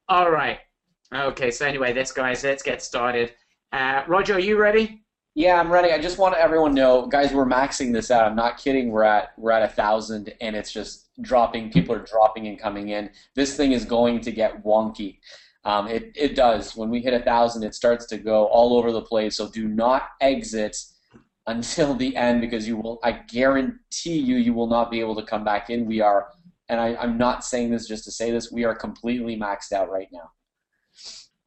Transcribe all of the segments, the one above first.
All right. Okay, so anyway, let's get started. Roger, are you ready? Yeah, I'm ready. I just want everyone to know, guys, we're maxing this out. I'm not kidding. We're at 1,000, and it's just dropping. People are dropping and coming in. This thing is going to get wonky. It does. When we hit 1,000, it starts to go all over the place. So do not exit until the end because you will. I guarantee you will not be able to come back in. We are, and I'm not saying this just to say this. We are completely maxed out right now.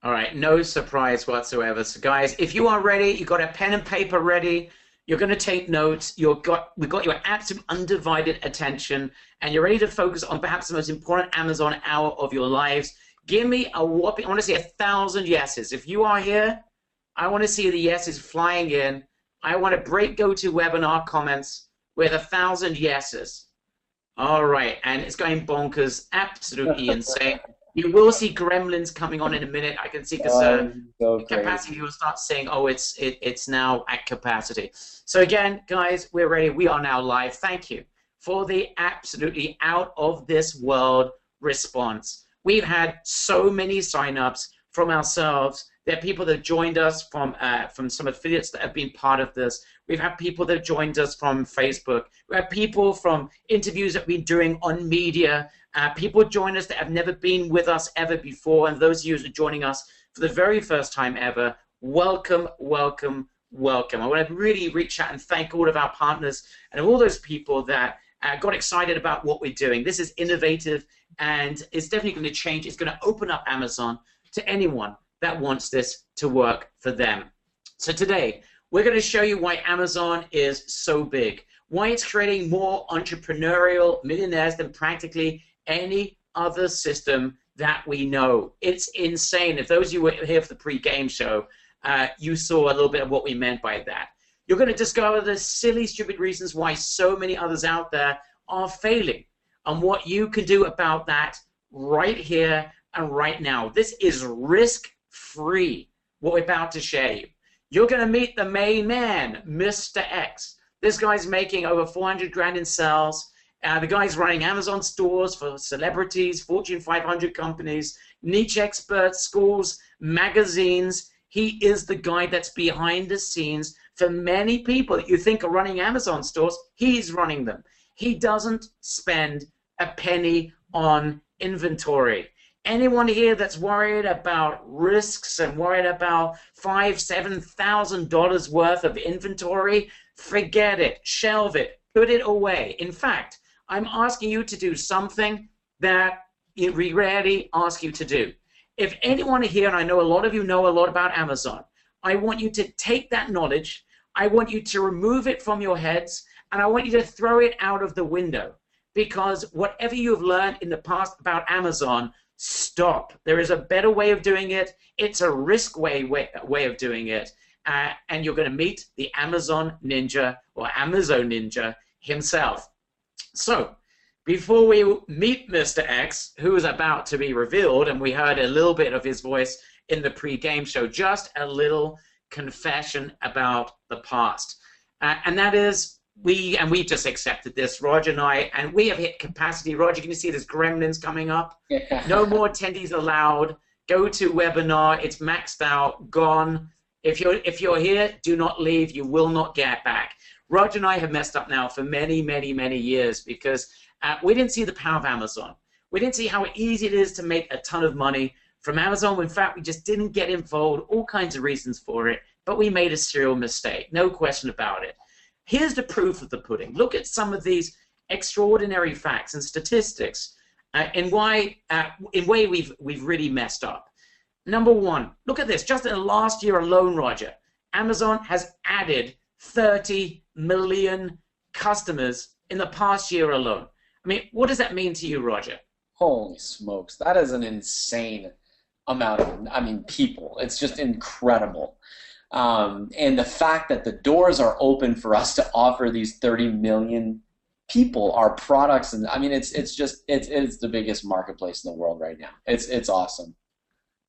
All right, no surprise whatsoever. So, guys, if you are ready, you got a pen and paper ready. You're going to take notes. We've got your absolute undivided attention, and you're ready to focus on perhaps the most important Amazon hour of your lives. Give me a whopping. I want to see 1,000 yeses. If you are here, I want to see the yeses flying in. I want to break GoToWebinar comments with 1,000 yeses. All right, and it's going bonkers, absolutely insane. You will see gremlins coming on in a minute. I can see because So crazy. capacity will start saying, "Oh, it's now at capacity." So again, guys, we're ready. We are now live. Thank you for the absolutely out of this world response. We've had so many signups from ourselves. There are people that have joined us from some affiliates that have been part of this. We've had people that have joined us from Facebook. We have people from interviews that we've been doing on media. People join us that have never been with us ever before, and those of you who are joining us for the very first time ever, welcome, welcome, welcome. I want to really reach out and thank all of our partners and all those people that got excited about what we're doing. This is innovative, and it's definitely going to change. It's going to open up Amazon to anyone that wants this to work for them. So today, we're going to show you why Amazon is so big, why it's creating more entrepreneurial millionaires than practically any other system that we know. It's insane. If those of you were here for the pre-game show, you saw a little bit of what we meant by that. You're going to discover the silly, stupid reasons why so many others out there are failing and what you can do about that right here and right now. This is risk-free, what we're about to share you. You're going to meet the main man, Mr. X. This guy's making over 400 grand in sales. The guy's running Amazon stores for celebrities, Fortune 500 companies, niche experts, schools, magazines. He is the guy that's behind the scenes for many people that you think are running Amazon stores. He's running them. He doesn't spend a penny on inventory. Anyone here that's worried about risks and worried about $5,000, $7,000 worth of inventory, forget it, shelve it, put it away. In fact, I'm asking you to do something that we rarely ask you to do. If anyone here, and I know a lot of you know a lot about Amazon, I want you to take that knowledge, I want you to remove it from your heads, and I want you to throw it out of the window. Because whatever you've learned in the past about Amazon, stop. There is a better way of doing it. It's a risk way of doing it. And you're going to meet the Amazon Ninja or Amazon Ninja himself. So, before we meet Mr. X, who is about to be revealed, and we heard a little bit of his voice in the pre-game show, just a little confession about the past. And that is, we just accepted this, Roger and we have hit capacity. Roger, can you see there's gremlins coming up? No more attendees allowed. Go to webinar. It's maxed out, gone. If you're here, do not leave. You will not get back. Roger and I have messed up now for many, many, many years because we didn't see the power of Amazon. We didn't see how easy it is to make a ton of money from Amazon. In fact, we just didn't get involved, all kinds of reasons for it, but we made a serial mistake, no question about it. Here's the proof of the pudding. Look at some of these extraordinary facts and statistics in way we've really messed up. Number one, look at this. Just in the last year alone, Roger, Amazon has added 30 million customers in the past year alone. I mean, what does that mean to you, Roger? Holy smokes, that is an insane amount of, people. It's just incredible. And the fact that the doors are open for us to offer these 30 million people our products, and it's the biggest marketplace in the world right now. It's awesome.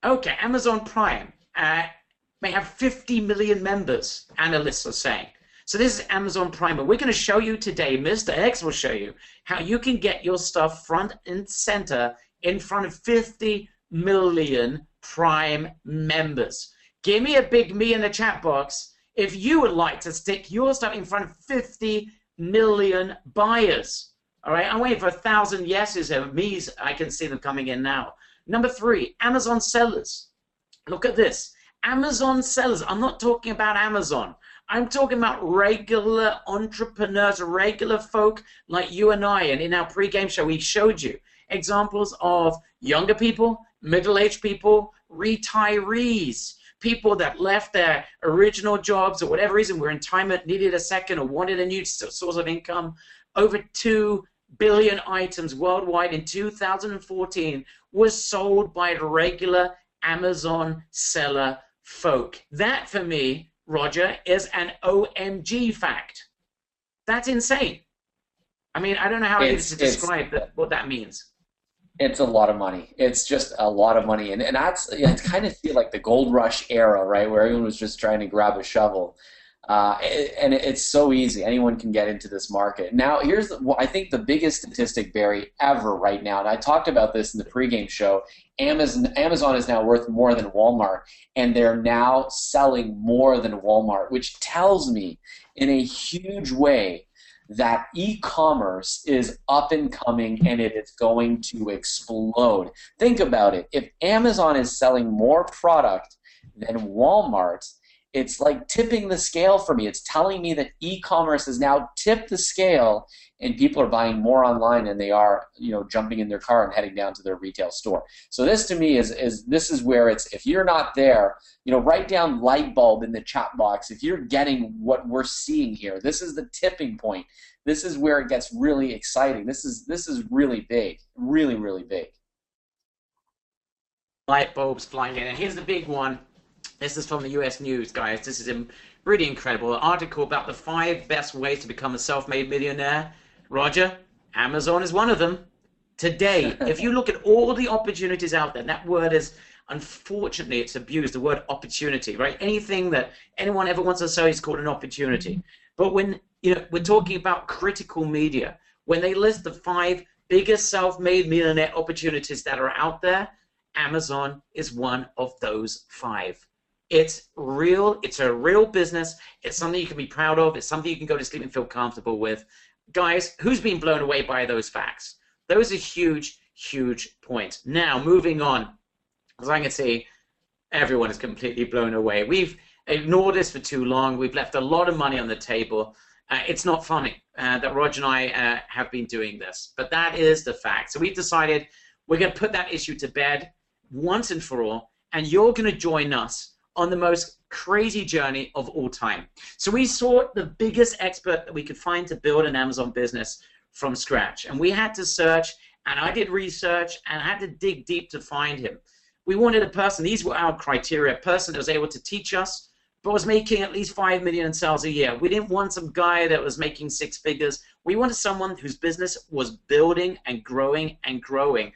Okay, Amazon Prime may have 50 million members, analysts are saying. So this is Amazon Prime, and we're going to show you today, Mr. X will show you how you can get your stuff front and center in front of 50 million Prime members. Give me a big me in the chat box if you would like to stick your stuff in front of 50 million buyers. All right, I'm waiting for 1,000 yeses and me's. I can see them coming in now. Number 3, Amazon sellers. Look at this. Amazon sellers. I'm not talking about Amazon. I'm talking about regular entrepreneurs, regular folk like you and I. And in our pre-game show, we showed you examples of younger people, middle-aged people, retirees, people that left their original jobs or whatever reason, were in retirement, needed a second, or wanted a new source of income. Over 2 billion items worldwide in 2014 was sold by regular Amazon seller folk. That, for me, Roger, is an OMG fact. That's insane. I mean, I don't know how to describe what that means. It's a lot of money. It's just a lot of money, and that's, it's kind of feel like the gold rush era, right, where everyone was just trying to grab a shovel. And it's so easy. Anyone can get into this market. Now, here's I think the biggest statistic, Barry, ever right now, and I talked about this in the pregame show. Amazon is now worth more than Walmart, and they're now selling more than Walmart, which tells me in a huge way that e-commerce is up and coming, and it is going to explode. Think about it. If Amazon is selling more product than Walmart, it's like tipping the scale for me. It's telling me that e-commerce has now tipped the scale, and people are buying more online than they are, jumping in their car and heading down to their retail store. So this, to me, is where it's, if you're not there, write down light bulb in the chat box. If you're getting what we're seeing here, this is the tipping point. This is where it gets really exciting. This is really big, really, really big. Light bulbs flying in, and here's the big one. This is from the US News, guys. This is really incredible. An article about the 5 best ways to become a self-made millionaire. Roger, Amazon is one of them. Today, if you look at all the opportunities out there, and that word is, unfortunately, it's abused, the word opportunity, right? Anything that anyone ever wants to sell is called an opportunity. But when we're talking about critical media, when they list the 5 biggest self-made millionaire opportunities that are out there, Amazon is one of those 5. It's real. It's a real business. It's something you can be proud of. It's something you can go to sleep and feel comfortable with. Guys, who's been blown away by those facts? Those are huge, huge points. Now, moving on, as I can see, everyone is completely blown away. We've ignored this for too long. We've left a lot of money on the table. It's not funny that Roger and I have been doing this, but that is the fact. So we've decided we're going to put that issue to bed once and for all, and you're going to join us on the most crazy journey of all time. So we sought the biggest expert that we could find to build an Amazon business from scratch. And we had to search, and I did research, and I had to dig deep to find him. We wanted a person, these were our criteria, a person that was able to teach us, but was making at least 5 million in sales a year. We didn't want some guy that was making 6 figures. We wanted someone whose business was building and growing and growing.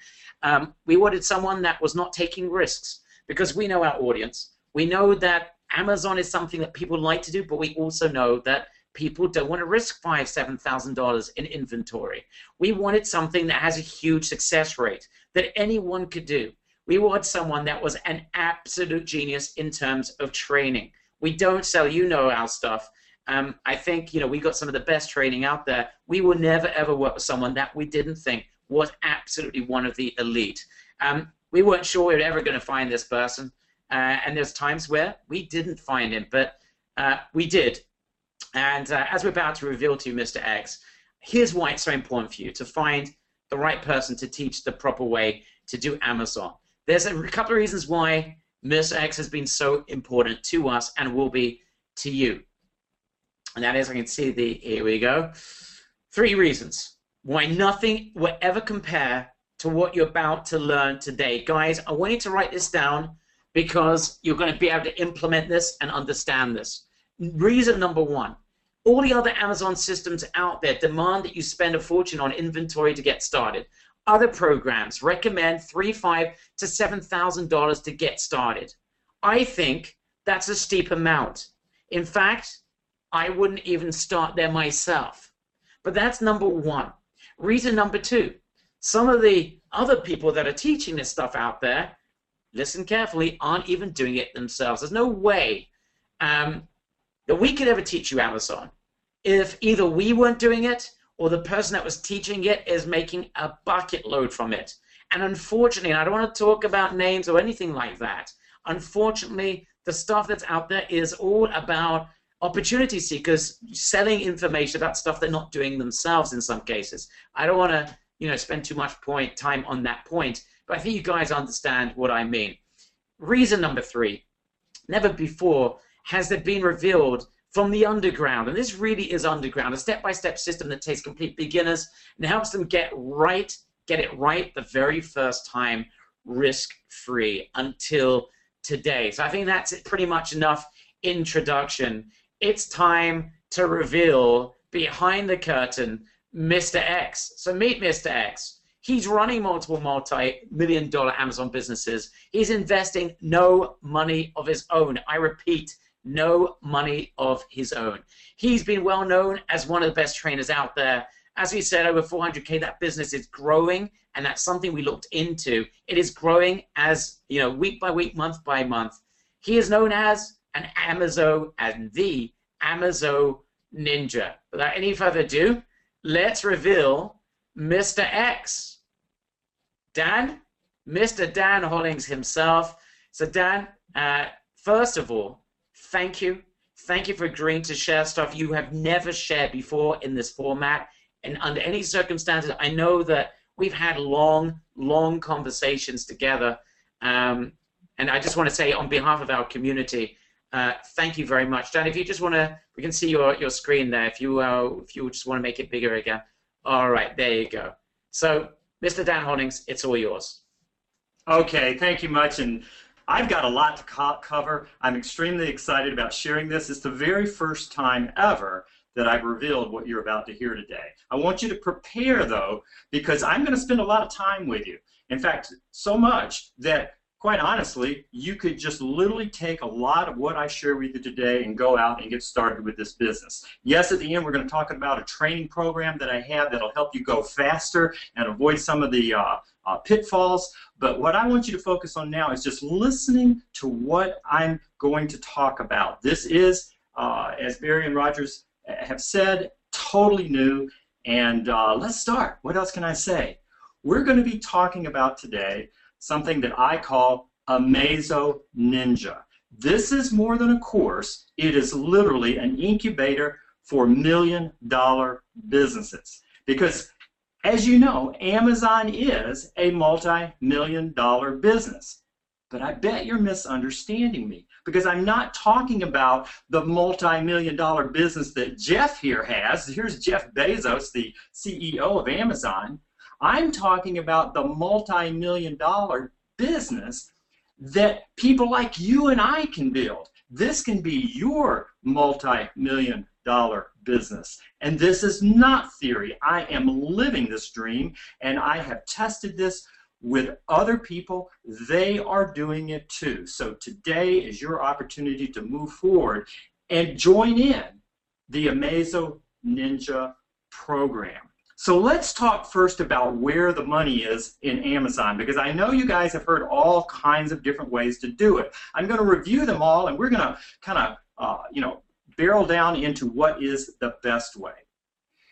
We wanted someone that was not taking risks, because we know our audience. We know that Amazon is something that people like to do, but we also know that people don't want to risk $5,000, $7,000 in inventory. We wanted something that has a huge success rate that anyone could do. We want someone that was an absolute genius in terms of training. We don't sell, our stuff. I think, we got some of the best training out there. We will never, ever work with someone that we didn't think was absolutely one of the elite. We weren't sure we were ever going to find this person. And there's times where we didn't find him, but we did. And as we're about to reveal to you, Mr. X, here's why it's so important for you to find the right person to teach the proper way to do Amazon. There's a couple of reasons why Mr. X has been so important to us and will be to you. And that is, I can see here we go, 3 reasons why nothing will ever compare to what you're about to learn today. Guys, I want you to write this down, because you're going to be able to implement this and understand this. Reason number 1, all the other Amazon systems out there demand that you spend a fortune on inventory to get started. Other programs recommend $3,500 to $7,000 to get started. I think that's a steep amount. In fact, I wouldn't even start there myself. But that's number 1. Reason number 2, some of the other people that are teaching this stuff out there listen carefully, aren't even doing it themselves. There's no way that we could ever teach you Amazon if either we weren't doing it or the person that was teaching it is making a bucket load from it. And unfortunately, and I don't want to talk about names or anything like that, unfortunately, the stuff that's out there is all about opportunity seekers selling information about stuff they're not doing themselves in some cases. I don't want to, spend too much time on that point, but I think you guys understand what I mean. Reason number 3, never before has there been revealed from the underground, and this really is underground, a step-by-step system that takes complete beginners and helps them get it right the very first time, risk-free until today. So I think that's pretty much enough introduction. It's time to reveal behind the curtain Mr. X. So meet Mr. X. He's running multiple multi-million-dollar Amazon businesses. He's investing no money of his own. I repeat, no money of his own. He's been well known as one of the best trainers out there. As we said, over 400K, that business is growing, and that's something we looked into. It is growing as, week by week, month by month. He is known as the Amazon Ninja. Without any further ado, let's reveal Mr. X. Dan, Mr. Dan Hollings himself. So Dan, first of all, thank you. Thank you for agreeing to share stuff you have never shared before in this format. And under any circumstances, I know that we've had long, long conversations together. And I just want to say on behalf of our community, thank you very much. Dan, if you just want to, we can see your screen there. If you just want to make it bigger again. All right, there you go. So, Mr. Dan Hollings, it's all yours. Okay, thank you much. And I've got a lot to cover. I'm extremely excited about sharing this. It's the very first time ever that I've revealed what you're about to hear today. I want you to prepare, though, because I'm going to spend a lot of time with you. In fact, so much that, quite honestly, you could just literally take a lot of what I share with you today and go out and get started with this business. Yes, at the end, we're going to talk about a training program that I have that'll help you go faster and avoid some of the pitfalls. But what I want you to focus on now is just listening to what I'm going to talk about. This is, as Barry and Rogers have said, totally new. And let's start. What else can I say? We're going to be talking about today something that I call Amazon Ninja. This is more than a course. It is literally an incubator for million-dollar businesses. Because, as you know, Amazon is a multi-million-dollar business. But I bet you're misunderstanding me, because I'm not talking about the multi-million-dollar business that Jeff here has. Here's Jeff Bezos, the CEO of Amazon. I'm talking about the multi-million-dollar business that people like you and I can build. This can be your multi-million-dollar business. And this is not theory. I am living this dream, and I have tested this with other people. They are doing it too. So today is your opportunity to move forward and join in the Amazon Ninja program. So let's talk first about where the money is in Amazon, because I know you guys have heard all kinds of different ways to do it. I'm going to review them all, and we're going to kind of barrel down into what is the best way.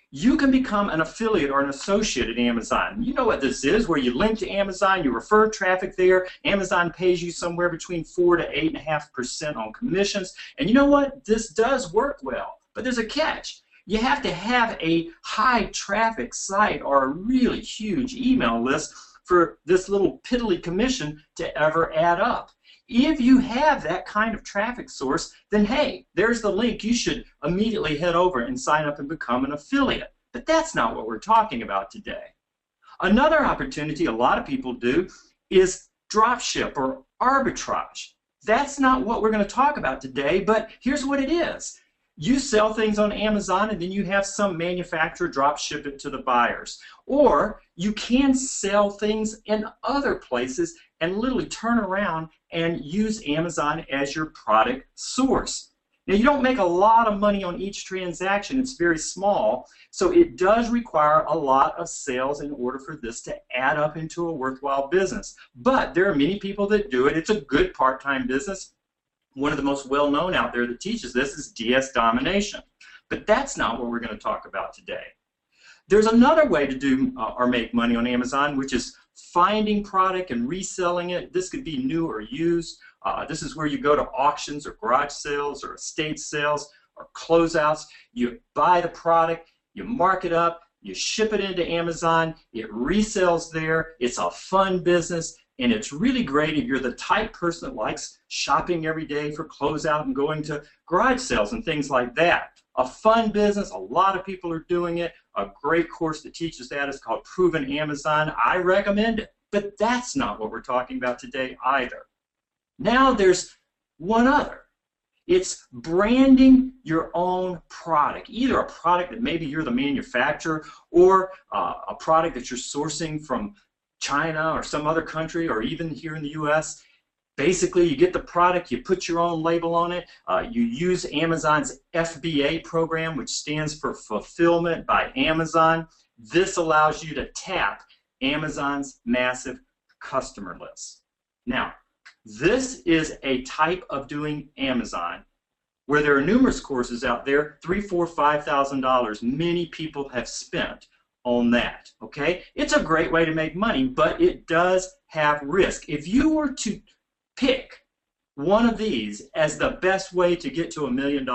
You can become an affiliate or an associate at Amazon. You know what this is, where you link to Amazon, you refer traffic there, Amazon pays you somewhere between 4 to 8.5% on commissions. And you know what? This does work well, but there's a catch. You have to have a high traffic site or a really huge email list for this little piddly commission to ever add up. If you have that kind of traffic source, then hey, there's the link. You should immediately head over and sign up and become an affiliate. But that's not what we're talking about today. Another opportunity a lot of people do is dropship or arbitrage. That's not what we're going to talk about today, but here's what it is. You sell things on Amazon, and then you have some manufacturer drop ship it to the buyers. Or you can sell things in other places and literally turn around and use Amazon as your product source. Now, you don't make a lot of money on each transaction. It's very small, so it does require a lot of sales in order for this to add up into a worthwhile business. But there are many people that do it. It's a good part-time business. One of the most well-known out there that teaches this is DS Domination. But that's not what we're going to talk about today. There's another way to do or make money on Amazon, which is finding product and reselling it. This could be new or used. This is where you go to auctions or garage sales or estate sales or closeouts. You buy the product, you mark it up, you ship it into Amazon, it resells there. It's a fun business, and it's really great if you're the type person that likes shopping every day for closeout and going to garage sales and things like that. A fun business, a lot of people are doing it. A great course that teaches that is called Proven Amazon. I recommend it, but that's not what we're talking about today either. Now there's one other. It's branding your own product, either a product that maybe you're the manufacturer or a product that you're sourcing from China or some other country or even here in the U.S. Basically, you get the product, you put your own label on it, you use Amazon's FBA program, which stands for Fulfillment by Amazon. This allows you to tap Amazon's massive customer list. Now, this is a type of doing Amazon where there are numerous courses out there, $3,000, $4,000, $5,000. Many people have spent on that, okay? It's a great way to make money, but it does have risk. If you were to pick one of these as the best way to get to $1 million,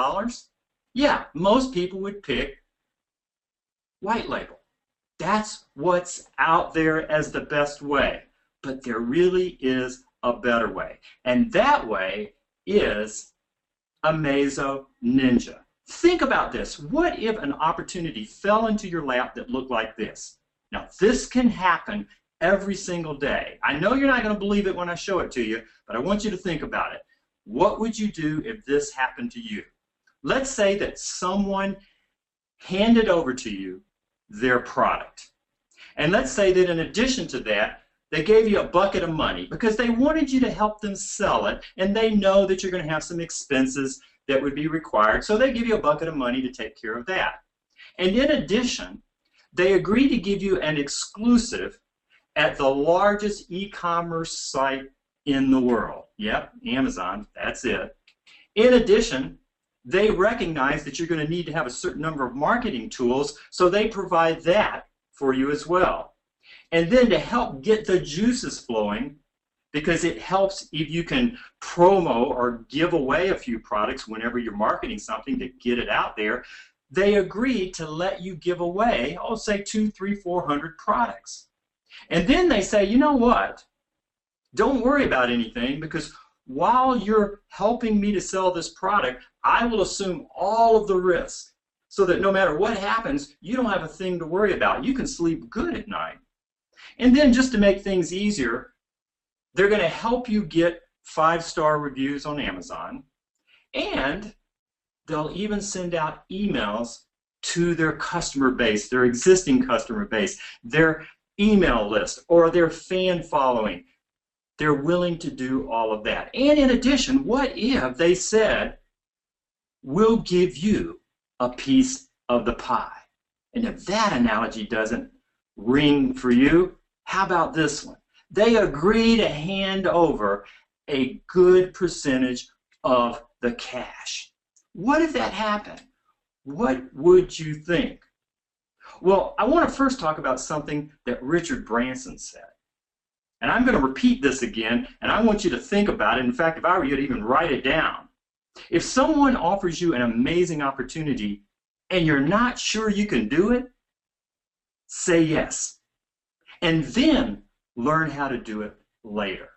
yeah, most people would pick white label. That's what's out there as the best way, but there really is a better way, and that way is Amazo Ninja. Think about this. What if an opportunity fell into your lap that looked like this? Now, this can happen every single day. I know you're not going to believe it when I show it to you, but I want you to think about it. What would you do if this happened to you? Let's say that someone handed over to you their product. And let's say that in addition to that, they gave you a bucket of money because they wanted you to help them sell it, and they know that you're going to have some expenses that would be required, so they give you a bucket of money to take care of that. And in addition, they agree to give you an exclusive at the largest e-commerce site in the world. Yep, Amazon, that's it. In addition, they recognize that you're going to need to have a certain number of marketing tools, so they provide that for you as well. And then to help get the juices flowing, because it helps if you can promo or give away a few products whenever you're marketing something to get it out there, they agree to let you give away, oh, say 200, 300, 400 products. And then they say, you know what? Don't worry about anything, because while you're helping me to sell this product, I will assume all of the risk so that no matter what happens, you don't have a thing to worry about. You can sleep good at night. And then just to make things easier, they're going to help you get 5-star reviews on Amazon, and they'll even send out emails to their customer base, their existing customer base, their email list, or their fan following. They're willing to do all of that. And in addition, what if they said, we'll give you a piece of the pie? And if that analogy doesn't ring for you, how about this one? They agree to hand over a good percentage of the cash. What if that happened? What would you think? Well, I want to first talk about something that Richard Branson said. And I'm going to repeat this again, and I want you to think about it. In fact, if I were you, to even write it down. If someone offers you an amazing opportunity and you're not sure you can do it, say yes. And then learn how to do it later.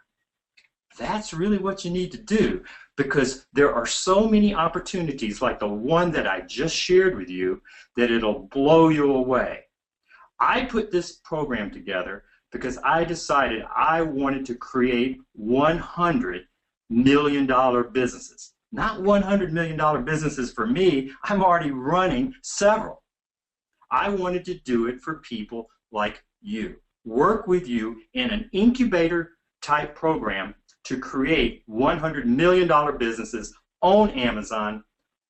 That's really what you need to do, because there are so many opportunities like the one that I just shared with you that it'll blow you away. I put this program together because I decided I wanted to create $100 million businesses. Not $100 million businesses for me. I'm already running several. I wanted to do it for people like you. Work with you in an incubator type program to create $100 million businesses on Amazon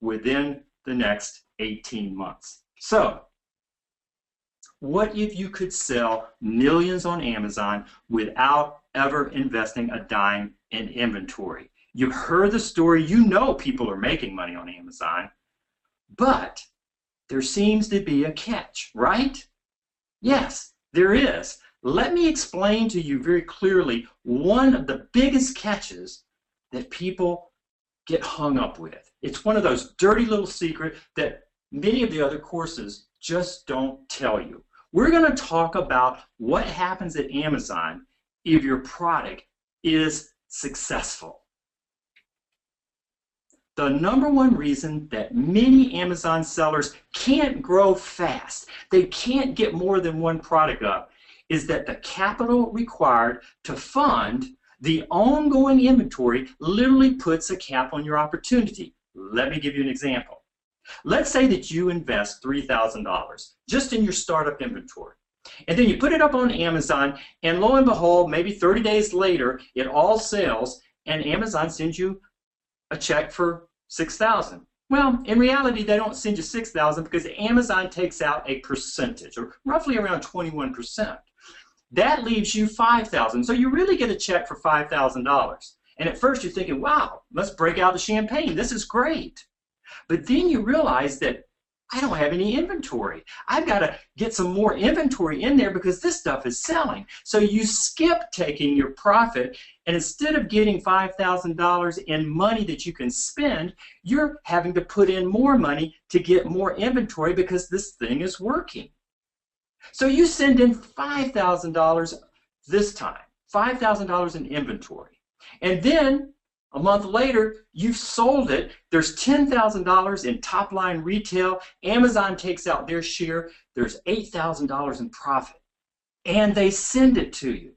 within the next 18 months. So, what if you could sell millions on Amazon without ever investing a dime in inventory? You've heard the story. You know people are making money on Amazon, but there seems to be a catch, right? Yes, there is. Let me explain to you very clearly one of the biggest catches that people get hung up with. It's one of those dirty little secrets that many of the other courses just don't tell you. We're going to talk about what happens at Amazon if your product is successful. The number one reason that many Amazon sellers can't grow fast, they can't get more than one product up, is that the capital required to fund the ongoing inventory literally puts a cap on your opportunity. Let me give you an example. Let's say that you invest $3,000 just in your startup inventory. And then you put it up on Amazon, and lo and behold, maybe 30 days later, it all sells, and Amazon sends you a check for $6,000. Well, in reality, they don't send you $6,000 because Amazon takes out a percentage, or roughly around 21%. That leaves you $5,000. So you really get a check for $5,000. And at first you're thinking, wow, let's break out the champagne. This is great. But then you realize that I don't have any inventory. I've got to get some more inventory in there because this stuff is selling. So you skip taking your profit, and instead of getting $5,000 in money that you can spend, you're having to put in more money to get more inventory because this thing is working. So you send in $5,000 this time, $5,000 in inventory. And then a month later, you've sold it. There's $10,000 in top-line retail. Amazon takes out their share. There's $8,000 in profit. And they send it to you.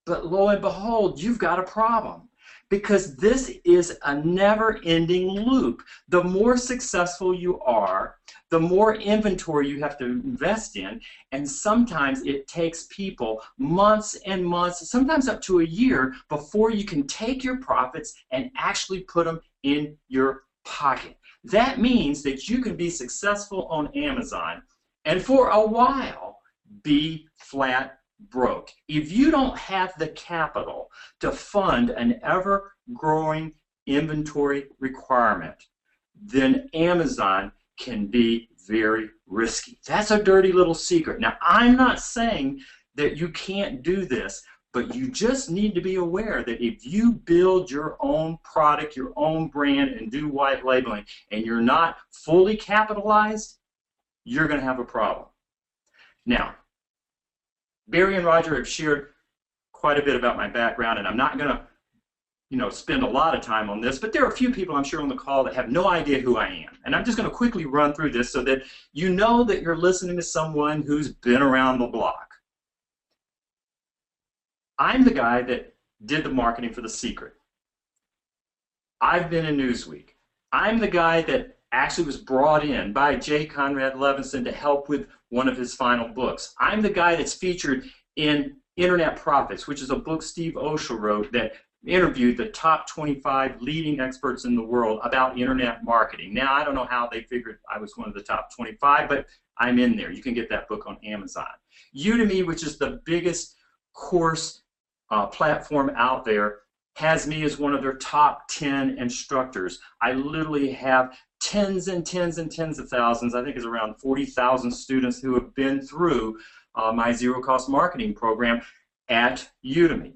But lo and behold, you've got a problem. Because this is a never-ending loop. The more successful you are, the more inventory you have to invest in, and sometimes it takes people months and months, sometimes up to a year, before you can take your profits and actually put them in your pocket. That means that you can be successful on Amazon and for a while be flat broke. If you don't have the capital to fund an ever-growing inventory requirement, then Amazon can be very risky. That's a dirty little secret. Now, I'm not saying that you can't do this, but you just need to be aware that if you build your own product, your own brand, and do white labeling, and you're not fully capitalized, you're going to have a problem. Now, Barry and Roger have shared quite a bit about my background, and I'm not going to spend a lot of time on this, but there are a few people I'm sure on the call that have no idea who I am. And I'm just going to quickly run through this so that you know that you're listening to someone who's been around the block. I'm the guy that did the marketing for The Secret. I've been in Newsweek. I'm the guy that actually was brought in by J. Conrad Levinson to help with one of his final books. I'm the guy that's featured in Internet Profits, which is a book Steve Oshel wrote that interviewed the top 25 leading experts in the world about internet marketing. Now, I don't know how they figured I was one of the top 25, but I'm in there. You can get that book on Amazon. Udemy, which is the biggest course platform out there, has me as one of their top 10 instructors. I literally have tens and tens and tens of thousands, I think it's around 40,000 students who have been through my zero-cost marketing program at Udemy.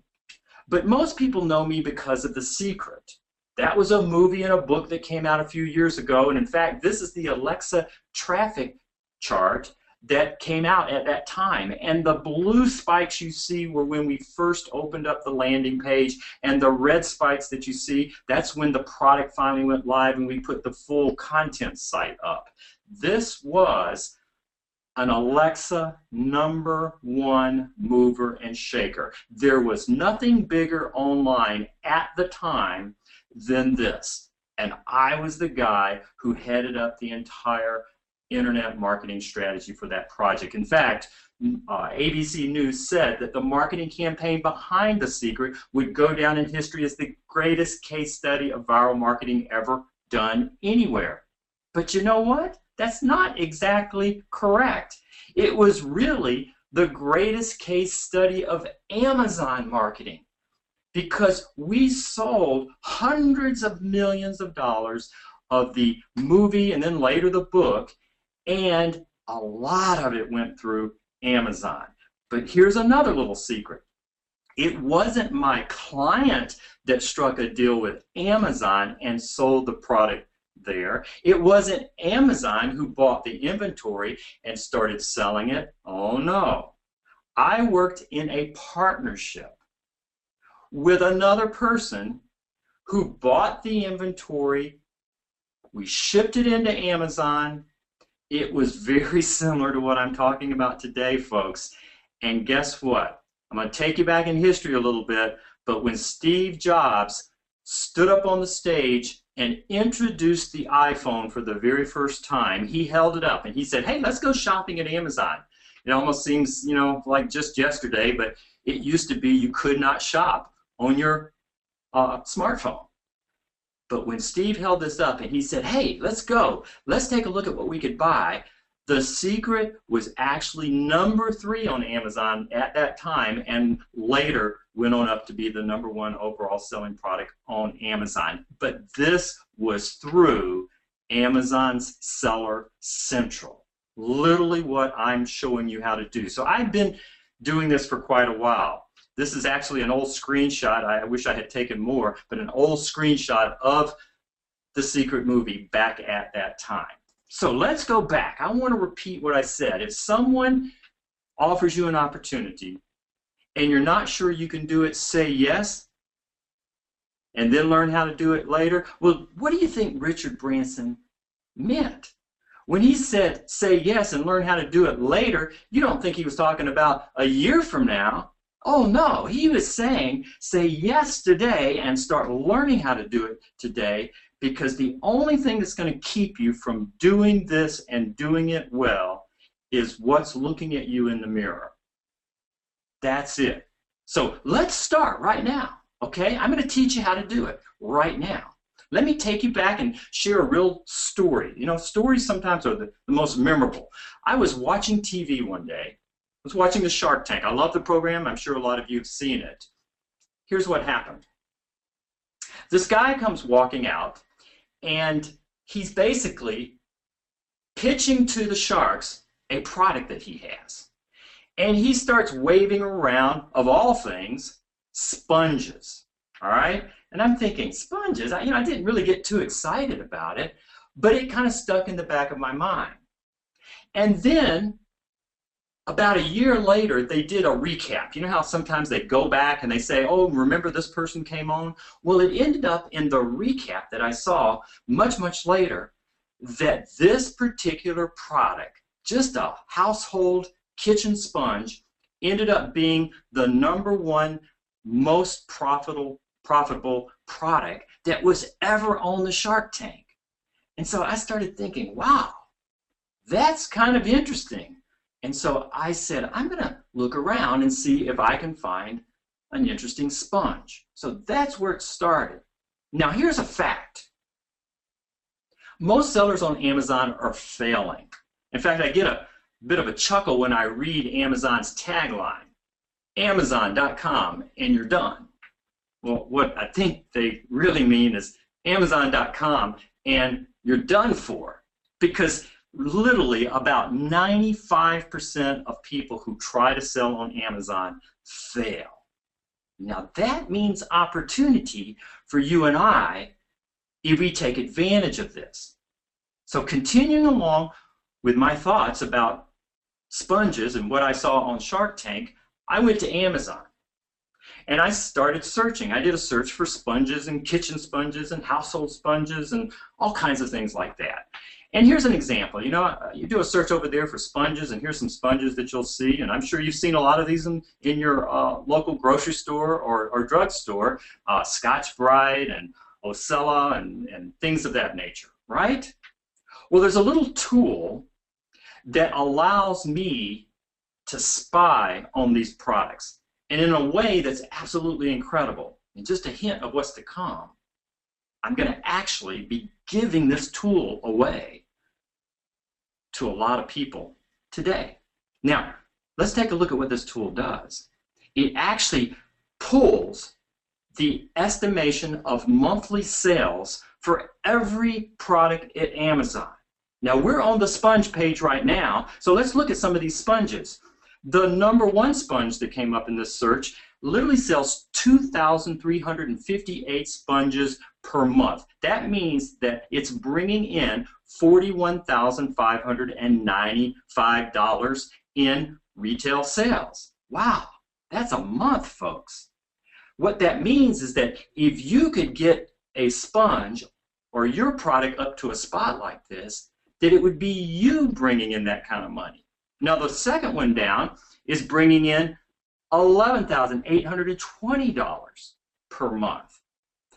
But most people know me because of The Secret. That was a movie and a book that came out a few years ago, and in fact, this is the Alexa traffic chart that came out at that time. And the blue spikes you see were when we first opened up the landing page, and the red spikes that you see, that's when the product finally went live and we put the full content site up. This was an Alexa #1 mover and shaker. There was nothing bigger online at the time than this. And I was the guy who headed up the entire internet marketing strategy for that project. In fact, ABC News said that the marketing campaign behind The Secret would go down in history as the greatest case study of viral marketing ever done anywhere. But you know what? That's not exactly correct. It was really the greatest case study of Amazon marketing, because we sold hundreds of millions of dollars of the movie and then later the book, and a lot of it went through Amazon. But here's another little secret. It wasn't my client that struck a deal with Amazon and sold the product there. It wasn't Amazon who bought the inventory and started selling it. Oh no. I worked in a partnership with another person who bought the inventory. We shipped it into Amazon. It was very similar to what I'm talking about today, folks. And guess what? I'm going to take you back in history a little bit, but when Steve Jobs stood up on the stage and introduced the iPhone for the very first time, he held it up and he said, hey, let's go shopping at Amazon. It almost seems, you know, like just yesterday, but it used to be you could not shop on your smartphone. But when Steve held this up and he said, hey, let's go, let's take a look at what we could buy, the Secret was actually #3 on Amazon at that time, and later went on up to be the #1 overall selling product on Amazon. But this was through Amazon's Seller Central. Literally what I'm showing you how to do. So I've been doing this for quite a while. This is actually an old screenshot. I wish I had taken more, but an old screenshot of the Secret movie back at that time. So let's go back. I want to repeat what I said. If someone offers you an opportunity and you're not sure you can do it, say yes, and then learn how to do it later. Well, what do you think Richard Branson meant? When he said, say yes and learn how to do it later, you don't think he was talking about a year from now. Oh no, he was saying, say yes today and start learning how to do it today, because the only thing that's going to keep you from doing this and doing it well is what's looking at you in the mirror. That's it. So let's start right now, okay? I'm going to teach you how to do it right now. Let me take you back and share a real story. You know, stories sometimes are the most memorable. I was watching TV one day. I was watching the Shark Tank. I love the program. I'm sure a lot of you have seen it. Here's what happened. This guy comes walking out, and he's basically pitching to the sharks a product that he has. And he starts waving around, of all things, sponges. All right? And I'm thinking, sponges? I didn't really get too excited about it, but it kind of stuck in the back of my mind. And then, about a year later, they did a recap. You know how sometimes they go back and they say, oh, remember this person came on? Well, it ended up in the recap that I saw much, much later that this particular product, just a household kitchen sponge, ended up being the #1 most profitable product that was ever on the Shark Tank. And so I started thinking, wow, that's kind of interesting. And so I said, I'm going to look around and see if I can find an interesting sponge. So that's where it started. Now here's a fact. Most sellers on Amazon are failing. In fact, I get a bit of a chuckle when I read Amazon's tagline, Amazon.com and you're done. Well, what I think they really mean is Amazon.com and you're done for, because literally about 95% of people who try to sell on Amazon fail. Now that means opportunity for you and I if we take advantage of this. So continuing along with my thoughts about sponges and what I saw on Shark Tank, I went to Amazon and I started searching. I did a search for sponges and kitchen sponges and household sponges and all kinds of things like that. And here's an example. You know, you do a search over there for sponges, and here's some sponges that you'll see, and I'm sure you've seen a lot of these in your local grocery store or drugstore, Scotch-Brite and Ocella and things of that nature, right? Well, there's a little tool that allows me to spy on these products, and in a way that's absolutely incredible. And just a hint of what's to come, I'm going to actually be giving this tool away to a lot of people today. Now, let's take a look at what this tool does. It actually pulls the estimation of monthly sales for every product at Amazon. Now, we're on the sponge page right now, so let's look at some of these sponges. The #1 sponge that came up in this search literally sells 2,358 sponges per month. That means that it's bringing in $41,595 in retail sales. Wow, that's a month, folks. What that means is that if you could get a sponge or your product up to a spot like this, that it would be you bringing in that kind of money. Now, the second one down is bringing in $11,820 per month.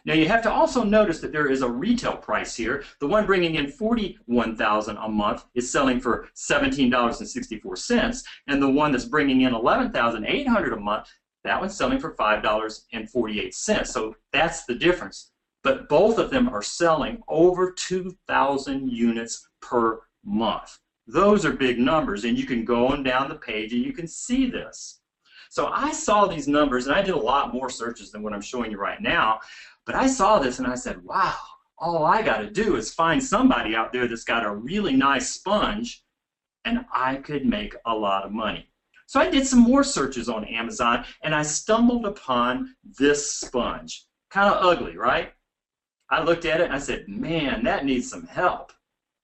Now, you have to also notice that there is a retail price here. The one bringing in $41,000 a month is selling for $17.64, and the one that's bringing in $11,800 a month, that one's selling for $5.48. So that's the difference. But both of them are selling over 2,000 units per month. Those are big numbers, and you can go on down the page and you can see this. So I saw these numbers, and I did a lot more searches than what I'm showing you right now, but I saw this and I said, wow, all I got to do is find somebody out there that's got a really nice sponge, and I could make a lot of money. So I did some more searches on Amazon, and I stumbled upon this sponge. Kind of ugly, right? I looked at it and I said, man, that needs some help.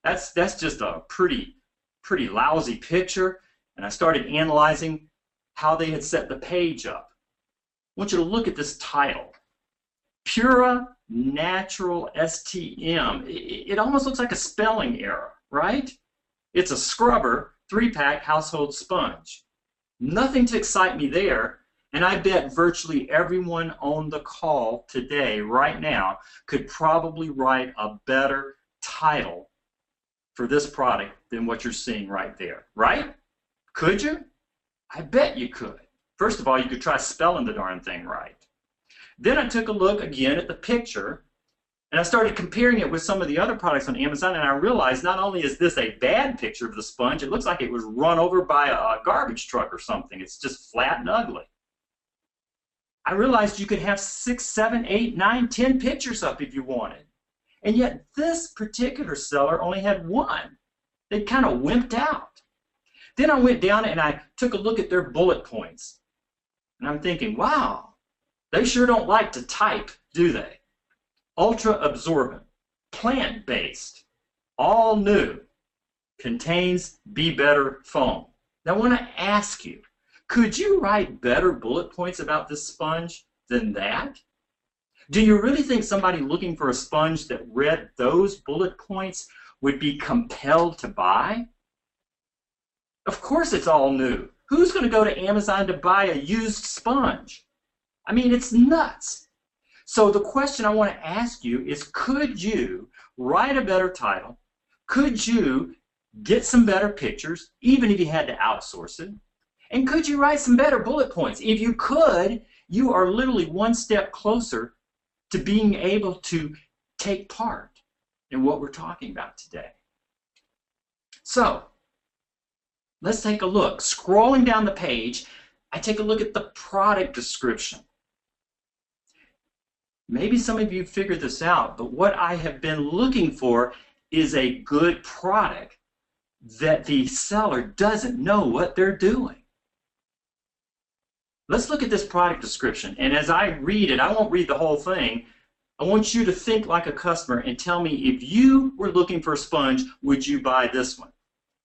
That's just a pretty lousy picture. And I started analyzing how they had set the page up. I want you to look at this title. Pura Natural STM. It almost looks like a spelling error, right? It's a scrubber 3-pack household sponge. Nothing to excite me there. And I bet virtually everyone on the call today, right now, could probably write a better title for this product than what you're seeing right there, right? Could you? I bet you could. First of all, you could try spelling the darn thing right. Then I took a look again at the picture, and I started comparing it with some of the other products on Amazon, and I realized not only is this a bad picture of the sponge, it looks like it was run over by a garbage truck or something. It's just flat and ugly. I realized you could have 6, 7, 8, 9, 10 pictures up if you wanted. And yet this particular seller only had one. They kind of wimped out. Then I went down and I took a look at their bullet points. And I'm thinking, wow, they sure don't like to type, do they? Ultra absorbent, plant-based, all new, contains Be Better foam. Now I want to ask you, could you write better bullet points about this sponge than that? Do you really think somebody looking for a sponge that read those bullet points would be compelled to buy? Of course it's all new. Who's going to go to Amazon to buy a used sponge? I mean, it's nuts. So the question I want to ask you is, could you write a better title? Could you get some better pictures, even if you had to outsource it? And could you write some better bullet points? If you could, you are literally one step closer to being able to take part in what we're talking about today. So, let's take a look. Scrolling down the page, I take a look at the product description. Maybe some of you figured this out, but what I have been looking for is a good product that the seller doesn't know what they're doing. Let's look at this product description, and as I read it, I won't read the whole thing. I want you to think like a customer and tell me, if you were looking for a sponge, would you buy this one?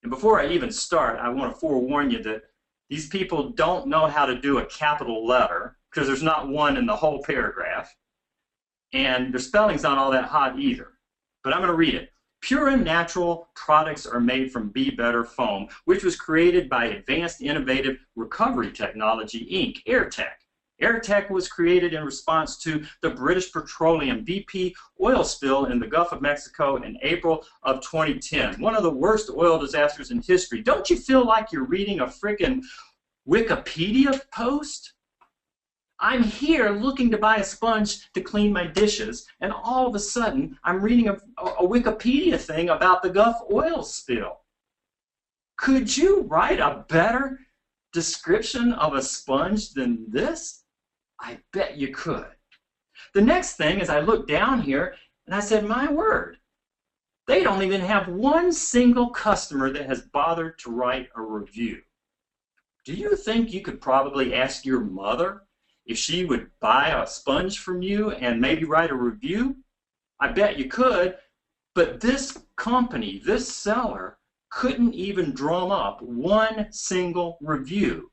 And before I even start, I want to forewarn you that these people don't know how to do a capital letter, because there's not one in the whole paragraph, and their spelling's not all that hot either. But I'm going to read it. Pura Natural products are made from Be Better foam, which was created by Advanced Innovative Recovery Technology, Inc., Airtech. Airtech was created in response to the British Petroleum BP oil spill in the Gulf of Mexico in April of 2010. One of the worst oil disasters in history. Don't you feel like you're reading a frickin' Wikipedia post? I'm here looking to buy a sponge to clean my dishes, and all of a sudden I'm reading a Wikipedia thing about the Gulf oil spill. Could you write a better description of a sponge than this? I bet you could. The next thing is I looked down here and I said, my word, they don't even have one single customer that has bothered to write a review. Do you think you could probably ask your mother if she would buy a sponge from you and maybe write a review? I bet you could, but this company, this seller, couldn't even drum up one single review.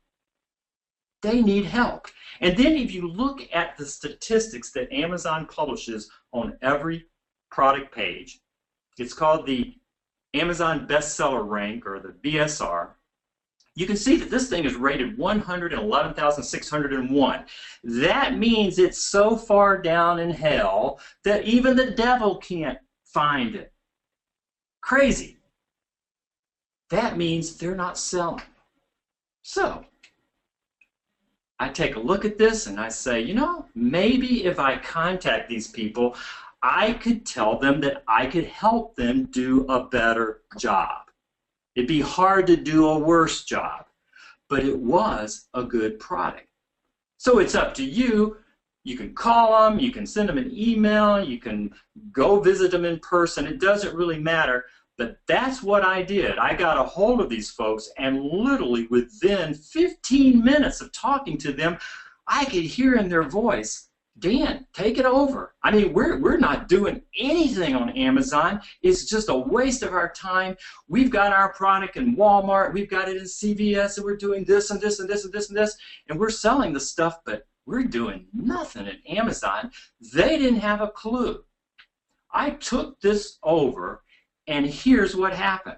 They need help. And then if you look at the statistics that Amazon publishes on every product page, it's called the Amazon Bestseller Rank, or the BSR. You can see that this thing is rated 111,601. That means it's so far down in hell that even the devil can't find it. Crazy. That means they're not selling. So I take a look at this and I say, you know, maybe if I contact these people, I could tell them that I could help them do a better job. It'd be hard to do a worse job, but it was a good product. So it's up to you. You can call them, you can send them an email, you can go visit them in person. It doesn't really matter. But that's what I did. I got a hold of these folks, and literally within 15 minutes of talking to them, I could hear in their voice, Dan, take it over. I mean, we're not doing anything on Amazon. It's just a waste of our time. We've got our product in Walmart. We've got it in CVS, and we're doing this and this and this and this and this, and we're selling the stuff, but we're doing nothing at Amazon. They didn't have a clue. I took this over. And here's what happened.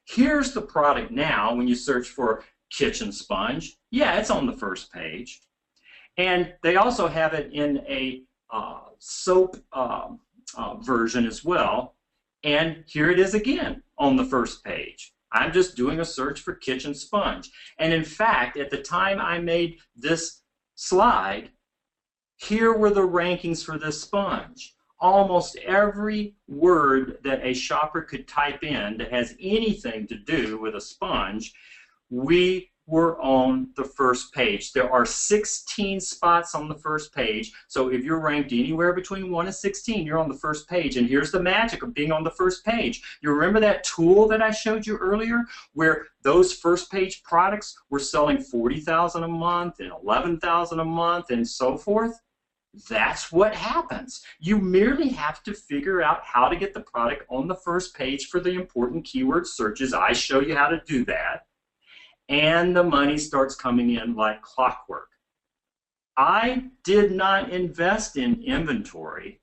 Here's the product now when you search for kitchen sponge. Yeah, it's on the first page. And they also have it in a soap version as well. And here it is again on the first page. I'm just doing a search for kitchen sponge. And in fact, at the time I made this slide, here were the rankings for this sponge. Almost every word that a shopper could type in that has anything to do with a sponge, we were on the first page. There are 16 spots on the first page, so if you're ranked anywhere between 1 and 16, you're on the first page. And here's the magic of being on the first page. You remember that tool that I showed you earlier where those first page products were selling $40,000 a month and $11,000 a month and so forth? That's what happens. You merely have to figure out how to get the product on the first page for the important keyword searches. I show you how to do that. And the money starts coming in like clockwork. I did not invest in inventory.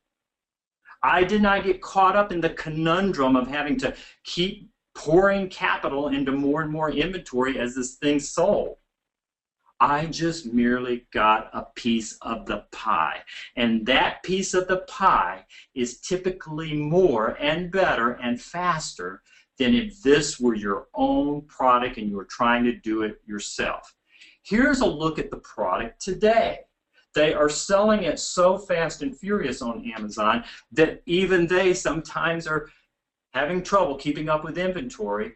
I did not get caught up in the conundrum of having to keep pouring capital into more and more inventory as this thing sold. I just merely got a piece of the pie. And that piece of the pie is typically more and better and faster than if this were your own product and you were trying to do it yourself. Here's a look at the product today. They are selling it so fast and furious on Amazon that even they sometimes are having trouble keeping up with inventory.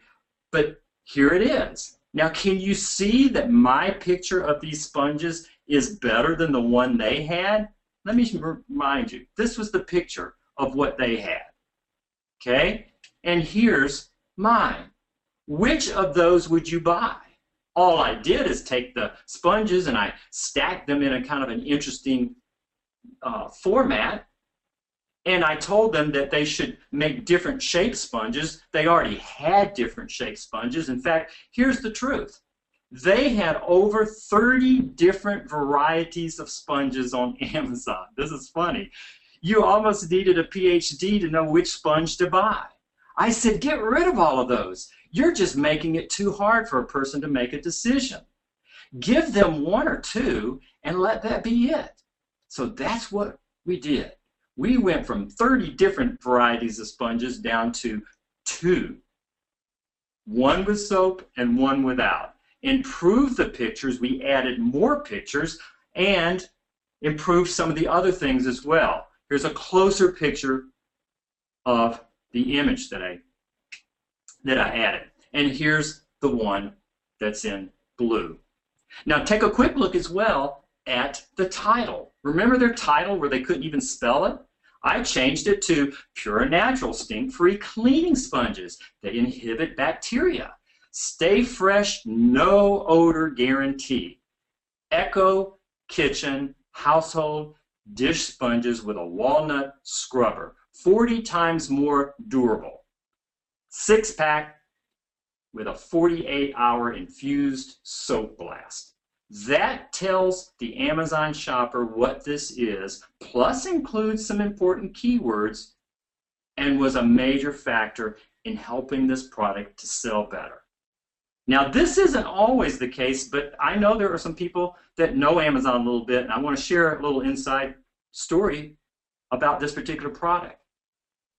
But here it is. Now, can you see that my picture of these sponges is better than the one they had? Let me remind you, this was the picture of what they had. Okay? And here's mine. Which of those would you buy? All I did is take the sponges and I stacked them in a kind of an interesting format. And I told them that they should make different shaped sponges. They already had different shaped sponges. In fact, here's the truth. They had over 30 different varieties of sponges on Amazon. This is funny. You almost needed a PhD to know which sponge to buy. I said, get rid of all of those. You're just making it too hard for a person to make a decision. Give them one or two and let that be it. So that's what we did. We went from 30 different varieties of sponges down to 2. One with soap and one without. Improved the pictures, we added more pictures, and improved some of the other things as well. Here's a closer picture of the image that I added. And here's the one that's in blue. Now take a quick look as well at the title. Remember their title where they couldn't even spell it? I changed it to Pure and Natural Stink-Free Cleaning Sponges that inhibit bacteria. Stay fresh, no odor guarantee. Eco Kitchen Household Dish Sponges with a walnut scrubber. 40 times more durable. 6-pack with a 48-hour infused soap blast. That tells the Amazon shopper what this is, plus includes some important keywords, and was a major factor in helping this product to sell better. Now, this isn't always the case, but I know there are some people that know Amazon a little bit, and I want to share a little inside story about this particular product.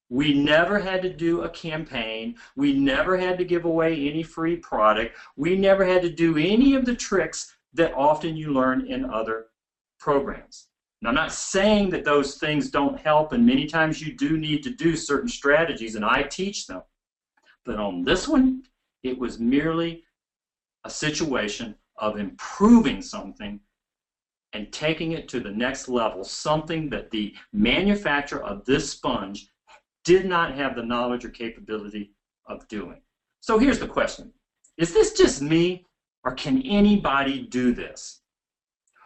We never had to do a campaign. We never had to give away any free product. We never had to do any of the tricks that often you learn in other programs. Now, I'm not saying that those things don't help, and many times you do need to do certain strategies, and I teach them. But on this one, it was merely a situation of improving something and taking it to the next level, something that the manufacturer of this sponge did not have the knowledge or capability of doing. So here's the question. Is this just me, or can anybody do this?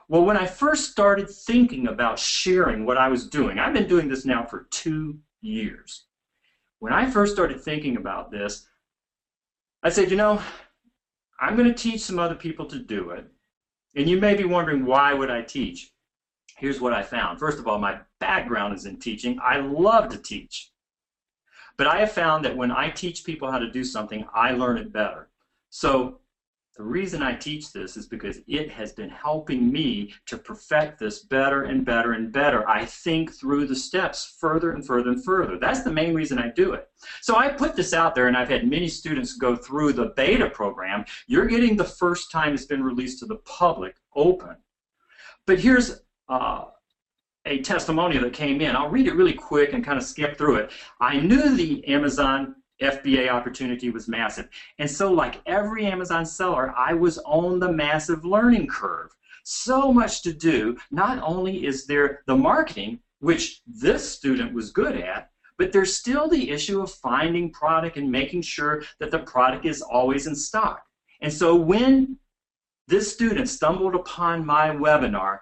Well, when I first started thinking about sharing what I was doing, I've been doing this now for 2 years. When I first started thinking about this, I said, you know, I'm going to teach some other people to do it. And you may be wondering, why would I teach? Here's what I found. First of all, my background is in teaching. I love to teach. But I have found that when I teach people how to do something, I learn it better. So the reason I teach this is because it has been helping me to perfect this better and better and better. I think through the steps further and further and further. That's the main reason I do it. So I put this out there, and I've had many students go through the beta program. You're getting the first time it's been released to the public, open. But here's a testimonial that came in. I'll read it really quick and kind of skip through it. I knew the Amazon FBA opportunity was massive. And so like every Amazon seller, I was on the massive learning curve. So much to do. Not only is there the marketing, which this student was good at, but there's still the issue of finding product and making sure that the product is always in stock. And so when this student stumbled upon my webinar,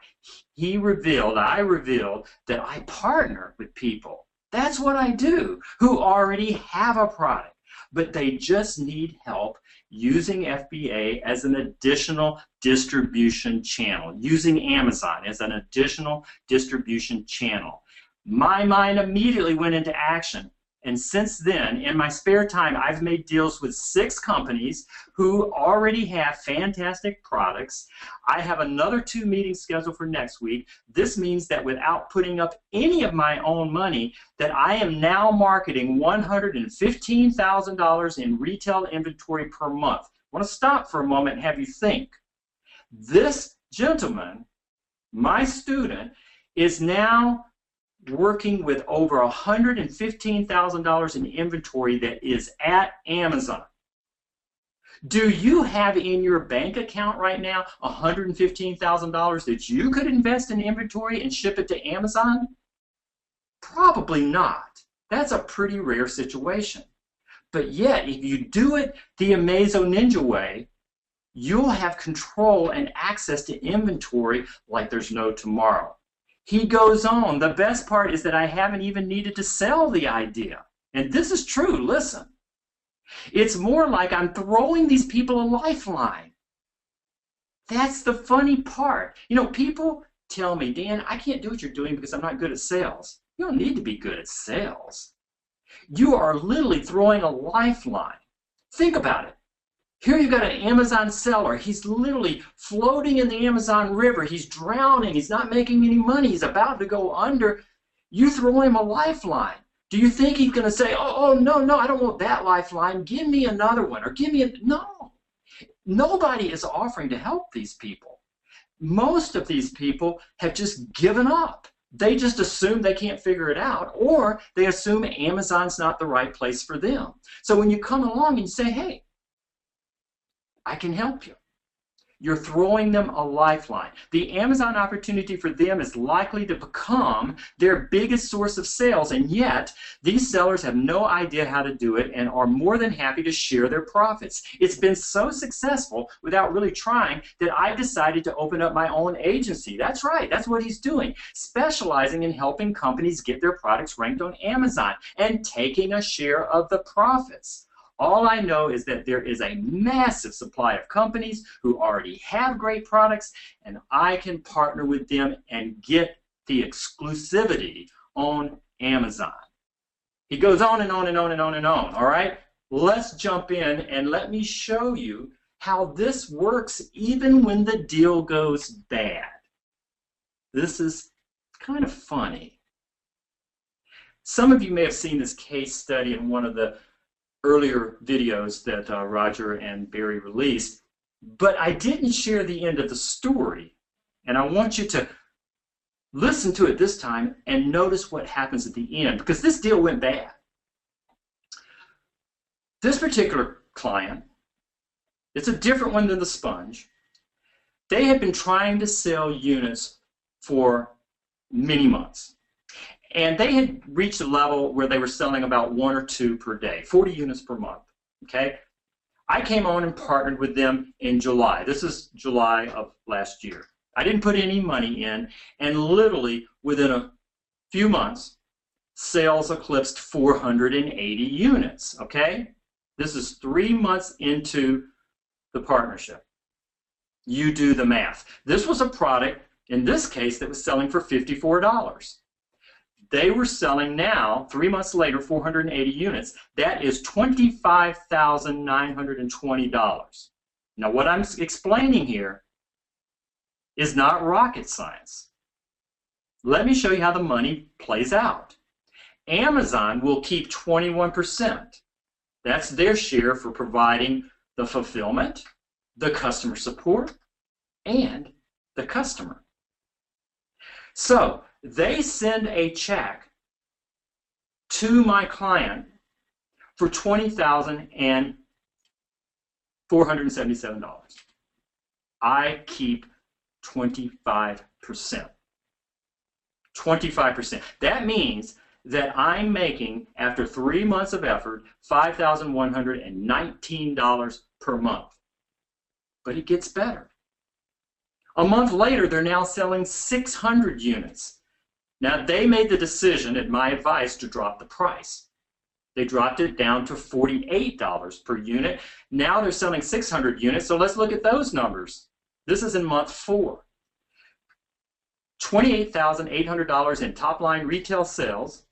I revealed that I partner with people. That's what I do, who already have a product, but they just need help using FBA as an additional distribution channel, using Amazon as an additional distribution channel. My mind immediately went into action. And since then, in my spare time, I've made deals with 6 companies who already have fantastic products. I have another 2 meetings scheduled for next week. This means that without putting up any of my own money, that I am now marketing $115,000 in retail inventory per month. I want to stop for a moment and have you think. This gentleman, my student, is now working with over $115,000 in inventory that is at Amazon. Do you have in your bank account right now $115,000 that you could invest in inventory and ship it to Amazon? Probably not. That's a pretty rare situation. But yet, if you do it the Amazo Ninja way, you'll have control and access to inventory like there's no tomorrow. He goes on, the best part is that I haven't even needed to sell the idea. And this is true, listen. It's more like I'm throwing these people a lifeline. That's the funny part. You know, people tell me, Dan, I can't do what you're doing because I'm not good at sales. You don't need to be good at sales. You are literally throwing a lifeline. Think about it. Here you've got an Amazon seller. He's literally floating in the Amazon River. He's drowning. He's not making any money. He's about to go under. You throw him a lifeline. Do you think he's going to say, oh, no, I don't want that lifeline. Give me another one. Or give me a... No. Nobody is offering to help these people. Most of these people have just given up. They just assume they can't figure it out, or they assume Amazon's not the right place for them. So when you come along and say, hey, I can help you. You're throwing them a lifeline. The Amazon opportunity for them is likely to become their biggest source of sales, and yet these sellers have no idea how to do it and are more than happy to share their profits. It's been so successful without really trying that I've decided to open up my own agency. That's right, that's what he's doing, specializing in helping companies get their products ranked on Amazon and taking a share of the profits. All I know is that there is a massive supply of companies who already have great products, and I can partner with them and get the exclusivity on Amazon. He goes on and on and on and on and on, all right? Let's jump in and let me show you how this works even when the deal goes bad. This is kind of funny. Some of you may have seen this case study in one of the earlier videos that Roger and Barry released, but I didn't share the end of the story, and I want you to listen to it this time and notice what happens at the end, because this deal went bad. This particular client, it's a different one than the sponge. They had been trying to sell units for many months. And they had reached a level where they were selling about 1 or 2 per day, 40 units per month, okay? I came on and partnered with them in July. This is July of last year. I didn't put any money in, and literally within a few months, sales eclipsed 480 units, okay? This is 3 months into the partnership. You do the math. This was a product, in this case, that was selling for $54. They were selling now, 3 months later, 480 units. That is $25,920. Now, what I'm explaining here is not rocket science. Let me show you how the money plays out. Amazon will keep 21%. That's their share for providing the fulfillment, the customer support, and the customer. So, they send a check to my client for $20,477. I keep 25%. 25%. That means that I'm making, after 3 months of effort, $5,119 per month. But it gets better. A month later, they're now selling 600 units. Now, they made the decision, at my advice, to drop the price. They dropped it down to $48 per unit. Now they're selling 600 units, so let's look at those numbers. This is in month 4. $28,800 in top-line retail sales.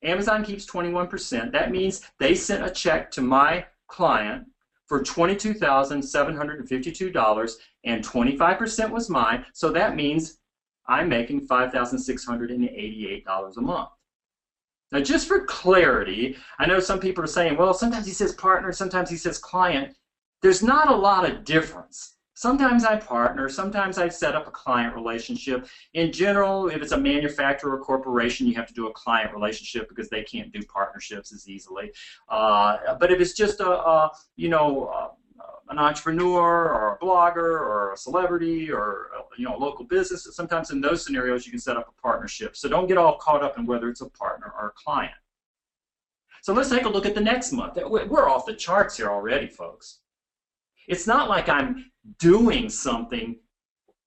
Amazon keeps 21%. That means they sent a check to my client for $22,752, and 25% was mine, so that means I'm making $5,688 a month. Now, just for clarity, I know some people are saying, well, sometimes he says partner, sometimes he says client. There's not a lot of difference. Sometimes I partner, sometimes I set up a client relationship. In general, if it's a manufacturer or corporation, you have to do a client relationship because they can't do partnerships as easily. But if it's just an entrepreneur or a blogger or a celebrity or a local business, sometimes in those scenarios you can set up a partnership. So don't get all caught up in whether it's a partner or a client. So let's take a look at the next month. We're off the charts here already, folks. It's not like I'm doing something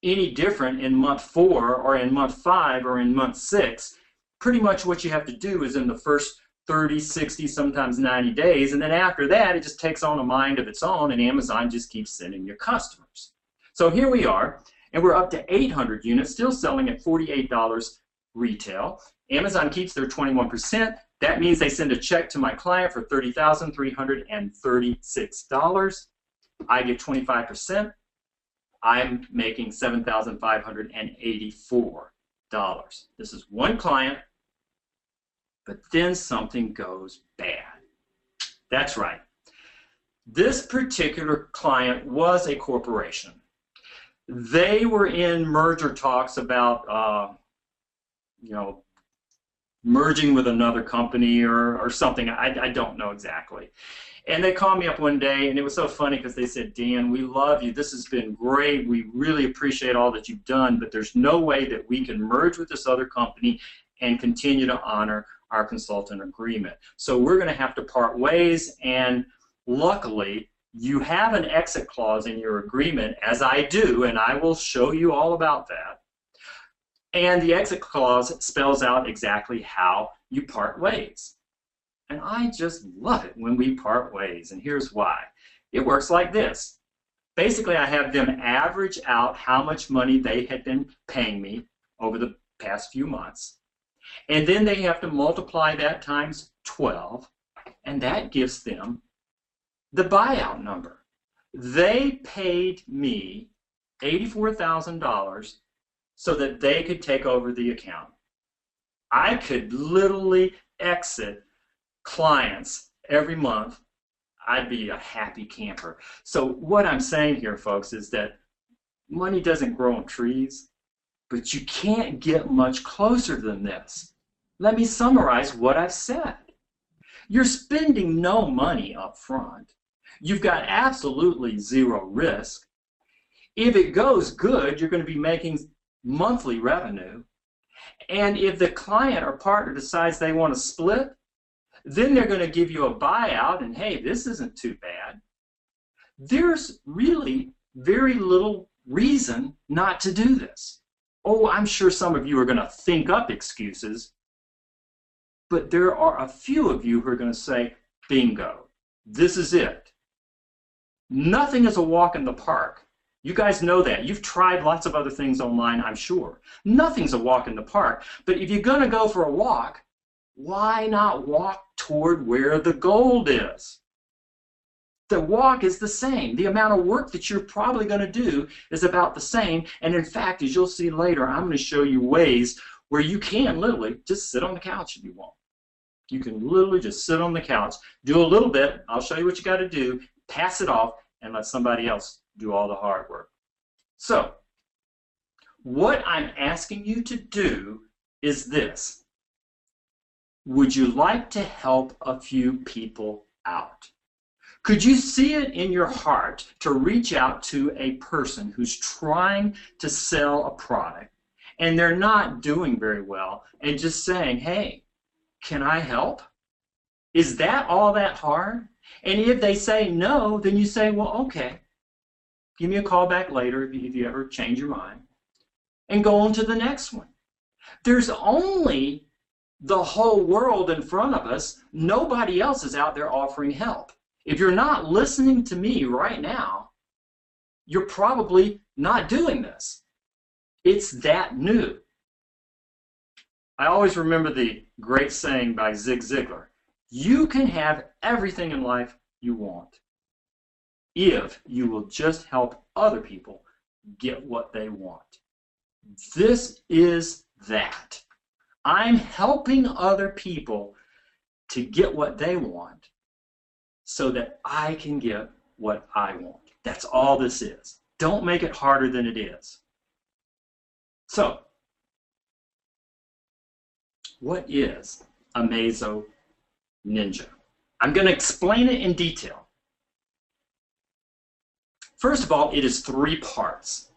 any different in month 4 or in month 5 or in month 6. Pretty much what you have to do is in the first 30, 60, sometimes 90 days, and then after that it just takes on a mind of its own, and Amazon just keeps sending you customers. So here we are, and we're up to 800 units, still selling at $48 retail. Amazon keeps their 21%. That means they send a check to my client for $30,336. I get 25%. I'm making $7,584. This is one client. But then something goes bad. That's right. This particular client was a corporation. They were in merger talks about, merging with another company or something. I don't know exactly. And they called me up one day, and it was so funny because they said, Dan, we love you. This has been great. We really appreciate all that you've done, but there's no way that we can merge with this other company and continue to honor our consultant agreement. So we're going to have to part ways, and luckily, you have an exit clause in your agreement, as I do, and I will show you all about that. And the exit clause spells out exactly how you part ways. And I just love it when we part ways, and here's why. It works like this. Basically, I have them average out how much money they had been paying me over the past few months, and then they have to multiply that times 12, and that gives them the buyout number. They paid me $84,000 so that they could take over the account. I could literally exit clients every month. I'd be a happy camper. So what I'm saying here, folks, is that money doesn't grow on trees, but you can't get much closer than this. Let me summarize what I've said. You're spending no money up front. You've got absolutely zero risk. If it goes good, you're going to be making monthly revenue. And if the client or partner decides they want to split, then they're going to give you a buyout, and hey, this isn't too bad. There's really very little reason not to do this. Oh, I'm sure some of you are going to think up excuses, but there are a few of you who are going to say, bingo, this is it. Nothing is a walk in the park. You guys know that. You've tried lots of other things online, I'm sure. Nothing's a walk in the park, but if you're going to go for a walk, why not walk toward where the gold is? The walk is the same. The amount of work that you're probably going to do is about the same. And in fact, as you'll see later, I'm going to show you ways where you can literally just sit on the couch if you want. You can literally just sit on the couch, do a little bit. I'll show you what you got to do, pass it off, and let somebody else do all the hard work. So, what I'm asking you to do is this. Would you like to help a few people out? Could you see it in your heart to reach out to a person who's trying to sell a product and they're not doing very well and just saying, hey, can I help? Is that all that hard? And if they say no, then you say, well, okay, give me a call back later if you ever change your mind, and go on to the next one. There's only the whole world in front of us. Nobody else is out there offering help. If you're not listening to me right now, you're probably not doing this. It's that new. I always remember the great saying by Zig Ziglar, you can have everything in life you want if you will just help other people get what they want. This is that. I'm helping other people to get what they want so that I can get what I want. That's all this is. Don't make it harder than it is. So, what is Amazo Ninja? I'm going to explain it in detail. First of all, it is 3 parts.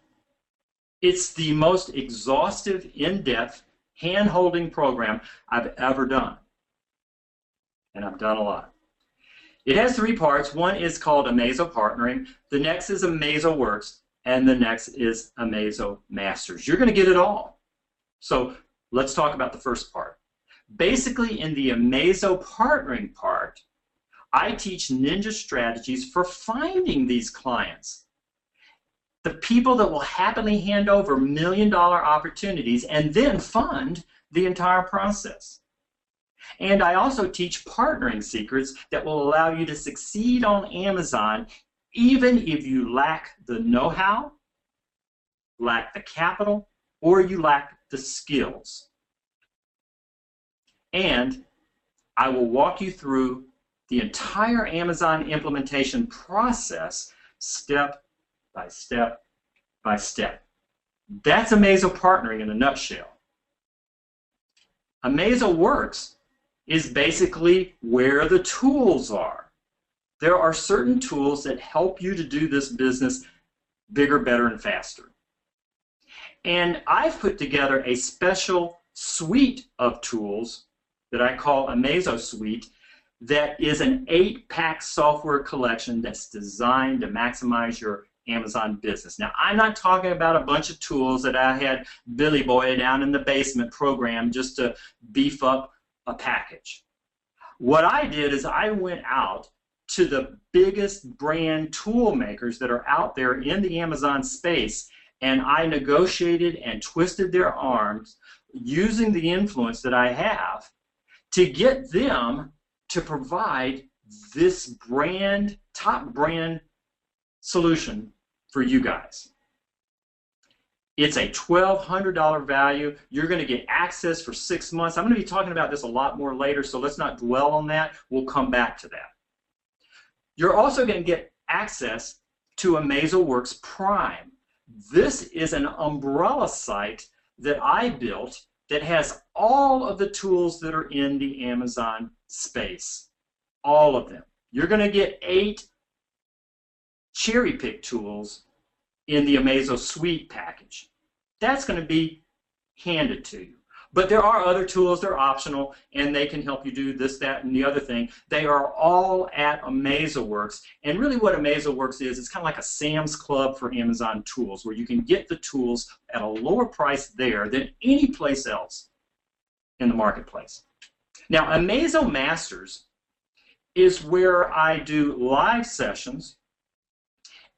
It's the most exhaustive, in-depth, hand-holding program I've ever done. And I've done a lot. It has 3 parts. One is called Amazo Partnering. The next is Amazo Works. And the next is Amazo Masters. You're going to get it all. So let's talk about the first part. Basically, in the Amazo Partnering part, I teach ninja strategies for finding these clients. The people that will happily hand over $1 million opportunities and then fund the entire process. And I also teach partnering secrets that will allow you to succeed on Amazon even if you lack the know-how, lack the capital, or you lack the skills. And I will walk you through the entire Amazon implementation process step by step by step. That's Amazo Partnering in a nutshell. AmazoWorks is basically where the tools are. There are certain tools that help you to do this business bigger, better, and faster. And I've put together a special suite of tools that I call AmazoSuite that is an 8-pack software collection that's designed to maximize your Amazon business. Now, I'm not talking about a bunch of tools that I had Billy Boy down in the basement program just to beef up a package. What I did is I went out to the biggest brand tool makers that are out there in the Amazon space, and I negotiated and twisted their arms using the influence that I have to get them to provide this brand, top brand solution for you guys. It's a $1,200 value. You're going to get access for 6 months. I'm going to be talking about this a lot more later, so let's not dwell on that. We'll come back to that. You're also going to get access to AmazoWorks Prime. This is an umbrella site that I built that has all of the tools that are in the Amazon space. All of them. You're going to get 8 cherry-pick tools in the AmazoSuite package. That's going to be handed to you. But there are other tools that are optional, and they can help you do this, that, and the other thing. They are all at AmazoWorks. And really what AmazoWorks is, it's kind of like a Sam's Club for Amazon tools, where you can get the tools at a lower price there than any place else in the marketplace. Now, Amazo Masters is where I do live sessions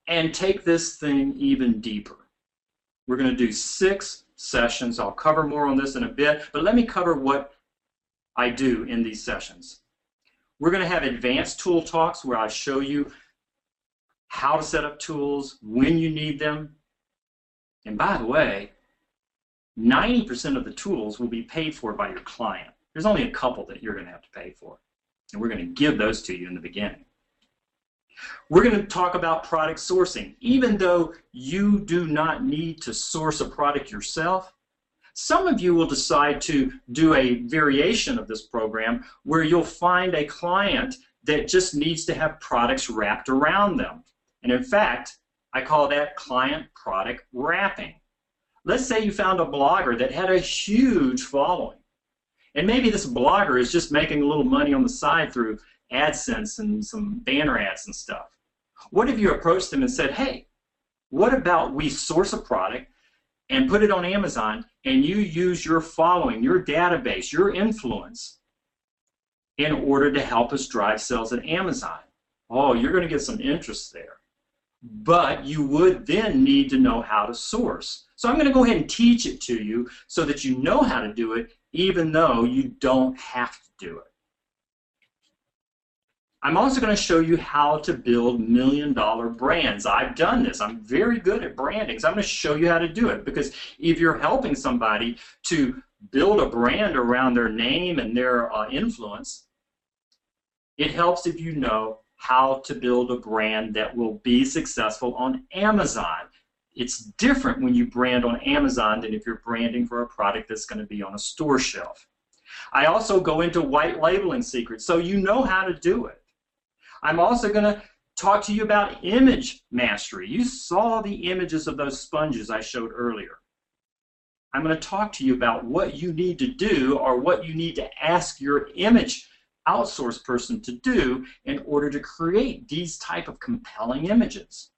and take this thing even deeper. We're going to do 6 sessions. I'll cover more on this in a bit, but let me cover what I do in these sessions. We're going to have advanced tool talks where I show you how to set up tools, when you need them. And by the way, 90% of the tools will be paid for by your client. There's only a couple that you're going to have to pay for, and we're going to give those to you in the beginning. We're going to talk about product sourcing. Even though you do not need to source a product yourself, some of you will decide to do a variation of this program where you'll find a client that just needs to have products wrapped around them. And in fact, I call that client product wrapping. Let's say you found a blogger that had a huge following. And maybe this blogger is just making a little money on the side through AdSense and some banner ads and stuff. What if you approached them and said, hey, what about we source a product and put it on Amazon, and you use your following, your database, your influence in order to help us drive sales at Amazon? Oh, you're going to get some interest there. But you would then need to know how to source. So I'm going to go ahead and teach it to you so that you know how to do it, even though you don't have to do it. I'm also going to show you how to build million-dollar brands. I've done this. I'm very good at branding, so I'm going to show you how to do it, because if you're helping somebody to build a brand around their name and their influence, it helps if you know how to build a brand that will be successful on Amazon. It's different when you brand on Amazon than if you're branding for a product that's going to be on a store shelf. I also go into white labeling secrets, so you know how to do it. I'm also going to talk to you about image mastery. You saw the images of those sponges I showed earlier. I'm going to talk to you about what you need to do, or what you need to ask your image outsource person to do in order to create these type of compelling images.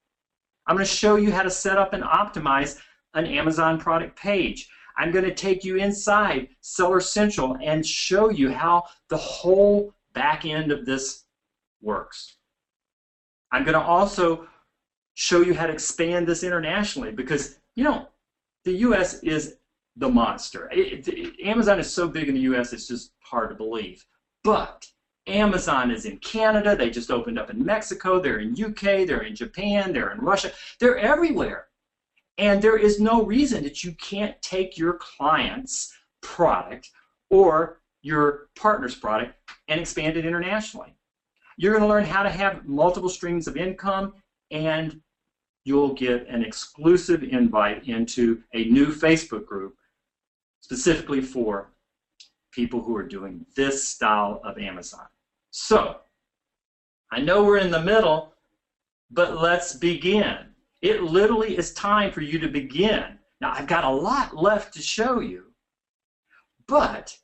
I'm going to show you how to set up and optimize an Amazon product page. I'm going to take you inside Seller Central and show you how the whole back end of this works. I'm going to also show you how to expand this internationally, because, you know, the U.S. is the monster. Amazon is so big in the U.S. it's just hard to believe. But Amazon is in Canada. They just opened up in Mexico. They're in UK. They're in Japan. They're in Russia. They're everywhere. And there is no reason that you can't take your client's product or your partner's product and expand it internationally. You're going to learn how to have multiple streams of income, and you'll get an exclusive invite into a new Facebook group specifically for people who are doing this style of Amazon. So, I know we're in the middle, but let's begin. It literally is time for you to begin. Now, I've got a lot left to show you, but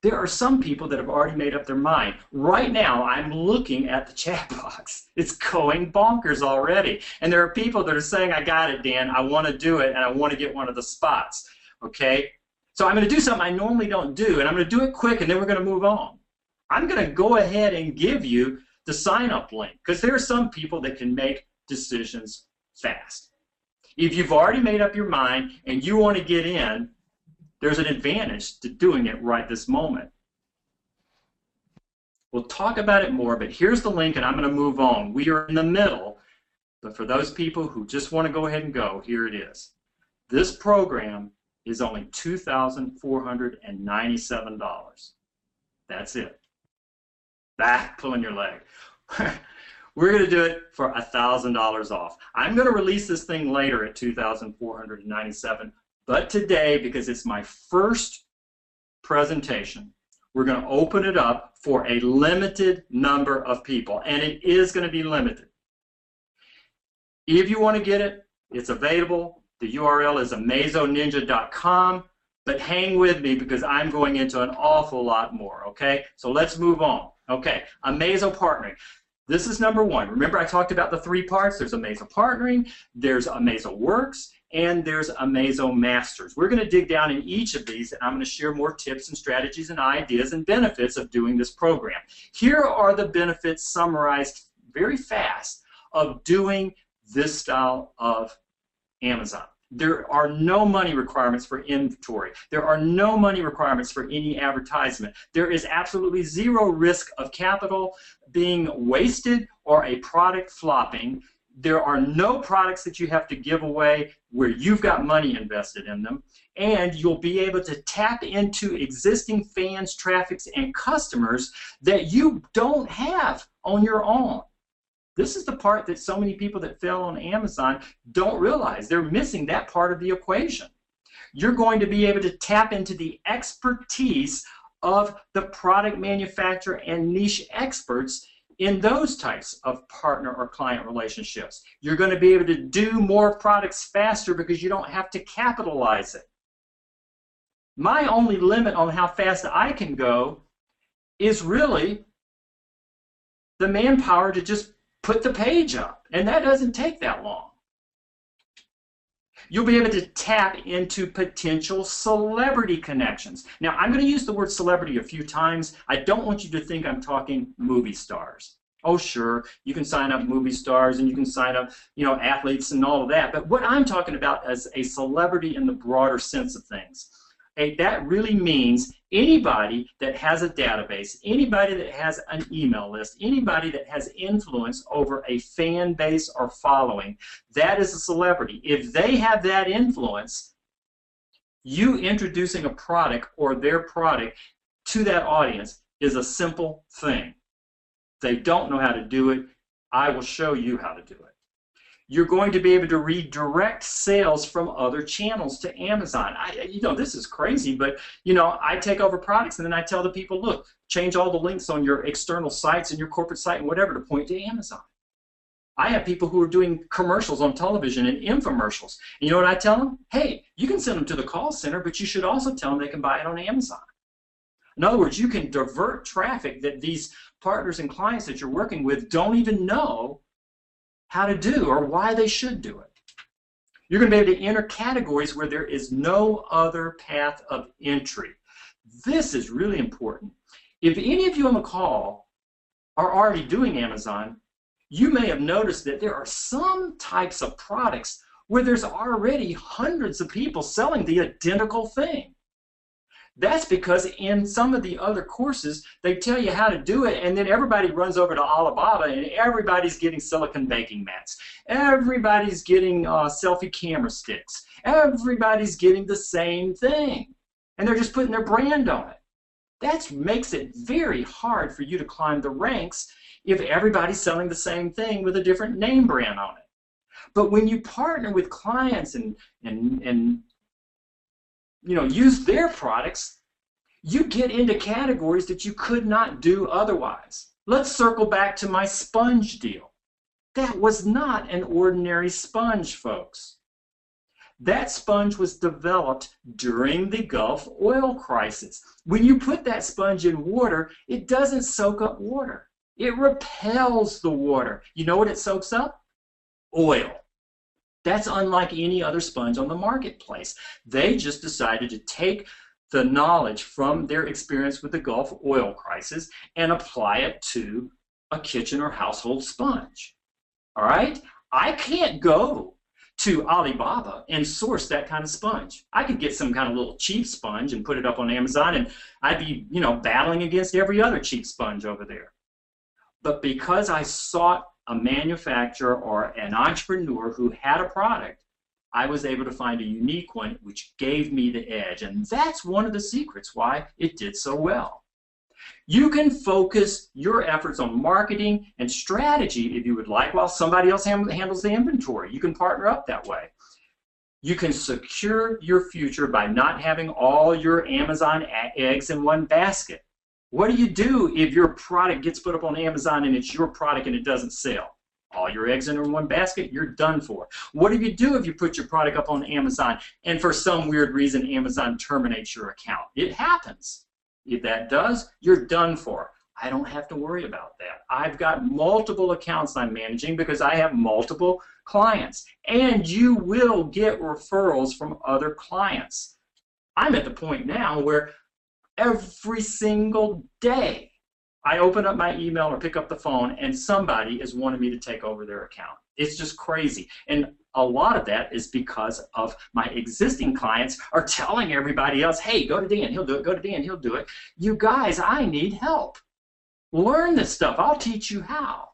there are some people that have already made up their mind. Right now, I'm looking at the chat box. It's going bonkers already. And there are people that are saying, I got it, Dan. I want to do it, and I want to get one of the spots. Okay? So I'm going to do something I normally don't do, and I'm going to do it quick, and then we're going to move on. I'm going to go ahead and give you the sign-up link, because there are some people that can make decisions fast. If you've already made up your mind and you want to get in, there's an advantage to doing it right this moment. We'll talk about it more, but here's the link, and I'm going to move on. We are in the middle, but for those people who just want to go ahead and go, here it is. This program is only $2,497. That's it. Pulling your leg. We're going to do it for $1,000 off. I'm going to release this thing later at $2,497. But today, because it's my first presentation, we're going to open it up for a limited number of people, and it is going to be limited. If you want to get it, it's available. The URL is amazoninja.com, but hang with me because I'm going into an awful lot more, okay? So let's move on. Okay, Amazo Partnering. This is number one. Remember I talked about the three parts? There's Amazo Partnering, there's Amazo Works, and there's Amazo Masters. We're going to dig down in each of these, and I'm going to share more tips and strategies and ideas and benefits of doing this program. Here are the benefits summarized very fast of doing this style of Amazon. There are no money requirements for inventory. There are no money requirements for any advertisement. There is absolutely zero risk of capital being wasted or a product flopping. There are no products that you have to give away where you've got money invested in them, and you'll be able to tap into existing fans, traffics, and customers that you don't have on your own. This is the part that so many people that fail on Amazon don't realize. They're missing that part of the equation. You're going to be able to tap into the expertise of the product manufacturer and niche experts in those types of partner or client relationships. You're going to be able to do more products faster because you don't have to capitalize it. My only limit on how fast I can go is really the manpower to just put the page up, and that doesn't take that long. You'll be able to tap into potential celebrity connections. Now, I'm going to use the word celebrity a few times. I don't want you to think I'm talking movie stars. Oh, sure, you can sign up movie stars and you can sign up, athletes and all of that. But what I'm talking about is a celebrity in the broader sense of things. That really means anybody that has a database, anybody that has an email list, anybody that has influence over a fan base or following, that is a celebrity. If they have that influence, you introducing a product or their product to that audience is a simple thing. If they don't know how to do it, I will show you how to do it. You're going to be able to redirect sales from other channels to Amazon. This is crazy, but I take over products and then I tell the people, look, change all the links on your external sites and your corporate site and whatever to point to Amazon. I have people who are doing commercials on television and infomercials. And you know what I tell them? Hey, you can send them to the call center, but you should also tell them they can buy it on Amazon. In other words, you can divert traffic that these partners and clients that you're working with don't even know how to do or why they should do it. You're going to be able to enter categories where there is no other path of entry. This is really important. If any of you on the call are already doing Amazon, you may have noticed that there are some types of products where there's already hundreds of people selling the identical thing. That's because in some of the other courses, they tell you how to do it, and then everybody runs over to Alibaba, and everybody's getting silicone baking mats. Everybody's getting selfie camera sticks. Everybody's getting the same thing, and they're just putting their brand on it. That makes it very hard for you to climb the ranks if everybody's selling the same thing with a different name brand on it. But when you partner with clients and use their products, you get into categories that you could not do otherwise. Let's circle back to my sponge deal. That was not an ordinary sponge, folks. That sponge was developed during the Gulf oil crisis. When you put that sponge in water, it doesn't soak up water. It repels the water. You know what it soaks up? Oil. That's unlike any other sponge on the marketplace. They just decided to take the knowledge from their experience with the Gulf oil crisis and apply it to a kitchen or household sponge. All right? I can't go to Alibaba and source that kind of sponge. I could get some kind of little cheap sponge and put it up on Amazon, and I'd be, battling against every other cheap sponge over there. But because I sought a manufacturer or an entrepreneur who had a product, I was able to find a unique one which gave me the edge. And that's one of the secrets why it did so well. You can focus your efforts on marketing and strategy if you would like, while somebody else handles the inventory. You can partner up that way. You can secure your future by not having all your Amazon eggs in one basket. What do you do if your product gets put up on Amazon and it's your product and it doesn't sell? All your eggs in one basket, you're done for. What do you do if you put your product up on Amazon and for some weird reason Amazon terminates your account? It happens. If that does, you're done for. I don't have to worry about that. I've got multiple accounts I'm managing because I have multiple clients. And you will get referrals from other clients. I'm at the point now where every single day I open up my email or pick up the phone and somebody is wanting me to take over their account. It's just crazy. And a lot of that is because of my existing clients are telling everybody else, hey, go to Dan, he'll do it, go to Dan, he'll do it. You guys, I need help. Learn this stuff. I'll teach you how.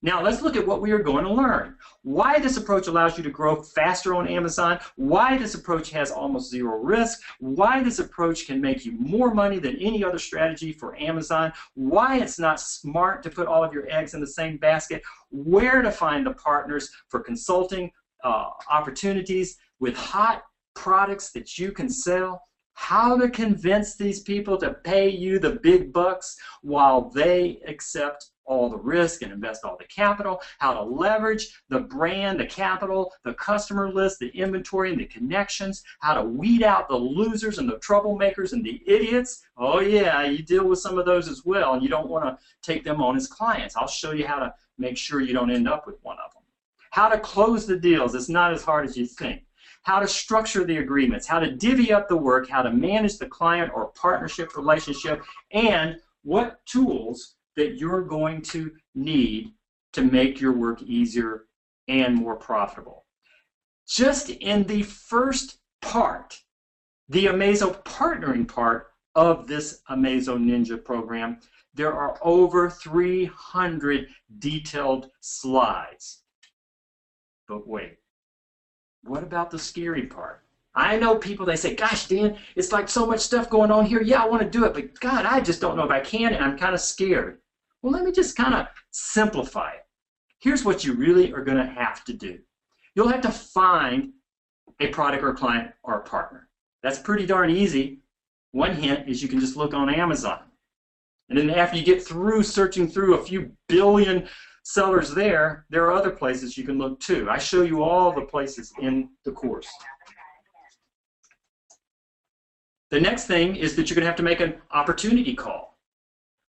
Now let's look at what we are going to learn. Why this approach allows you to grow faster on Amazon, why this approach has almost zero risk, why this approach can make you more money than any other strategy for Amazon, why it's not smart to put all of your eggs in the same basket, where to find the partners for consulting opportunities with hot products that you can sell, how to convince these people to pay you the big bucks while they accept all the risk and invest all the capital, how to leverage the brand, the capital, the customer list, the inventory, and the connections, how to weed out the losers and the troublemakers and the idiots. Oh yeah, you deal with some of those as well, and you don't want to take them on as clients. I'll show you how to make sure you don't end up with one of them. How to close the deals. It's not as hard as you think. How to structure the agreements, how to divvy up the work, how to manage the client or partnership relationship, and what tools that you're going to need to make your work easier and more profitable. Just in the first part, the Amazo partnering part of this Amazo Ninja program, there are over 300 detailed slides. But wait, what about the scary part? I know people, they say, gosh, Dan, it's like so much stuff going on here. Yeah, I want to do it, but God, I just don't know if I can, and I'm kind of scared. Well, let me just kind of simplify it. Here's what you really are going to have to do. You'll have to find a product or a client or a partner. That's pretty darn easy. One hint is you can just look on Amazon. And then after you get through searching through a few billion sellers there are other places you can look too. I show you all the places in the course. The next thing is that you're going to have to make an opportunity call.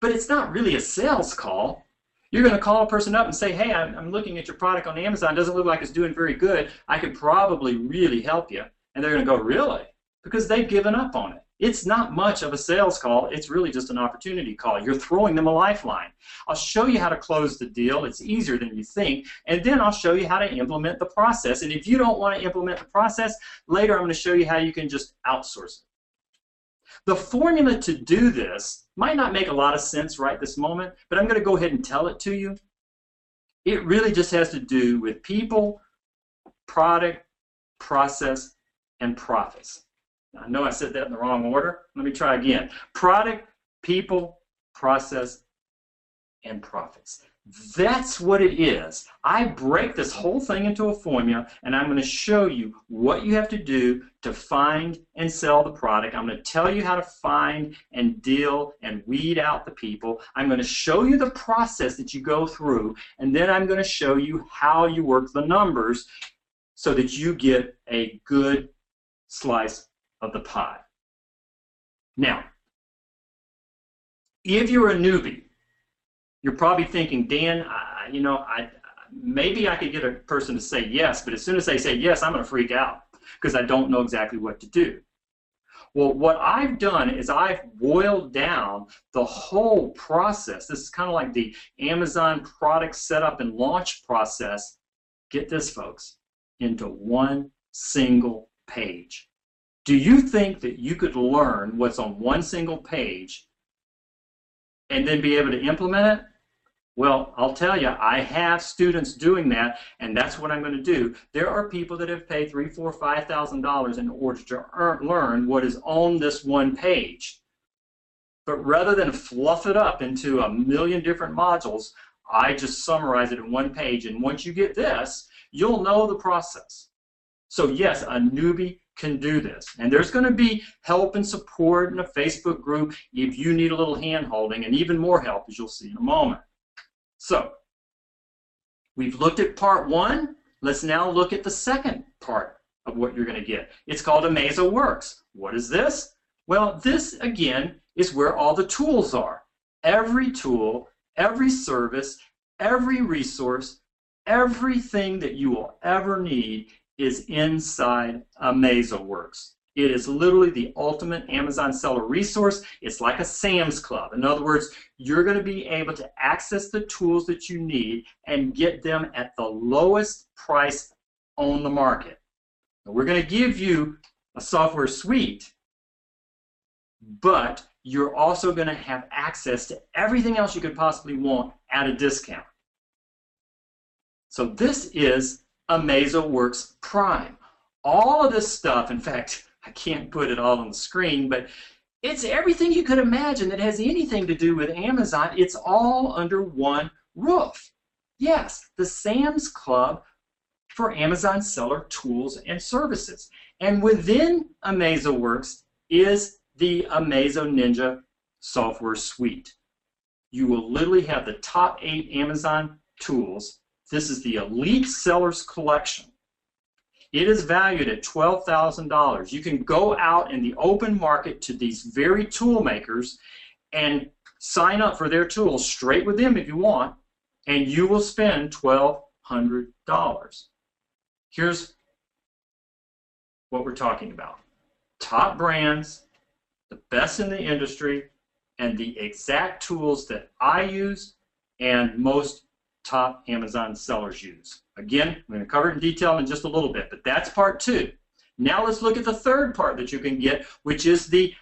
But it's not really a sales call. You're going to call a person up and say, hey, I'm looking at your product on Amazon. It doesn't look like it's doing very good. I could probably really help you. And they're going to go, really? Because they've given up on it. It's not much of a sales call. It's really just an opportunity call. You're throwing them a lifeline. I'll show you how to close the deal. It's easier than you think. And then I'll show you how to implement the process. And if you don't want to implement the process, later I'm going to show you how you can just outsource it. The formula to do this might not make a lot of sense right this moment, but I'm going to go ahead and tell it to you. It really just has to do with people, product, process, and profits. I know I said that in the wrong order. Let me try again. Product, people, process, and profits. That's what it is. I break this whole thing into a formula, and I'm going to show you what you have to do to find and sell the product. I'm going to tell you how to find and deal and weed out the people. I'm going to show you the process that you go through, and then I'm going to show you how you work the numbers so that you get a good slice of the pie. Now, if you're a newbie, you're probably thinking, Dan, maybe I could get a person to say yes, but as soon as they say yes, I'm going to freak out because I don't know exactly what to do. Well, what I've done is I've boiled down the whole process. This is kind of like the Amazon product setup and launch process. Get this, folks, into one single page. Do you think that you could learn what's on one single page and then be able to implement it? Well, I'll tell you, I have students doing that, and that's what I'm going to do. There are people that have paid $3,000, $4,000, $5,000 in order to learn what is on this one page. But rather than fluff it up into a million different modules, I just summarize it in one page, and once you get this, you'll know the process. So yes, a newbie can do this. And there's going to be help and support in a Facebook group if you need a little hand-holding, and even more help, as you'll see in a moment. So, we've looked at part one. Let's now look at the second part of what you're going to get. It's called AmazoWorks. What is this? Well, this, again, is where all the tools are. Every tool, every service, every resource, everything that you will ever need is inside AmazoWorks. It is literally the ultimate Amazon seller resource. It's like a Sam's Club. In other words, you're going to be able to access the tools that you need and get them at the lowest price on the market. Now, we're going to give you a software suite, but you're also going to have access to everything else you could possibly want at a discount. So this is AmazoWorks Prime. All of this stuff, in fact, I can't put it all on the screen, but it's everything you could imagine that has anything to do with Amazon. It's all under one roof. Yes, the Sam's Club for Amazon seller tools and services. And within AmazoWorks is the Amazo Ninja software suite. You will literally have the top 8 Amazon tools. This is the Elite Sellers Collection. It is valued at $12,000. You can go out in the open market to these very tool makers and sign up for their tools straight with them if you want, and you will spend $1,200. Here's what we're talking about. Top brands, the best in the industry, and the exact tools that I use and most top Amazon sellers use. Again, I'm going to cover it in detail in just a little bit, but that's part 2. Now let's look at the third part that you can get, which is the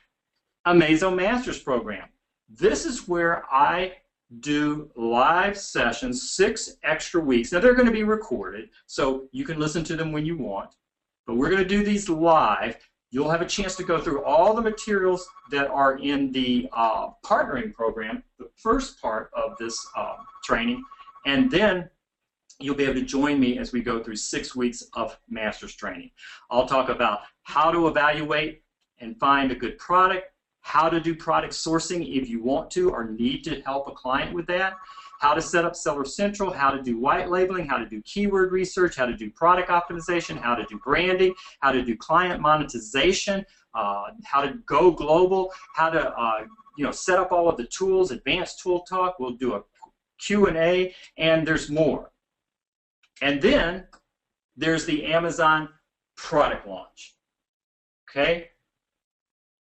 Amazo Masters program. This is where I do live sessions, 6 extra weeks. Now they're going to be recorded, so you can listen to them when you want, but we're going to do these live. You'll have a chance to go through all the materials that are in the partnering program, the first part of this training, and then you'll be able to join me as we go through 6 weeks of master's training. I'll talk about how to evaluate and find a good product, how to do product sourcing if you want to or need to help a client with that, how to set up Seller Central, how to do white labeling, how to do keyword research, how to do product optimization, how to do branding, how to do client monetization, how to go global, how to set up all of the tools, advanced tool talk. We'll do a Q&A, and there's more. And then there's the Amazon product launch. Okay?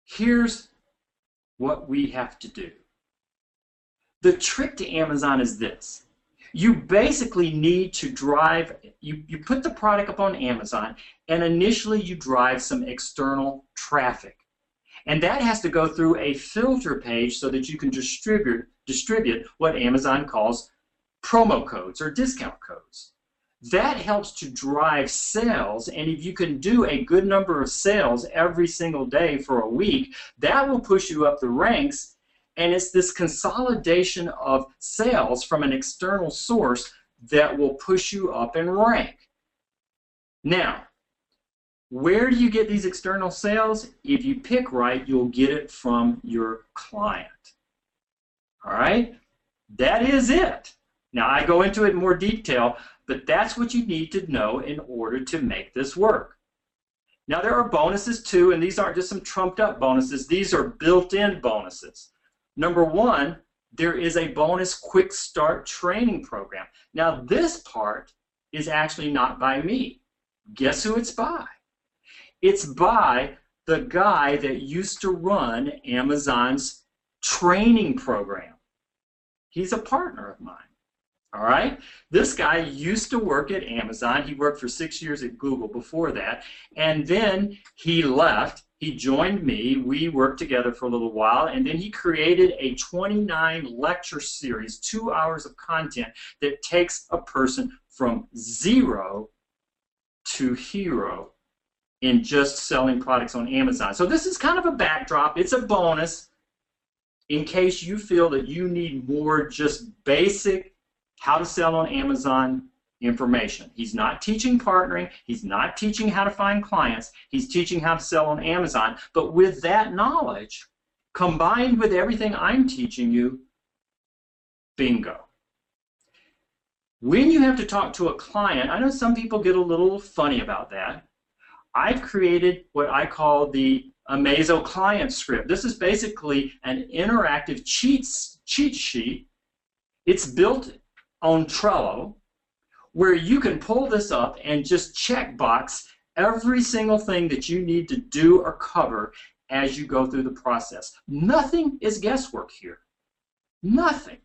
Here's what we have to do. The trick to Amazon is this. You basically need to drive, you put the product up on Amazon, and initially you drive some external traffic. And that has to go through a filter page so that you can distribute what Amazon calls promo codes or discount codes. That helps to drive sales, and if you can do a good number of sales every single day for a week, that will push you up the ranks, And it's this consolidation of sales from an external source that will push you up in rank. Now, where do you get these external sales? If you pick right, you'll get it from your client. All right? That is it. Now, I go into it in more detail, but that's what you need to know in order to make this work. Now, there are bonuses too, and these aren't just some trumped up bonuses. These are built-in bonuses. Number one, there is a bonus quick start training program. Now, this part is actually not by me. Guess who it's by? It's by the guy that used to run Amazon's training program. He's a partner of mine. All right? This guy used to work at Amazon. He worked for 6 years at Google before that. And then he left. He joined me. We worked together for a little while. And then he created a 29 lecture series, 2 hours of content that takes a person from zero to hero in just selling products on Amazon. So this is kind of a backdrop. It's a bonus in case you feel that you need more just basic how to sell on Amazon information. He's not teaching partnering. He's not teaching how to find clients. He's teaching how to sell on Amazon. But with that knowledge, combined with everything I'm teaching you, bingo. When you have to talk to a client, I know some people get a little funny about that. I've created what I call the Amazo client script. This is basically an interactive cheat sheet. It's built on Trello, where you can pull this up and just checkbox every single thing that you need to do or cover as you go through the process. Nothing is guesswork here. Nothing.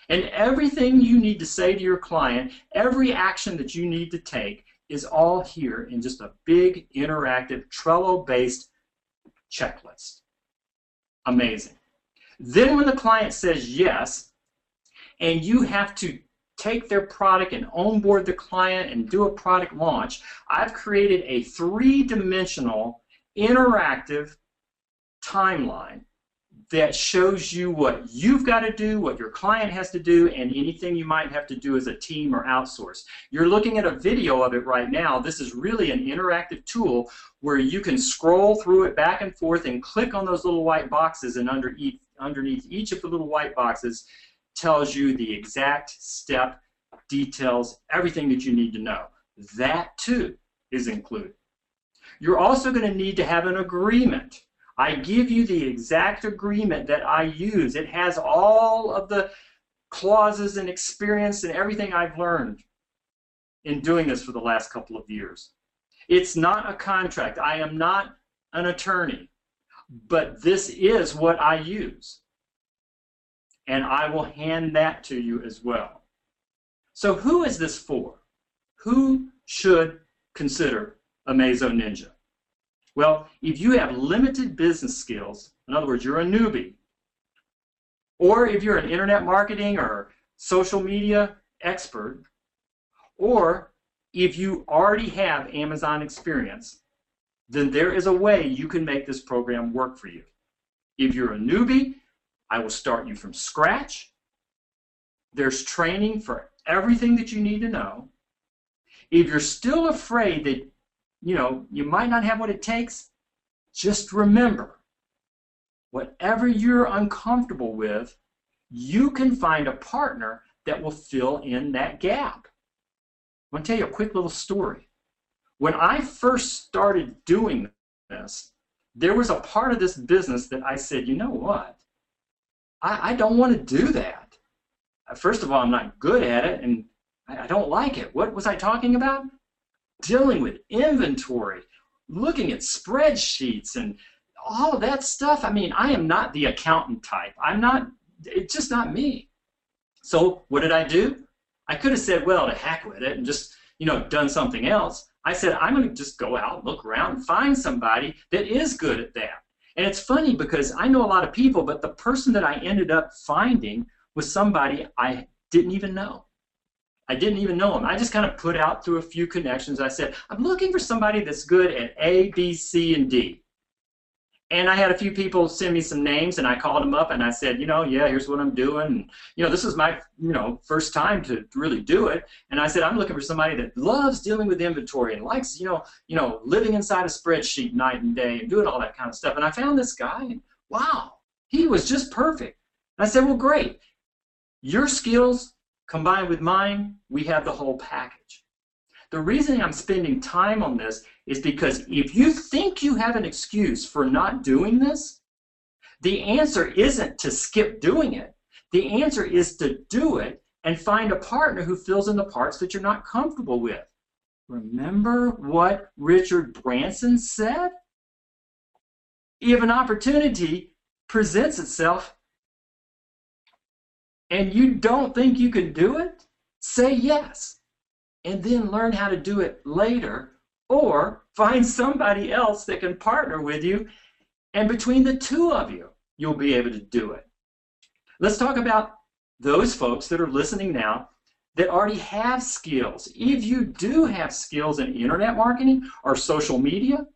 And everything you need to say to your client, every action that you need to take is all here in just a big interactive Trello-based checklist. Amazing. Then when the client says yes, and you have to take their product and onboard the client and do a product launch, I've created a 3-dimensional interactive timeline that shows you what you've got to do, what your client has to do, and anything you might have to do as a team or outsource. You're looking at a video of it right now. This is really an interactive tool where you can scroll through it back and forth and click on those little white boxes, and underneath each of the little white boxes tells you the exact step, details, everything that you need to know. That too is included. You're also going to need to have an agreement. I give you the exact agreement that I use. It has all of the clauses and experience and everything I've learned in doing this for the last couple of years. It's not a contract. I am not an attorney, but this is what I use. And I will hand that to you as well. So who is this for? Who should consider Amazo Ninja? Well, if you have limited business skills, in other words, you're a newbie, or if you're an internet marketing or social media expert, or if you already have Amazon experience, then there is a way you can make this program work for you. If you're a newbie, I will start you from scratch. There's training for everything that you need to know. If you're still afraid that you might not have what it takes, just remember, whatever you're uncomfortable with, you can find a partner that will fill in that gap. I'm going to tell you a quick little story. When I first started doing this, there was a part of this business that I said, you know what? I don't want to do that. First of all, I'm not good at it, and I don't like it. What was I talking about? Dealing with inventory, looking at spreadsheets and all of that stuff. I mean, I am not the accountant type. It's just not me. So what did I do? I could have said, well, to heck with it and just, done something else. I said, I'm going to just go out, look around, and find somebody that is good at that. And it's funny because I know a lot of people, but the person that I ended up finding was somebody I didn't even know. I didn't even know him. I just kind of put out through a few connections. I said, I'm looking for somebody that's good at A, B, C, and D. And I had a few people send me some names, and I called them up, and I said, yeah, here's what I'm doing. And, this is my, first time to really do it. And I said, I'm looking for somebody that loves dealing with inventory and likes, living inside a spreadsheet night and day and doing all that kind of stuff. And I found this guy, and wow, he was just perfect. And I said, well, great. Your skills combined with mine, we have the whole package. The reason I'm spending time on this is because if you think you have an excuse for not doing this, the answer isn't to skip doing it. The answer is to do it and find a partner who fills in the parts that you're not comfortable with. Remember what Richard Branson said? If an opportunity presents itself and you don't think you can do it, say yes, and then learn how to do it later, or find somebody else that can partner with you, and between the two of you, you'll be able to do it. Let's talk about those folks that are listening now that already have skills. If you do have skills in internet marketing or social media,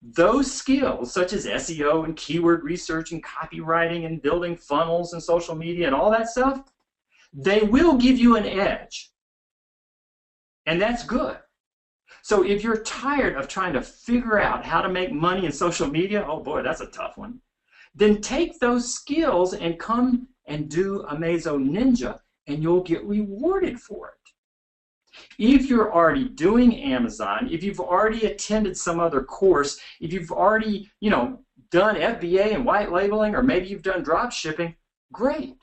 those skills, such as SEO and keyword research and copywriting and building funnels and social media and all that stuff, they will give you an edge. And that's good. So if you're tired of trying to figure out how to make money in social media, oh boy, that's a tough one, then take those skills and come and do Amazo Ninja, and you'll get rewarded for it. If you're already doing Amazon, if you've already attended some other course, if you've already, done FBA and white labeling, or maybe you've done drop shipping, great.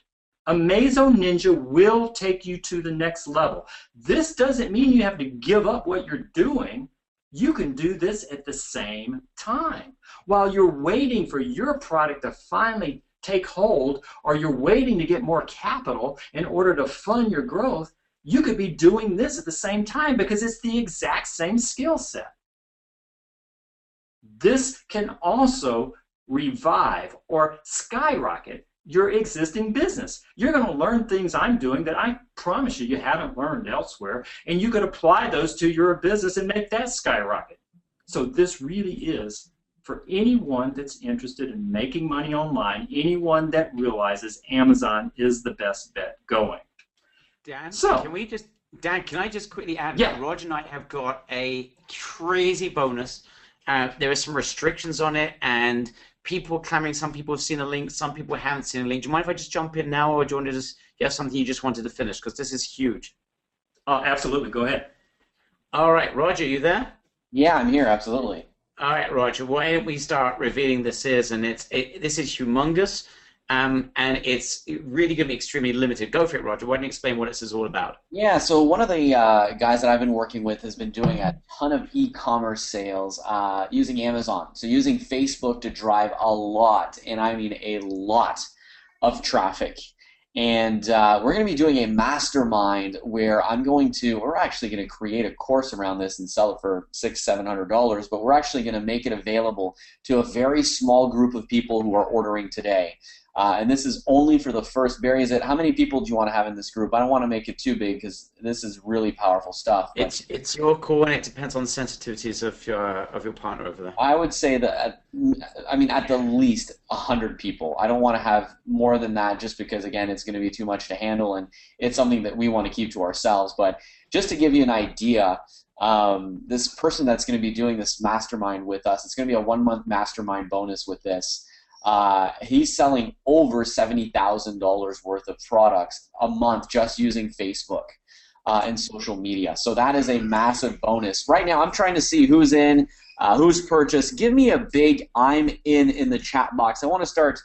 Amazo Ninja will take you to the next level. This doesn't mean you have to give up what you're doing. You can do this at the same time. While you're waiting for your product to finally take hold, or you're waiting to get more capital in order to fund your growth, you could be doing this at the same time because it's the exact same skill set. This can also revive or skyrocket your existing business. You're going to learn things I'm doing that I promise you haven't learned elsewhere, and you could apply those to your business and make that skyrocket. So this really is for anyone that's interested in making money online, anyone that realizes Amazon is the best bet going. Dan, so, can I just quickly add yeah. that Roger and I have got a crazy bonus. There are some restrictions on it, and people clamoring. Some people have seen a link, some people haven't seen a link. Do you mind if I just jump in now, or do you want to just, you have something you just wanted to finish? Because this is huge. Oh, absolutely. Go ahead. All right, Roger, you there? Yeah, I'm here. Absolutely. All right, Roger. Why don't we start revealing this is? And this is humongous, and it's really going to be extremely limited. Go for it, Roger. Why don't you explain what this is all about? Yeah, so one of the guys that I've been working with has been doing a ton of e-commerce sales using Amazon. So using Facebook to drive a lot, and I mean a lot, of traffic. And we're going to be doing a mastermind where we're actually going to create a course around this and sell it for $600-700, but we're actually going to make it available to a very small group of people who are ordering today. And this is only for the first. Barry, how many people do you want to have in this group? I don't want to make it too big because this is really powerful stuff. It's your call, and it depends on the sensitivities of your partner over there. I would say that, at the least 100 people. I don't want to have more than that just because, again, it's going to be too much to handle, and it's something that we want to keep to ourselves. But just to give you an idea, this person that's going to be doing this mastermind with us, it's going to be a 1-month mastermind bonus with this. He's selling over $70,000 worth of products a month just using Facebook and social media. So that is a massive bonus. Right now, I'm trying to see who's in, who's purchased. Give me a big "I'm in" the chat box. I want to start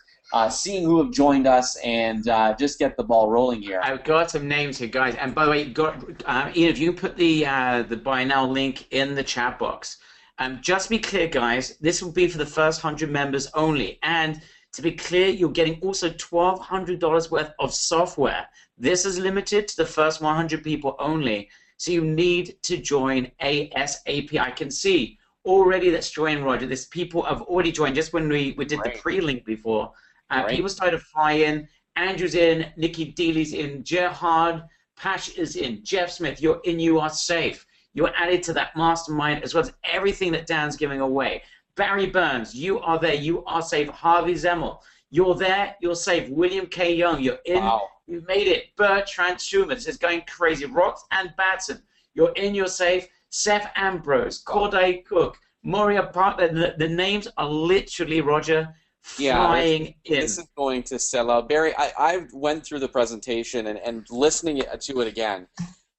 seeing who have joined us and just get the ball rolling here. I've got some names here, guys. And by the way, Ian, if you put the buy now link in the chat box. Just to be clear, guys, this will be for the first 100 members only. And to be clear, you're getting also $1,200 worth of software. This is limited to the first 100 people only. So you need to join ASAP. I can see already that's joined, Roger. There's people have already joined. Just when we did the pre-link before, people started to fly in. Andrew's in, Nikki Dealey's in, Gerhard, Pash is in, Jeff Smith, you're in, you are safe. You're added to that mastermind as well as everything that Dan's giving away. Barry Burns, you are there. You are safe. Harvey Zemmel, you're there. You're safe. William K. Young, you're in. Wow. You've made it. Bertrand Schumann, this is going crazy. Rox and Batson, you're in. You're safe. Seth Ambrose, Corday Cook, Moria Park. The names are literally, Roger, flying in. This is going to sell out. Barry, I went through the presentation and listening to it again.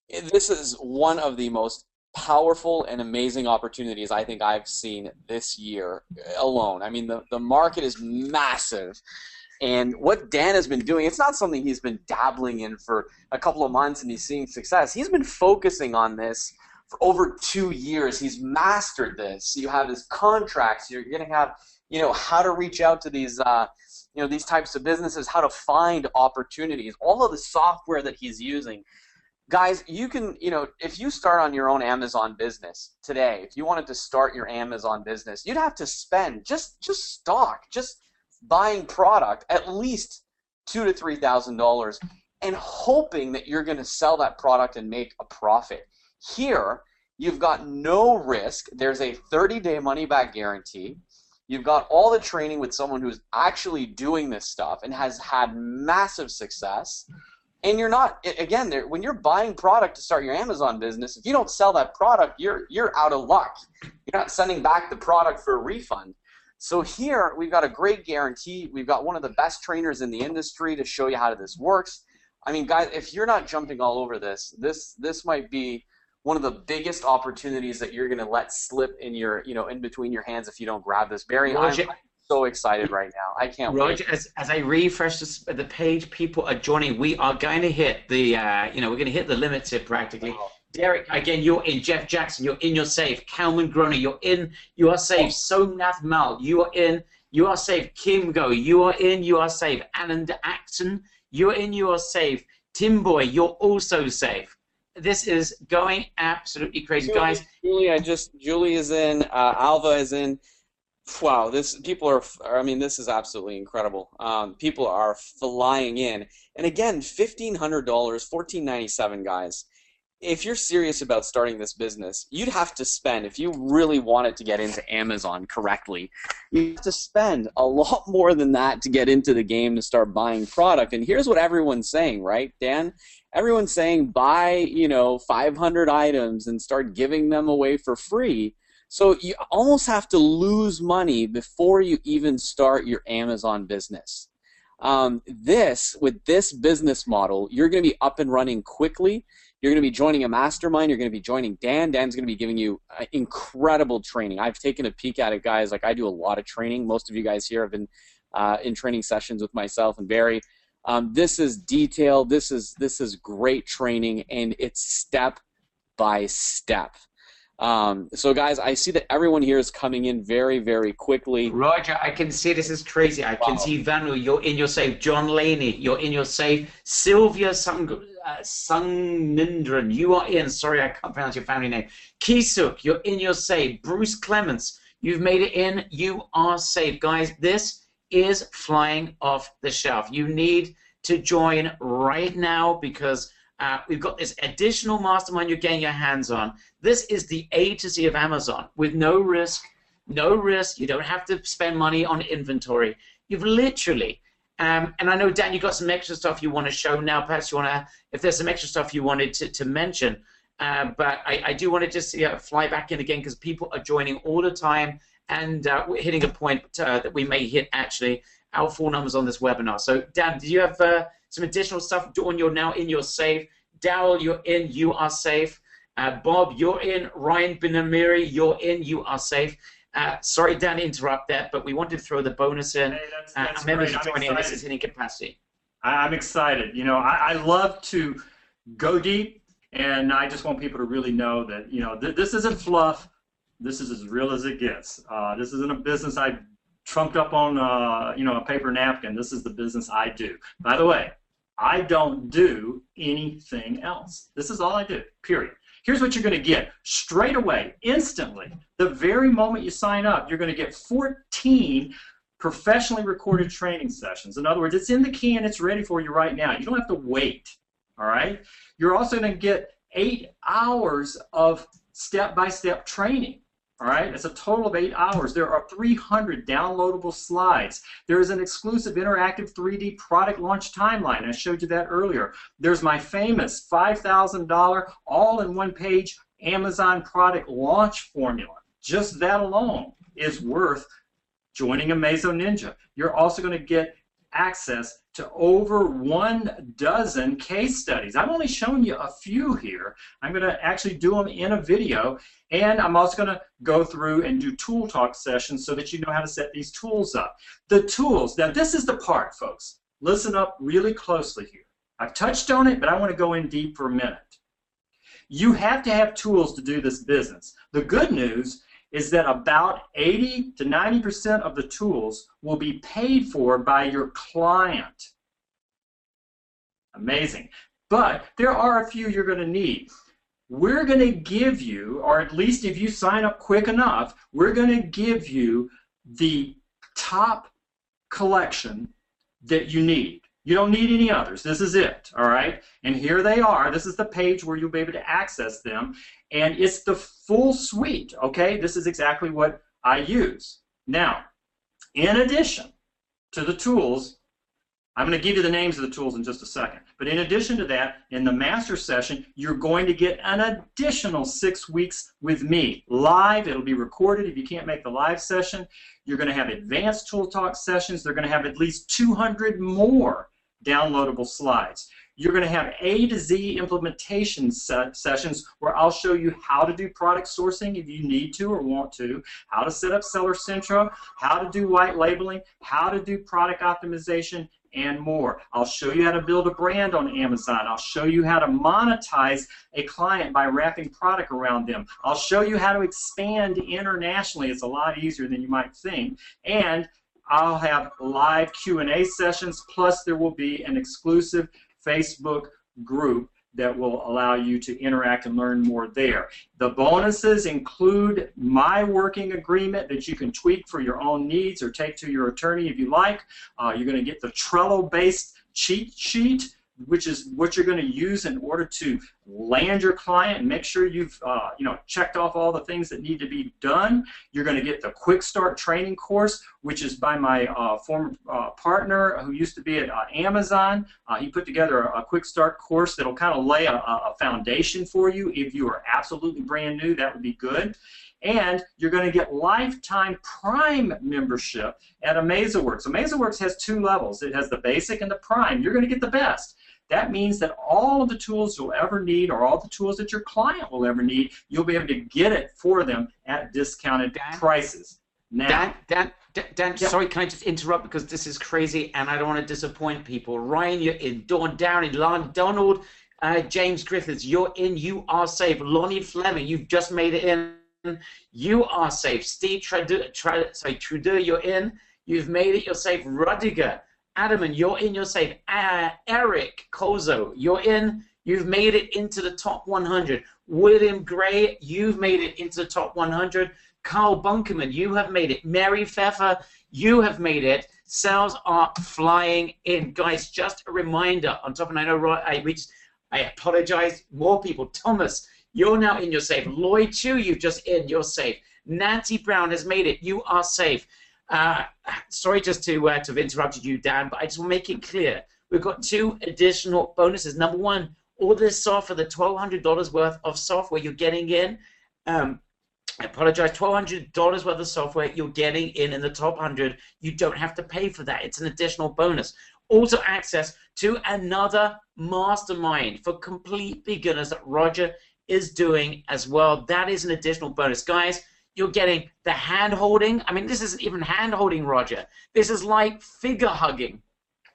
This is one of the most powerful and amazing opportunities I think I've seen this year alone. I mean, the market is massive. And what Dan has been doing, it's not something he's been dabbling in for a couple of months and he's seeing success. He's been focusing on this for over 2 years. He's mastered this. You have his contracts. You're going to have, how to reach out to these, these types of businesses, how to find opportunities, all of the software that he's using. Guys, you can, if you start on your own Amazon business today, if you wanted to start your Amazon business, you'd have to spend just buying product at least $2,000 to $3,000 and hoping that you're going to sell that product and make a profit. Here, you've got no risk. There's a 30-day money-back guarantee. You've got all the training with someone who's actually doing this stuff and has had massive success. And you're not, again, when you're buying product to start your Amazon business, if you don't sell that product, you're out of luck. You're not sending back the product for a refund. So here, we've got a great guarantee. We've got one of the best trainers in the industry to show you how this works. I mean, guys, if you're not jumping all over this might be one of the biggest opportunities that you're going to let slip in your, in between your hands if you don't grab this. Barry, Roger, I'm so excited right now. I can't Roger, wait. as I refresh the page, people are joining. We are going to hit the, we're going to hit the limits here practically. Wow. Derek, again, you're in. Jeff Jackson, you're in. You're safe. Calvin Groner, you're in. You are safe. Somnath Mal, you are in. You are safe. Kim Go, you are in. You are safe. Alan Acton, you're in. You are safe. Tim Boy, you're also safe. This is going absolutely crazy, guys. Julie is in. Alva is in. Wow, this is absolutely incredible. People are flying in, and again, $1,500, $1,497, guys. If you're serious about starting this business, you'd have to spend, if you really wanted to get into Amazon correctly, you have to spend a lot more than that to get into the game to start buying product. And here's what everyone's saying, right, Dan? Everyone's saying buy, 500 items and start giving them away for free. So you almost have to lose money before you even start your Amazon business. With this business model, you're going to be up and running quickly. You're going to be joining a mastermind. You're going to be joining Dan. Dan's going to be giving you incredible training. I've taken a peek at it, guys. Like, I do a lot of training. Most of you guys here have been in training sessions with myself and Barry. This is detailed. This is great training, and it's step by step. So, guys, I see that everyone here is coming in very, very quickly. Roger, I can see this is crazy. I can see Vanu, you're in your safe. John Laney, you're in your safe. Sylvia Sungnindran, you are in. Sorry, I can't pronounce your family name. Kisuk, you're in your safe. Bruce Clements, you've made it in. You are safe. Guys, this is flying off the shelf. You need to join right now because we've got this additional mastermind you're getting your hands on. This is the A to Z of Amazon with no risk. No risk. You don't have to spend money on inventory. You've literally, and I know, Dan, you got some extra stuff you want to show now. Perhaps you want to, if there's some extra stuff you wanted to mention. But I do want to just fly back in again because people are joining all the time, and we're hitting a point that we may hit actually our full numbers on this webinar. So, Dan, do you have some additional stuff? Dawn, you're now in, you're safe. Daryl, you're in, you are safe. Bob, you're in. Ryan Binamiri, you're in, you are safe. Sorry, Dan, to interrupt that, but we wanted to throw the bonus in. Hey, that's members great. are joining. This is hitting capacity. I'm excited. I love to go deep, and I just want people to really know that, this isn't fluff. This is as real as it gets. This isn't a business I trumped up on, a paper napkin. This is the business I do. By the way, I don't do anything else. This is all I do, period. Here's what you're going to get straight away, instantly. The very moment you sign up, you're going to get 14 professionally recorded training sessions. In other words, it's in the can, it's ready for you right now. You don't have to wait, all right? You're also going to get 8 hours of step-by-step training. All right, it's a total of 8 hours. There are 300 downloadable slides. There is an exclusive interactive 3D product launch timeline. I showed you that earlier. There's my famous $5,000 all-in-one page Amazon product launch formula. Just that alone is worth joining Amazo Ninja. You're also going to get access to over 12 case studies. I've only shown you a few here. I'm going to actually do them in a video, and I'm also going to go through and do tool talk sessions so that you know how to set these tools up. The tools, now this is the part, folks. Listen up really closely here. I've touched on it, but I want to go in deep for a minute. You have to have tools to do this business. The good news is that about 80 to 90% of the tools will be paid for by your client. Amazing. But there are a few you're going to need. We're going to give you, or at least if you sign up quick enough, we're going to give you the top collection that you need. You don't need any others. This is it, all right? And here they are. This is the page where you'll be able to access them. And it's the full suite, okay? This is exactly what I use. Now, in addition to the tools, I'm going to give you the names of the tools in just a second. But in addition to that, in the master session, you're going to get an additional 6 weeks with me. Live, it'll be recorded if you can't make the live session. You're going to have advanced tool talk sessions. They're going to have at least 200 more downloadable slides. You're going to have A to Z implementation sessions where I'll show you how to do product sourcing if you need to or want to, how to set up Seller Central, how to do white labeling, how to do product optimization, and more. I'll show you how to build a brand on Amazon. I'll show you how to monetize a client by wrapping product around them. I'll show you how to expand internationally. It's a lot easier than you might think. And I'll have live Q&A sessions, plus there will be an exclusive Facebook group that will allow you to interact and learn more there. The bonuses include my working agreement that you can tweak for your own needs or take to your attorney if you like. You're going to get the Trello-based cheat sheet, which is what you're going to use in order to land your client and make sure you've checked off all the things that need to be done. You're going to get the Quick Start training course, which is by my former partner who used to be at Amazon. He put together a Quick Start course that'll kind of lay a foundation for you. If you are absolutely brand new, that would be good. And you're going to get lifetime Prime membership at AmazoWorks. AmazoWorks has 2 levels. It has the basic and the Prime. You're going to get the best. That means that all of the tools you'll ever need, or all the tools that your client will ever need, you'll be able to get it for them at discounted prices. Now, Dan, yeah. Sorry, can I just interrupt because this is crazy and I don't want to disappoint people. Ryan, you're in. Dawn Downey, Donald, James Griffiths, you're in. You are safe. Lonnie Fleming, you've just made it in. You are safe. Steve Trudeau, you're in. You've made it. You're safe. Rudiger, Adaman, you're in. You're safe. Eric Kozo, you're in. You've made it into the top 100. William Gray, you've made it into the top 100. Carl Bunkerman, you have made it. Mary Pfeffer, you have made it. Sales are flying in. Guys, just a reminder on top, and I know I apologize, more people. Thomas, you're now in, you're safe. Lloyd Chu, you've just in, you're safe. Nancy Brown has made it, you are safe. Sorry just to have interrupted you, Dan, but I just want to make it clear. We've got 2 additional bonuses. Number 1, all this software, the $1,200 worth of software you're getting in. I apologize, $1,200 worth of software you're getting in the top 100. You don't have to pay for that. It's an additional bonus. Also access to another mastermind for complete beginners that Roger is doing as well. That is an additional bonus. Guys, you're getting the hand-holding. I mean, this isn't even hand-holding, Roger. This is like figure hugging.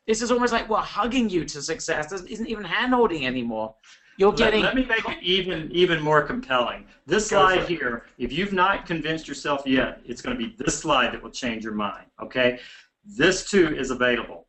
This is almost like we're hugging you to success. This isn't even hand-holding anymore. You're getting. Let me make it even more compelling. This slide here, if you've not convinced yourself yet, it's going to be this slide that will change your mind. Okay, this too is available.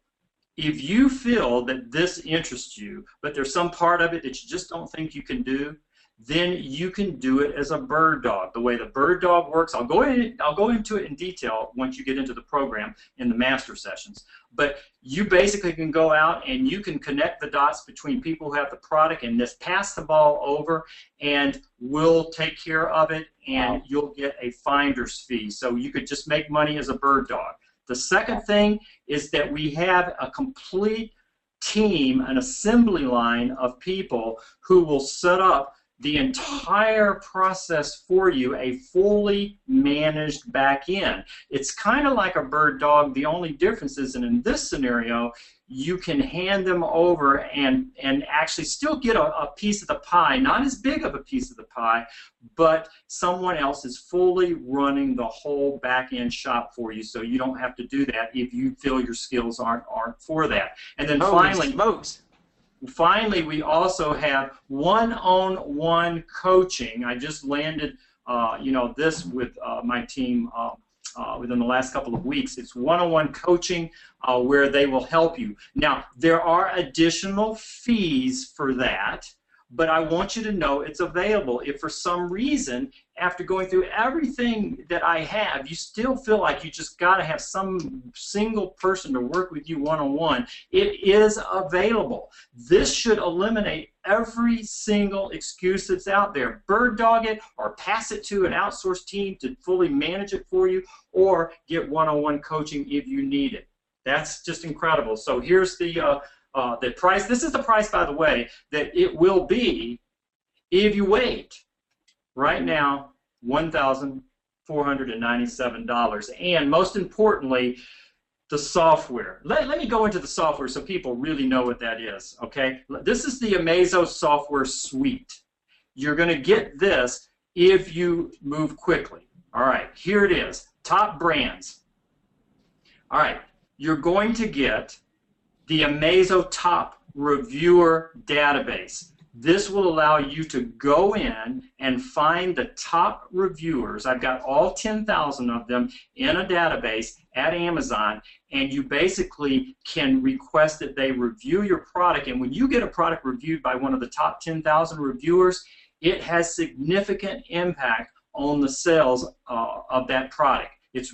If you feel that this interests you, but there's some part of it that you just don't think you can do, then you can do it as a bird dog. The way the bird dog works, I'll go into it in detail once you get into the program in the master sessions. But you basically can go out and you can connect the dots between people who have the product and just pass the ball over, and we'll take care of it, and you'll get a finder's fee. So you could just make money as a bird dog. The second thing is that we have a complete team, an assembly line of people who will set up the entire process for you, a fully managed back end. It's kind of like a bird dog. The only difference is, in this scenario, you can hand them over and actually still get a piece of the pie, not as big of a piece of the pie, but someone else is fully running the whole back end shop for you, so you don't have to do that if you feel your skills aren't for that. And then finally, we also have one-on-one coaching. I just landed, this with my team within the last couple of weeks. It's one-on-one coaching where they will help you. Now, there are additional fees for that, but I want you to know it's available. If for some reason, after going through everything that I have, you still feel like you just got to have some single person to work with you one-on-one, it is available. This should eliminate every single excuse that's out there. Bird dog it, or pass it to an outsourced team to fully manage it for you, or get one-on-one coaching if you need it. That's just incredible. So here's the price. This is the price, by the way, that it will be if you wait. Right now, $1,497. And most importantly, the software. Let me go into the software so people really know what that is, okay? This is the Amazo software suite. You're going to get this if you move quickly. All right, here it is. Top brands. All right, you're going to get the Amazo Top Reviewer Database. This will allow you to go in and find the top reviewers. I've got all 10,000 of them in a database at Amazon, and you basically can request that they review your product. And when you get a product reviewed by one of the top 10,000 reviewers, it has significant impact on the sales of that product. This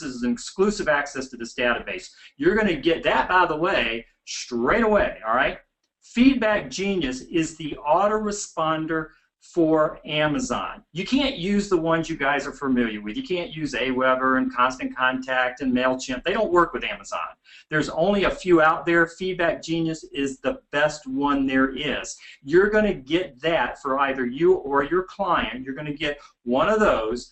is an exclusive access to this database. You're going to get that, by the way, straight away, all right? Feedback Genius is the autoresponder for Amazon. You can't use the ones you guys are familiar with. You can't use Aweber and Constant Contact and MailChimp. They don't work with Amazon. There's only a few out there. Feedback Genius is the best one there is. You're going to get that for either you or your client. You're going to get one of those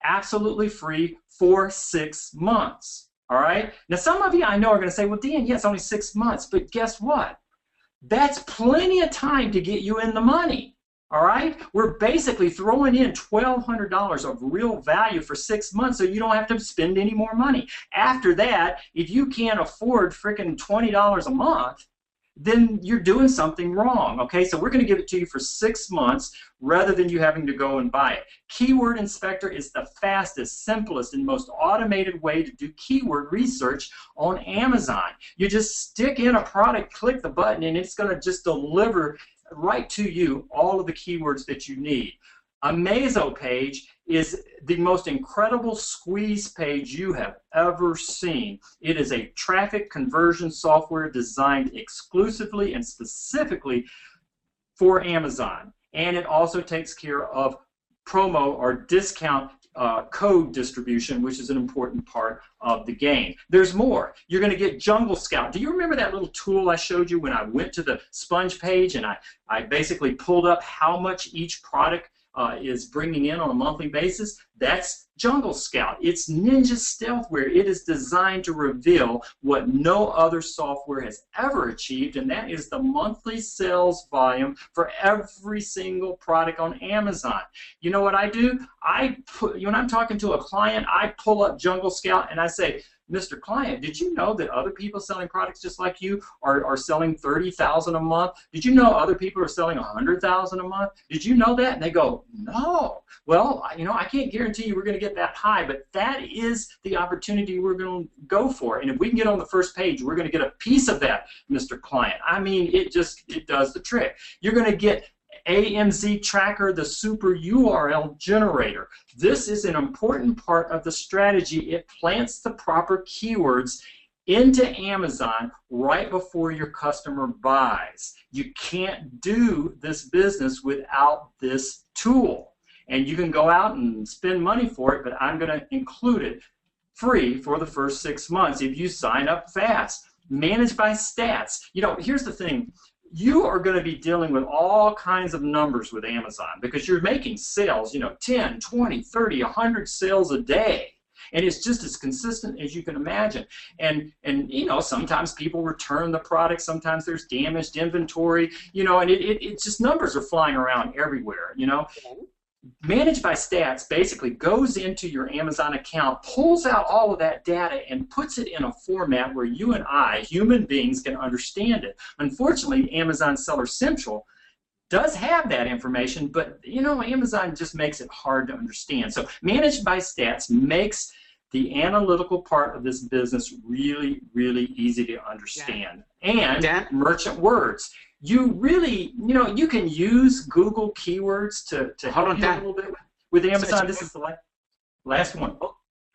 absolutely free for 6 months. All right? Now, some of you I know are going to say, well, Dan, yeah, it's only 6 months. But guess what? That's plenty of time to get you in the money. All right? We're basically throwing in $1,200 of real value for 6 months so you don't have to spend any more money. After that, if you can't afford freaking $20 a month, then you're doing something wrong, okay? So we're going to give it to you for 6 months rather than you having to go and buy it. Keyword Inspector is the fastest, simplest, and most automated way to do keyword research on Amazon. You just stick in a product, click the button, and it's going to just deliver right to you all of the keywords that you need. Amazo page is the most incredible squeeze page you have ever seen. It is a traffic conversion software designed exclusively and specifically for Amazon. And it also takes care of promo or discount code distribution, which is an important part of the game. There's more. You're going to get Jungle Scout. Do you remember that little tool I showed you when I went to the sponge page and I basically pulled up how much each product is bringing in on a monthly basis? That's Jungle Scout. It's Ninja Stealthware. It is designed to reveal what no other software has ever achieved, and that is the monthly sales volume for every single product on Amazon. You know what I do? When I'm talking to a client, I pull up Jungle Scout and I say, Mr. Client, did you know that other people selling products just like you are selling $30,000 a month? Did you know other people are selling $100,000 a month? Did you know that? And they go, no. Well, I can't guarantee you we're going to get that high, but that is the opportunity we're going to go for. And if we can get on the first page, we're going to get a piece of that, Mr. Client. I mean, it does the trick. You're going to get AMZ Tracker, the super URL generator. This is an important part of the strategy. It plants the proper keywords into Amazon right before your customer buys. You can't do this business without this tool. And you can go out and spend money for it, but I'm going to include it free for the first 6 months if you sign up fast. Managed by Stats. You know, here's the thing. You are going to be dealing with all kinds of numbers with Amazon because you're making sales, you know, 10, 20, 30, 100 sales a day. And it's just as consistent as you can imagine. And you know, sometimes people return the product, sometimes there's damaged inventory, you know, and it's just numbers are flying around everywhere, you know. Managed by Stats basically goes into your Amazon account, pulls out all of that data, and puts it in a format where you and I, human beings, can understand it. Unfortunately, Amazon Seller Central does have that information, but you know, Amazon just makes it hard to understand. So Managed by Stats makes the analytical part of this business really, really easy to understand. And merchant words. You really, you know, you can use Google keywords to help you a little bit with Amazon. This is the last one.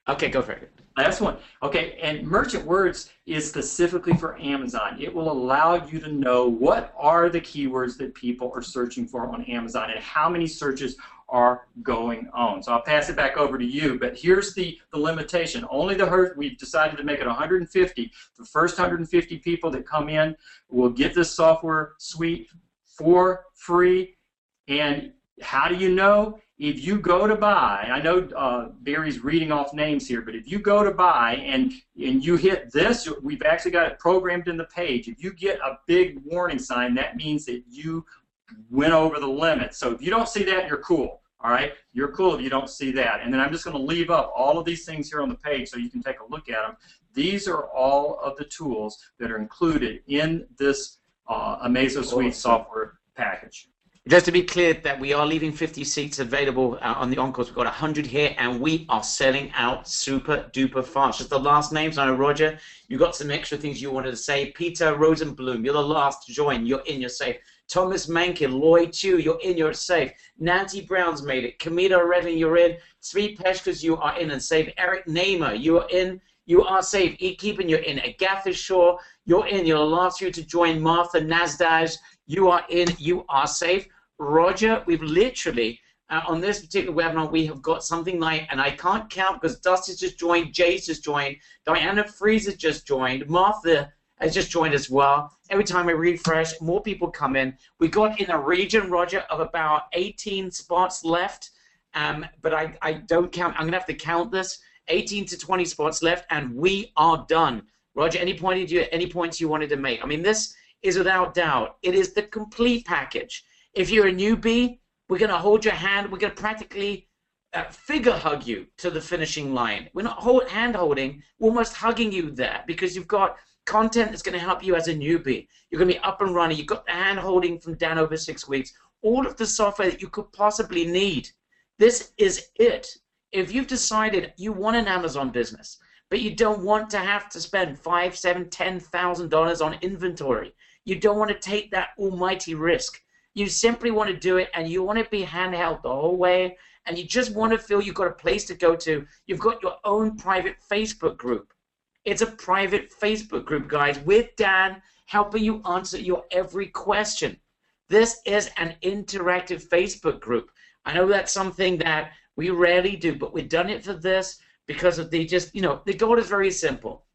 Okay, go for it. Last one. Okay, and Merchant Words is specifically for Amazon. It will allow you to know what are the keywords that people are searching for on Amazon and how many searches are going on. So I'll pass it back over to you, but here's the limitation. Only we've decided to make it 150. The first 150 people that come in will get this software suite for free. And how do you know? If you go to buy, I know Barry's reading off names here, but if you go to buy and you hit this, we've actually got it programmed in the page. If you get a big warning sign, that means that you went over the limit. So if you don't see that, you're cool. All right? You're cool if you don't see that. And then I'm just going to leave up all of these things here on the page so you can take a look at them. These are all of the tools that are included in this AmazoSuite software package. Just to be clear that we are leaving 50 seats available on the Encores. We've got 100 here, and we are selling out super duper fast. Just the last names. I know, Roger, you got some extra things you wanted to say. Peter Rosenblum, you're the last to join. You're in, you're safe. Thomas Mankin, Lloyd Chu, you're in, you're safe. Nancy Brown's made it. Kamita Redling, you're in. Sri Peshkas, you are in and safe. Eric Namer, you are in. You are safe. Keeping, you're in. Agatha Shaw, you're in. You're the last few to join. Martha Nasdaq, you are in. You are safe. Roger, we've literally, on this particular webinar, we have got something like, and I can't count because Dusty's just joined, Jay's just joined, Diana Fries has just joined, Martha has just joined as well. Every time I refresh, more people come in. We got in a region, Roger, of about 18 spots left, but I don't count. I'm going to have to count this. 18 to 20 spots left, and we are done. Roger, any points you wanted to make? I mean, this is without doubt. It is the complete package. If you're a newbie, we're going to hold your hand. We're going to practically figure hug you to the finishing line. We're not hand-holding. We're almost hugging you there because you've got content that's going to help you as a newbie. You're going to be up and running. You've got the hand-holding from Dan over 6 weeks. All of the software that you could possibly need. This is it. If you've decided you want an Amazon business, but you don't want to have to spend $5,000, $7,000, $10,000 on inventory, you don't want to take that almighty risk. You simply want to do it, and you want to be handheld the whole way, and you just want to feel you've got a place to go to. You've got your own private Facebook group. It's a private Facebook group, guys, with Dan helping you answer your every question. This is an interactive Facebook group. I know that's something that we rarely do, but we've done it for this because of the goal is very simple.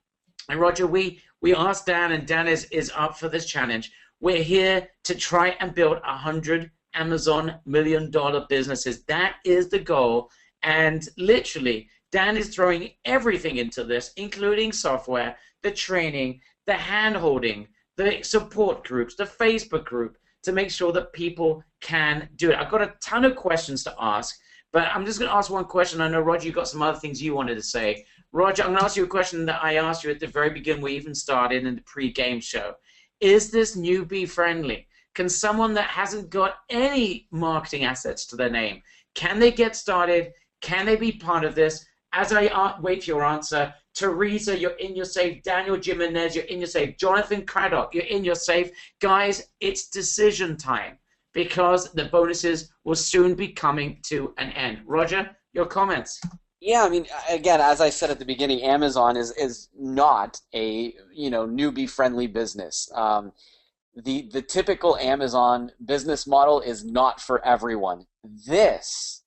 And Roger, we asked Dan, and Dan is up for this challenge. We're here to try and build 100 Amazon $1 million businesses. That is the goal. And literally, Dan is throwing everything into this, including software, the training, the hand-holding, the support groups, the Facebook group, to make sure that people can do it. I've got a ton of questions to ask, but I'm just going to ask one question. I know, Roger, you've got some other things you wanted to say. Roger, I'm going to ask you a question that I asked you at the very beginning we even started in the pre-game show. Is this newbie friendly? Can someone that hasn't got any marketing assets to their name, can they get started? Can they be part of this? As I wait for your answer, Teresa, you're in, you're safe. Daniel Jimenez, you're in, you're safe. Jonathan Craddock, you're in, you're safe. Guys, it's decision time. because the bonuses will soon be coming to an end. Roger, your comments? Yeah, I mean, again, as I said at the beginning, Amazon is not a newbie friendly business. The typical Amazon business model is not for everyone. This,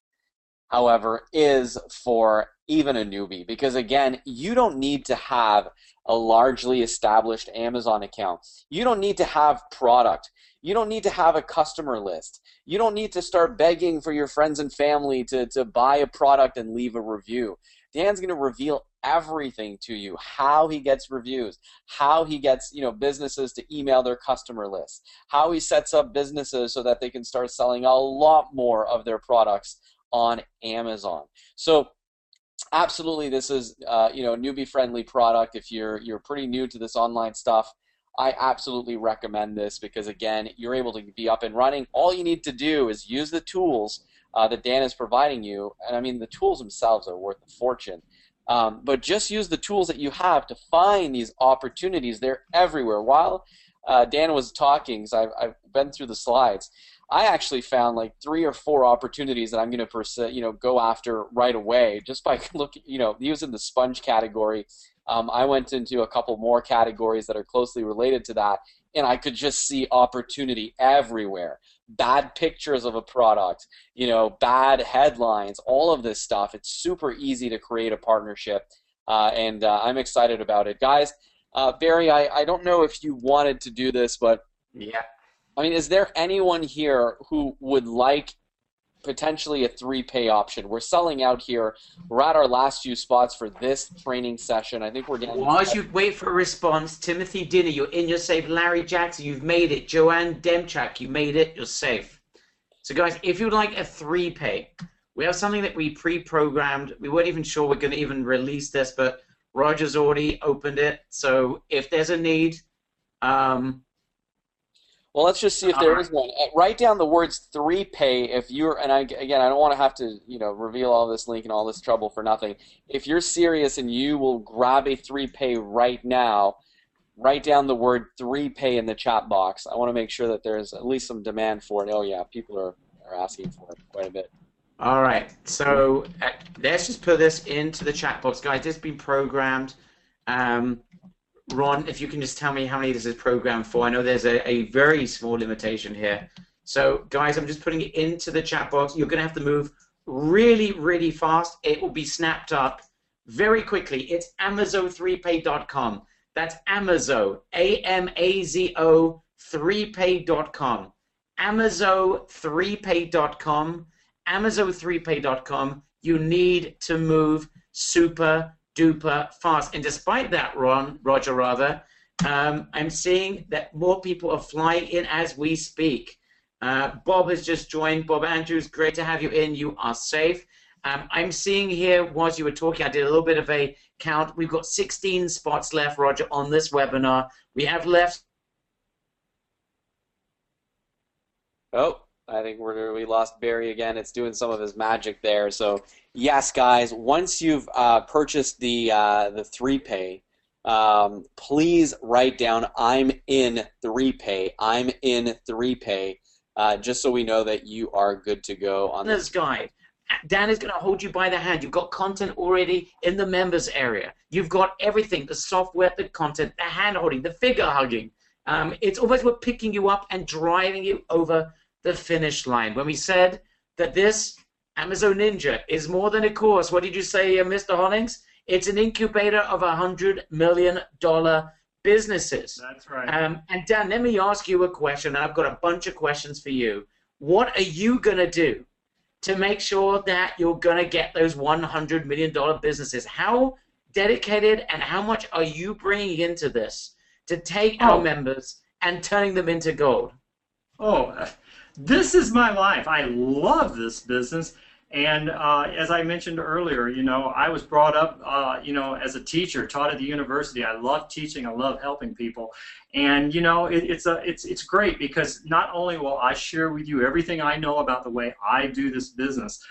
however, is for even a newbie, because again, you don't need to have a largely established Amazon account. You don't need to have product. You don't need to have a customer list. You don't need to start begging for your friends and family to buy a product and leave a review. Dan's going to reveal everything to you: how he gets reviews, how he gets businesses to email their customer list, how he sets up businesses so that they can start selling a lot more of their products on Amazon. So absolutely, this is newbie friendly product. If you're pretty new to this online stuff, I absolutely recommend this, because again, you're able to be up and running. All you need to do is use the tools that Dan is providing you, and I mean, the tools themselves are worth a fortune. But just use the tools that you have to find these opportunities. They're everywhere. While Dan was talking, because I've been through the slides, I actually found like 3 or 4 opportunities that I'm going to go after right away just by looking, using the sponge category. I went into a couple more categories that are closely related to that, and I could just see opportunity everywhere. Bad pictures of a product, bad headlines, all of this stuff. It's super easy to create a partnership, and I'm excited about it. Guys, Barry, I don't know if you wanted to do this, but yeah. I mean, is there anyone here who would like potentially a 3-pay option? We're selling out here. We're at our last few spots for this training session. I think we're getting... While you wait for a response, Timothy Dinner, you're in, you're safe. Larry Jackson, you've made it. Joanne Demchak, you made it, you're safe. So guys, if you'd like a 3-pay, we have something that we pre-programmed. We weren't even sure we're going to even release this, but Roger's already opened it. So if there's a need... Well, let's just see if there is one. Write down the words 3-pay if you're, and again, I don't want to have to, reveal all this link and all this trouble for nothing. If you're serious and you will grab a 3-pay right now, write down the word 3-pay in the chat box. I want to make sure that there's at least some demand for it. Oh yeah, people are asking for it quite a bit. All right, so let's just put this into the chat box, guys. This has been programmed. Ron, if you can just tell me how many this is programmed for. I know there's a very small limitation here. So, guys, I'm just putting it into the chat box. You're going to have to move really, really fast. It will be snapped up very quickly. It's Amazo3pay.com. That's Amazo, A-M-A-Z-O, 3pay.com. Amazo3pay.com. Amazo3pay.com. You need to move super duper fast. And despite that, Roger, I'm seeing that more people are flying in as we speak. Bob has just joined. Bob Andrews, great to have you in. You are safe. I'm seeing here, whilst you were talking, I did a little bit of a count. We've got 16 spots left, Roger, on this webinar. We have left... Oh, I think we lost Barry again. It's doing some of his magic there. So yes, guys, once you've purchased the 3-pay, please write down "I'm in 3-pay." I'm in 3-pay, just so we know that you are good to go on this guide. Dan is going to hold you by the hand. You've got content already in the members area. You've got everything: the software, the content, the hand holding, the figure hugging. It's almost we're picking you up and driving you over the finish line. When we said that this Amazon Ninja is more than a course, what did you say, Mr. Hollings? It's an incubator of $100 million businesses. That's right. And Dan, let me ask you a question. I've got a bunch of questions for you. What are you going to do to make sure that you're going to get those $100 million businesses? How dedicated and how much are you bringing into this to take our members and turning them into gold? This is my life. I love this business, and as I mentioned earlier, I was brought up, as a teacher, taught at the university. I love teaching. I love helping people, And you know, it's great because not only will I share with you everything I know about the way I do this business,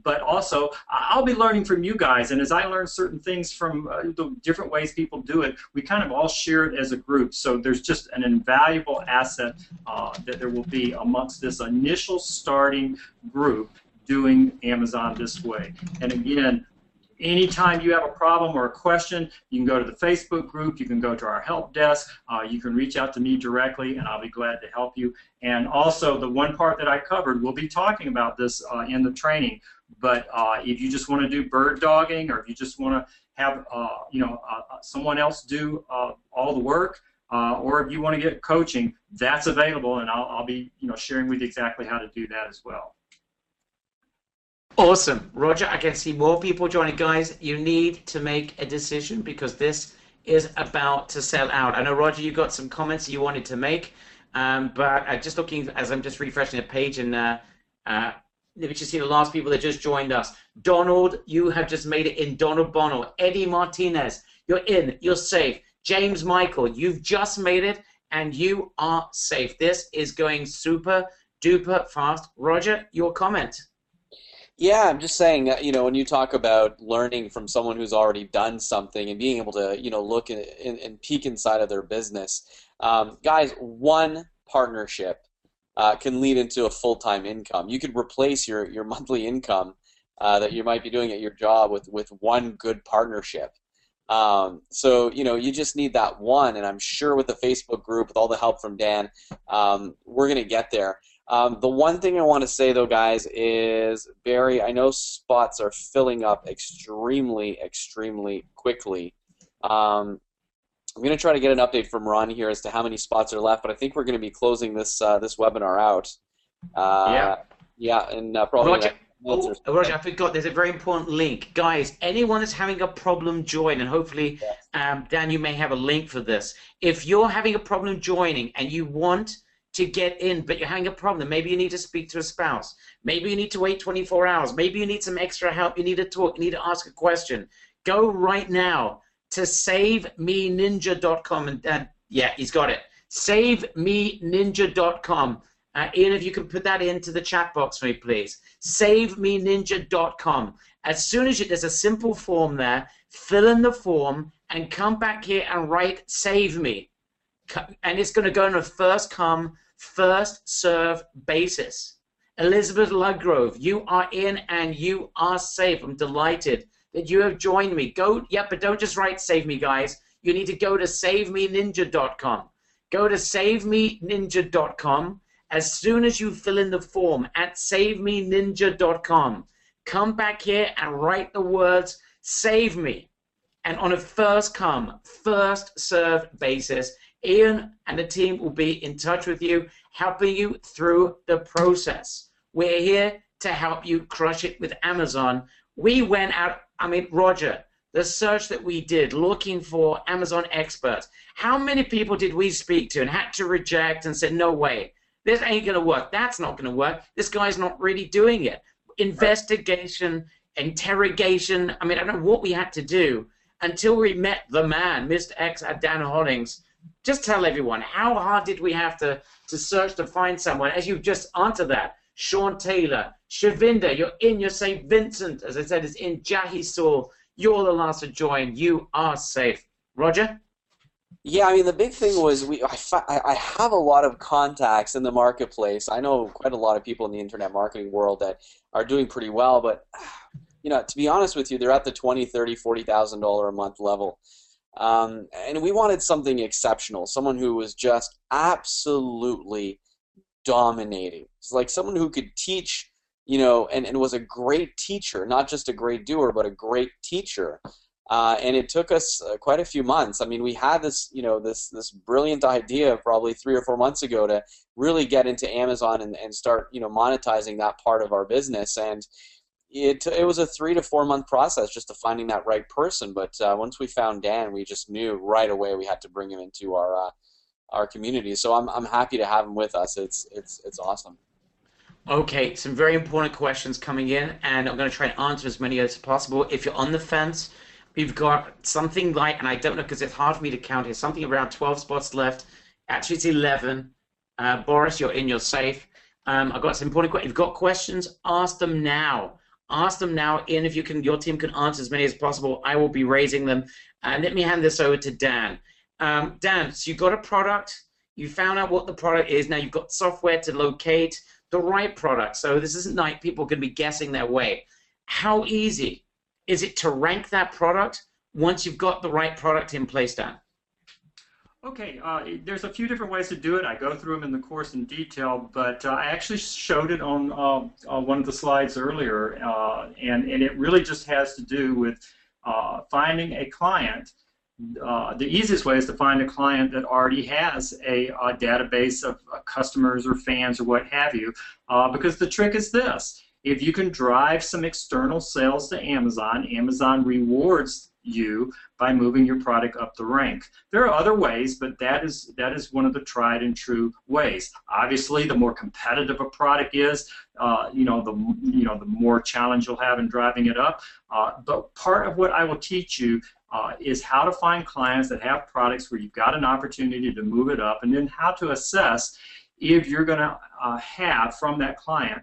but also I'll be learning from you guys. And as I learn certain things from the different ways people do it, we kind of all share it as a group. So there's just an invaluable asset that there will be amongst this initial starting group doing Amazon this way. And again, anytime you have a problem or a question, you can go to the Facebook group, you can go to our help desk, you can reach out to me directly, and I'll be glad to help you. And also, the one part that I covered, we'll be talking about this in the training, but if you just want to do bird dogging, or if you just want to have someone else do all the work, or if you want to get coaching, that's available, and I'll be sharing with you exactly how to do that as well. Awesome. Roger, I can see more people joining. Guys, you need to make a decision because this is about to sell out. I know, Roger, you got some comments you wanted to make, but just looking as I'm just refreshing the page, and let me just see the last people that just joined us. Donald, you have just made it in. Donald Bonnell. Eddie Martinez, you're in. You're safe. James Michael, you've just made it, and you are safe. This is going super duper fast. Roger, your comment. Yeah, I'm just saying, when you talk about learning from someone who's already done something and being able to, look and peek inside of their business, guys, one partnership can lead into a full-time income. You could replace your monthly income that you might be doing at your job with one good partnership. So, you just need that one, and I'm sure with the Facebook group, with all the help from Dan, we're going to get there. The one thing I want to say, though, guys, is, Barry, I know spots are filling up extremely, extremely quickly. I'm going to try to get an update from Ron here as to how many spots are left, but I think we're going to be closing this this webinar out. Yeah, and probably... Roger, I forgot, there's a very important link. Guys, anyone that's having a problem join, and hopefully, Dan, you may have a link for this. If you're having a problem joining and you want to get in, but you're having a problem, maybe you need to speak to a spouse, maybe you need to wait 24 hours, maybe you need some extra help, you need to talk, you need to ask a question, go right now to SaveMeNinja.com, and yeah, he's got it, SaveMeNinja.com. Ian, if you can put that into the chat box for me, please. SaveMeNinja.com. As soon as there's a simple form there, fill in the form and come back here and write Save Me. And it's going to go on a first come, first serve basis. Elizabeth Ludgrove, you are in and you are safe. I'm delighted that you have joined me. Go, but don't just write Save Me, guys. You need to go to SaveMeNinja.com. Go to SaveMeNinja.com. As soon as you fill in the form at SaveMeNinja.com, come back here and write the words Save Me. And on a first come, first serve basis, Ian and the team will be in touch with you, helping you through the process. We're here to help you crush it with Amazon. We went out, Roger, the search that we did looking for Amazon experts, how many people did we speak to and had to reject and said, no way, this ain't going to work, that's not going to work, this guy's not really doing it. Investigation, interrogation, I don't know what we had to do until we met the man, Mr. X at Dan Hollings. Just tell everyone, how hard did we have to search to find someone? As you've just answered that, Sean Taylor, Shavinder, you're in, you're St. Vincent, as I said, is in. Jahi Saul, you're the last to join. You are safe. Roger? Yeah, the big thing was I have a lot of contacts in the marketplace. I know quite a lot of people in the internet marketing world that are doing pretty well, but to be honest with you, they're at the $20,000, $30,000, $40,000 a month level. And we wanted something exceptional, someone who was just absolutely dominating. It's like someone who could teach, and was a great teacher, not just a great doer, but a great teacher. And it took us quite a few months. We had this, this brilliant idea probably 3 or 4 months ago to really get into Amazon and start, monetizing that part of our business. And it was a 3 to 4 month process just to finding that right person. But once we found Dan, we just knew right away we had to bring him into our community. So I'm happy to have him with us. It's awesome. Okay, some very important questions coming in, and I'm going to try and answer as many as possible. If you're on the fence, we've got something like, and I don't know because it's hard for me to count here, something around 12 spots left. Actually, it's 11. Boris, you're in, you're safe. I've got some important questions. If you've got questions, ask them now. Ask them now, and if you can, your team can answer as many as possible. I will be raising them. Let me hand this over to Dan. Dan, so you've got a product. You found out what the product is. Now you've got software to locate the right product. So this isn't like people can be guessing their way. How easy is it to rank that product once you've got the right product in place, Dan? Okay, there's a few different ways to do it. I go through them in the course in detail, but I actually showed it on one of the slides earlier, and it really just has to do with finding a client. The easiest way is to find a client that already has a database of customers or fans or what have you, because the trick is this. If you can drive some external sales to Amazon, Amazon rewards you by moving your product up the rank. There are other ways, but that is one of the tried and true ways. Obviously, the more competitive a product is, the more challenge you'll have in driving it up. But part of what I will teach you is how to find clients that have products where you've got an opportunity to move it up, and then how to assess if you're going to have from that client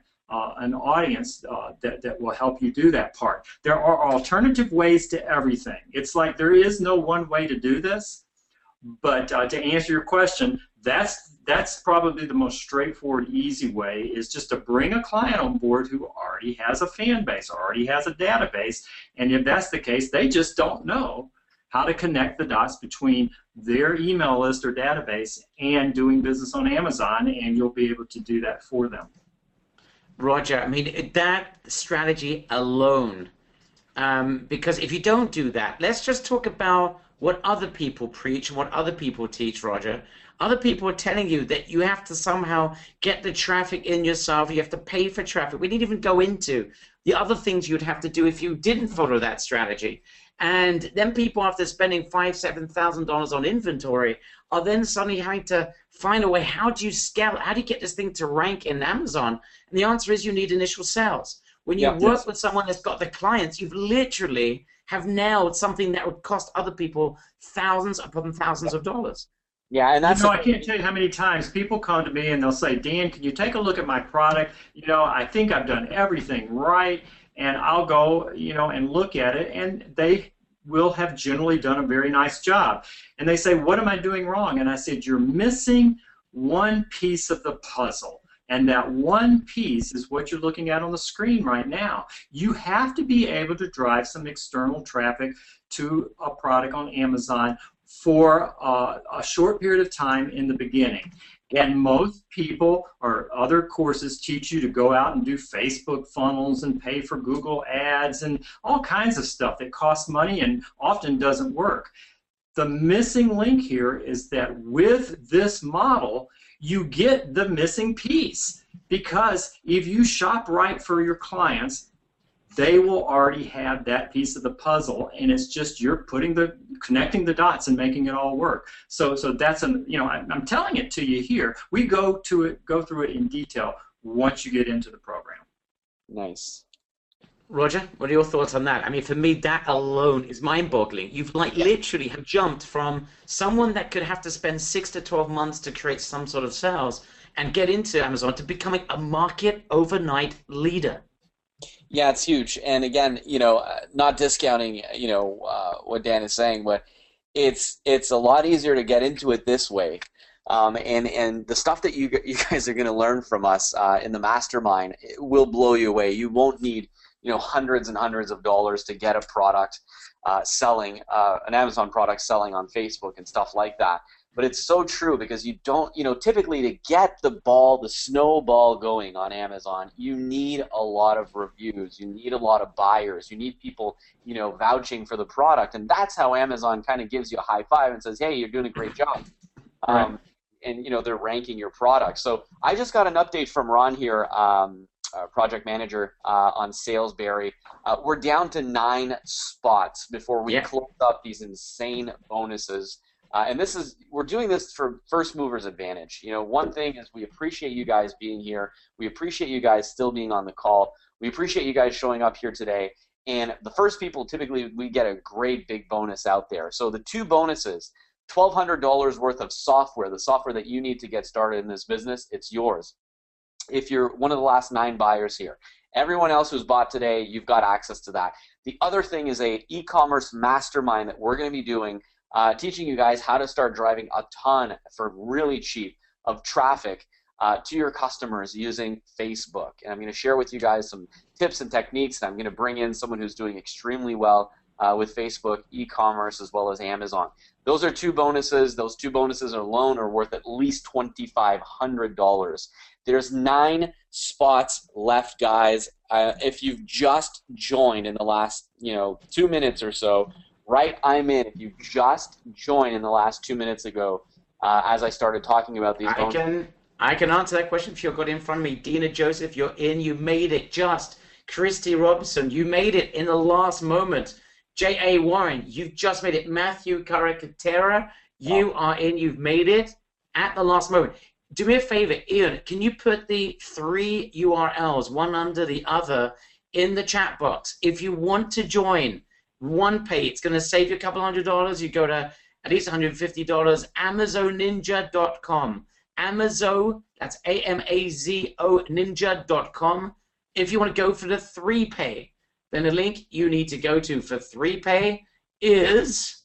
an audience that will help you do that part. There are alternative ways to everything. It's like there is no one way to do this, but to answer your question, that's probably the most straightforward, easy way, is just to bring a client on board who already has a fan base, already has a database, and if that's the case, they just don't know how to connect the dots between their email list or database and doing business on Amazon, and you'll be able to do that for them. Roger, I mean, that strategy alone, because if you don't do that, let's just talk about what other people preach and what other people teach, Roger. Other people are telling you that you have to somehow get the traffic in yourself, you have to pay for traffic. We didn't even go into the other things you'd have to do if you didn't follow that strategy. And then people, after spending $5,000, $7,000 on inventory, are then suddenly having to find a way, how do you scale, how do you get this thing to rank in Amazon? And the answer is you need initial sales. When you work with someone that's got the clients, you've literally have nailed something that would cost other people thousands upon thousands of dollars. Yeah, and that's I can't tell you how many times people come to me and they'll say, Dan, can you take a look at my product? I think I've done everything right, and I'll go, and look at it, and they will have generally done a very nice job. And they say, what am I doing wrong? And I said, you're missing one piece of the puzzle. And that one piece is what you're looking at on the screen right now. You have to be able to drive some external traffic to a product on Amazon for a short period of time in the beginning. And most people or other courses teach you to go out and do Facebook funnels and pay for Google ads and all kinds of stuff that costs money and often doesn't work. The missing link here is that with this model, you get the missing piece, because if you shop right for your clients, they will already have that piece of the puzzle, and it's just you're connecting the dots and making it all work. So that's I'm telling it to you here. We go through it in detail once you get into the program. nice. Roger, what are your thoughts on that? I mean, for me, that alone is mind-boggling. You've literally have jumped from someone that could have to spend 6 to 12 months to create some sort of sales and get into Amazon to becoming a market overnight leader. Yeah, it's huge. And again, not discounting, what Dan is saying, but it's a lot easier to get into it this way. And the stuff that you guys are going to learn from us in the mastermind will blow you away. You won't need hundreds and hundreds of dollars to get a product selling, an Amazon product selling on Facebook and stuff like that. But it's so true, because you don't, typically to get the snowball going on Amazon, you need a lot of reviews, you need a lot of buyers, you need people, vouching for the product, and that's how Amazon kind of gives you a high five and says, hey, you're doing a great job. Right. And, they're ranking your product. So I just got an update from Ron here, project manager on Salesberry. We're down to 9 spots before we close up these insane bonuses. And we're doing this for first movers advantage. One thing is we appreciate you guys being here. We appreciate you guys still being on the call. We appreciate you guys showing up here today. And the first people, typically, we get a great big bonus out there. So the two bonuses, $1,200 worth of software, the software that you need to get started in this business, it's yours. If you're one of the last 9 buyers here. Everyone else who's bought today, you've got access to that. The other thing is a e-commerce mastermind that we're going to be doing, teaching you guys how to start driving a ton for really cheap of traffic to your customers using Facebook. And I'm going to share with you guys some tips and techniques. And I'm going to bring in someone who's doing extremely well with Facebook, e-commerce, as well as Amazon. Those are 2 bonuses. Those 2 bonuses alone are worth at least $2,500. There's 9 spots left, guys. If you've just joined in the last, 2 minutes or so, right, I'm in. If you've just joined in the last 2 minutes ago, as I started talking about these bonuses. I can answer that question if you've got it in front of me. Dina Joseph, you're in. You made it just. Christy Robinson, you made it in the last moment. J.A. Warren, you've just made it. Matthew Caracatera, you are in. You've made it at the last moment. Do me a favor, Ian, can you put the 3 URLs, one under the other, in the chat box? If you want to join OnePay, it's going to save you a couple $100. You go to at least $150, AmazoNinja.com. Amazo, that's A-M-A-Z-O, ninja.com. If you want to go for the 3Pay, then the link you need to go to for 3Pay is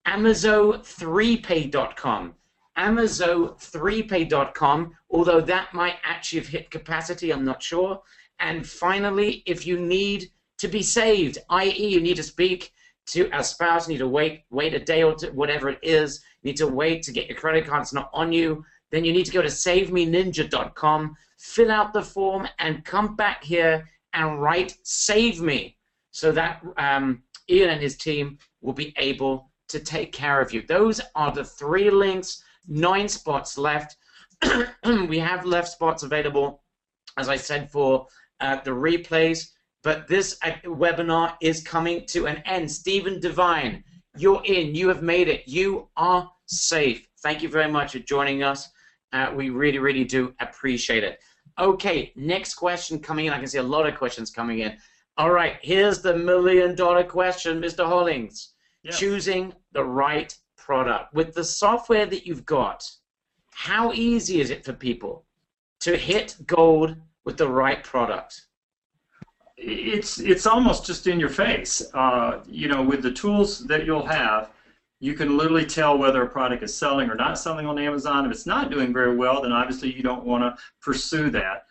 Amazo3Pay.com. Amazo3Pay.com, although that might actually have hit capacity, I'm not sure. And finally, if you need to be saved, i.e. you need to speak to a spouse, you need to wait a day or two, whatever it is, you need to wait to get your credit card, it's not on you, then you need to go to SaveMeNinja.com, fill out the form, and come back here and write Save Me, so that Ian and his team will be able to take care of you. Those are the 3 links, 9 spots left. We have left spots available, as I said, for the replays, but this webinar is coming to an end. Stephen Devine, you're in. You have made it. You are safe. Thank you very much for joining us. We really, really do appreciate it. Okay, next question coming in. I can see a lot of questions coming in. All right, here's the $1 million question, Mr. Hollings. Yes. Choosing the right product. With the software that you've got, how easy is it for people to hit gold with the right product? It's almost just in your face. With the tools that you'll have, you can literally tell whether a product is selling or not selling on Amazon. If it's not doing very well, then obviously you don't want to pursue that.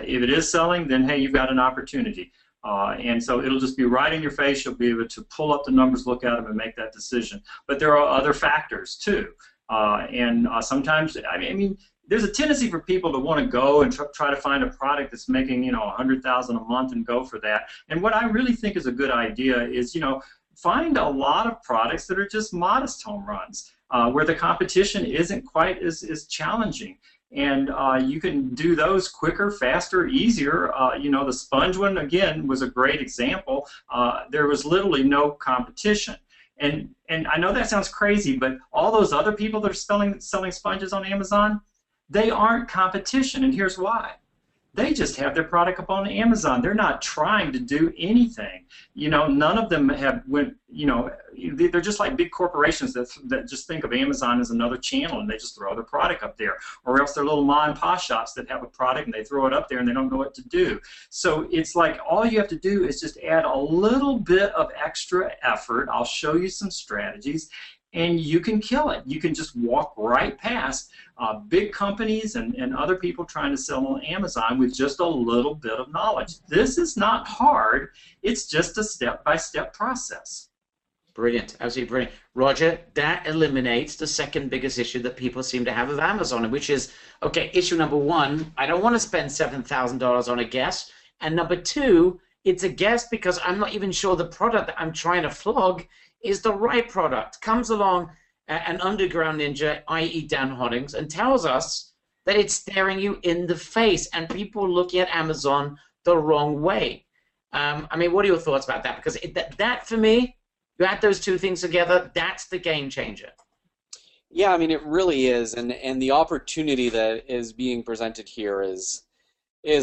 If it is selling, then hey, you've got an opportunity. And so it'll just be right in your face. You'll be able to pull up the numbers, look at them, and make that decision. But there are other factors too. Sometimes, I mean, there's a tendency for people to want to go and try to find a product that's making, $100,000 a month and go for that. And what I really think is a good idea is, find a lot of products that are just modest home runs, where the competition isn't quite as challenging. And you can do those quicker, faster, easier. The sponge one, again, was a great example. There was literally no competition. And I know that sounds crazy, but all those other people that are selling sponges on Amazon, they aren't competition, and here's why. They just have their product up on Amazon. They're not trying to do anything. None of them have they're just like big corporations that just think of Amazon as another channel and they just throw their product up there. Or else they're little mom and pop shops that have a product and they throw it up there and they don't know what to do. So it's like all you have to do is just add a little bit of extra effort. I'll show you some strategies, and you can kill it. You can just walk right past big companies and other people trying to sell on Amazon with just a little bit of knowledge. This is not hard. It's just a step-by-step process. Brilliant. Absolutely brilliant. Roger, that eliminates the second biggest issue that people seem to have with Amazon, which is, okay, issue number 1, I don't want to spend $7,000 on a guest. And number 2, it's a guest because I'm not even sure the product that I'm trying to flog is the right product. Comes along an underground ninja, i.e. Dan Hollings, and tells us that it's staring you in the face, and people looking at Amazon the wrong way. I mean, what are your thoughts about that? Because that for me, you add those two things together, that's the game changer. Yeah, I mean, it really is, and the opportunity that is being presented here is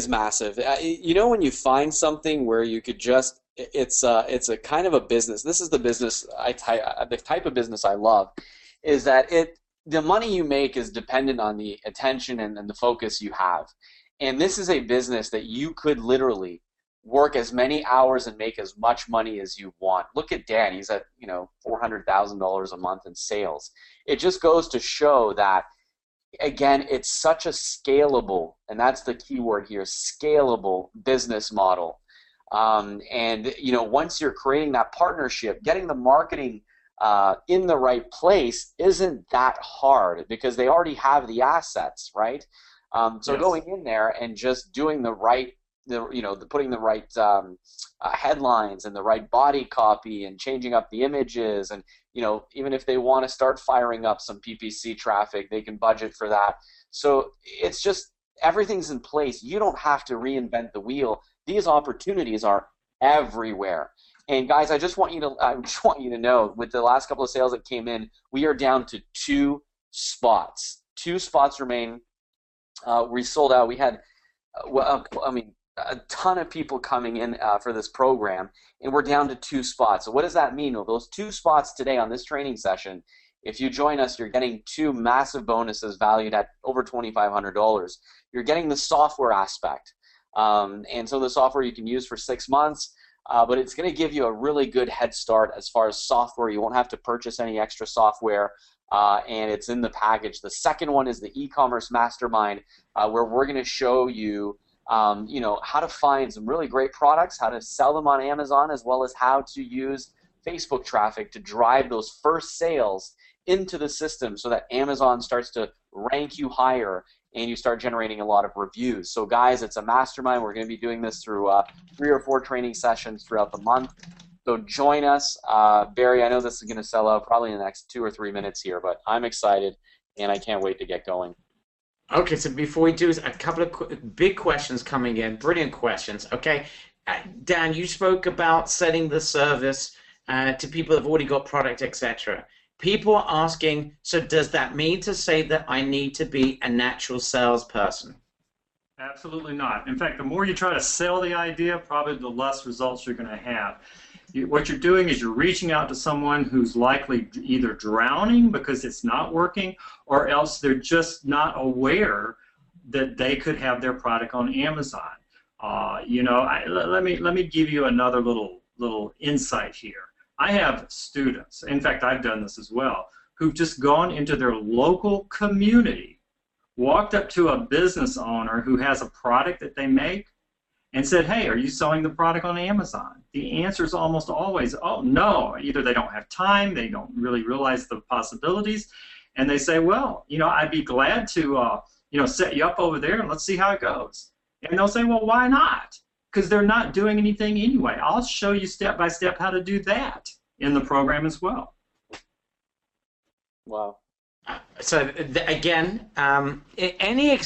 massive. When you find something where you could just it's a kind of a business. This is the business the type of business I love, is that the money you make is dependent on the attention and the focus you have. And this is a business that you could literally work as many hours and make as much money as you want. Look at Dan; he's at $400,000 a month in sales. It just goes to show that, again, it's such a scalable, and that's the key word here, scalable business model. And once you're creating that partnership, getting the marketing in the right place isn't that hard because they already have the assets, right? So Yes. going in there and just doing the right, putting the right headlines and the right body copy and changing up the images, and even if they want to start firing up some PPC traffic, they can budget for that. So it's just everything's in place. You don't have to reinvent the wheel. These opportunities are everywhere. And guys, I just want you to know, with the last couple of sales that came in, we are down to 2 spots. 2 spots remain. We sold out. We had, a ton of people coming in for this program, and we're down to 2 spots. So what does that mean? Well, those 2 spots today on this training session, if you join us, you're getting 2 massive bonuses valued at over $2,500. You're getting the software aspect. And so the software you can use for 6 months, but it's going to give you a really good head start as far as software. You won't have to purchase any extra software, and it's in the package. The second one is the e-commerce mastermind, where we're going to show you, how to find some really great products, how to sell them on Amazon, as well as how to use Facebook traffic to drive those first sales into the system so that Amazon starts to rank you higher and you start generating a lot of reviews. So guys, it's a mastermind. We're going to be doing this through 3 or 4 training sessions throughout the month. So join us. Barry, I know this is going to sell out probably in the next 2 or 3 minutes here, but I'm excited and I can't wait to get going. Okay, so before we do, a couple of big questions coming in, brilliant questions. Okay, Dan, you spoke about selling the service to people that have already got product, etc. People are asking, so does that mean to say that I need to be a natural salesperson? Absolutely not. In fact, the more you try to sell the idea, probably the less results you're going to have. What you're doing is you're reaching out to someone who's likely either drowning because it's not working, or else they're just not aware that they could have their product on Amazon. Let me give you another little insight here. I have students, in fact, I've done this as well, who've just gone into their local community, walked up to a business owner who has a product that they make, and said, hey, are you selling the product on Amazon? The answer is almost always, oh, no. Either they don't have time, they don't really realize the possibilities, and they say, well, I'd be glad to set you up over there and let's see how it goes. And they'll say, well, why not? Because they're not doing anything anyway. I'll show you step by step how to do that in the program as well. Wow. So again, any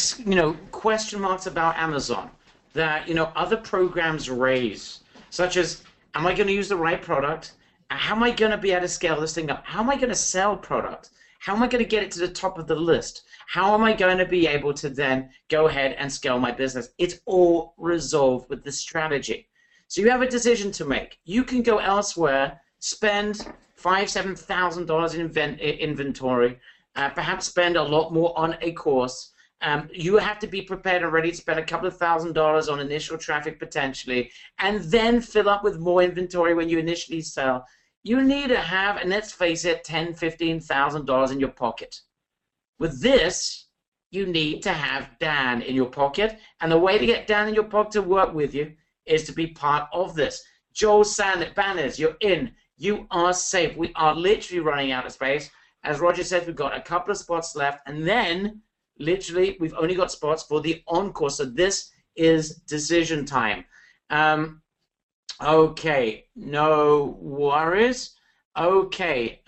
question marks about Amazon that other programs raise, such as, am I going to use the right product? How am I going to be able to scale this thing up? How am I going to sell product? How am I going to get it to the top of the list? How am I going to be able to then go ahead and scale my business? It's all resolved with the strategy. So you have a decision to make. You can go elsewhere, spend $5,000, $7,000 in inventory, perhaps spend a lot more on a course. You have to be prepared and ready to spend a couple of $1,000s on initial traffic potentially, and then fill up with more inventory when you initially sell. You need to have, and let's face it, $10,000, $15,000 in your pocket. With this, you need to have Dan in your pocket, and the way to get Dan in your pocket to work with you is to be part of this. Joel Banners, you're in. You are safe. We are literally running out of space. As Roger said, we've got a couple of spots left, and then literally we've only got spots for the encore. So this is decision time. Okay, no worries. Okay,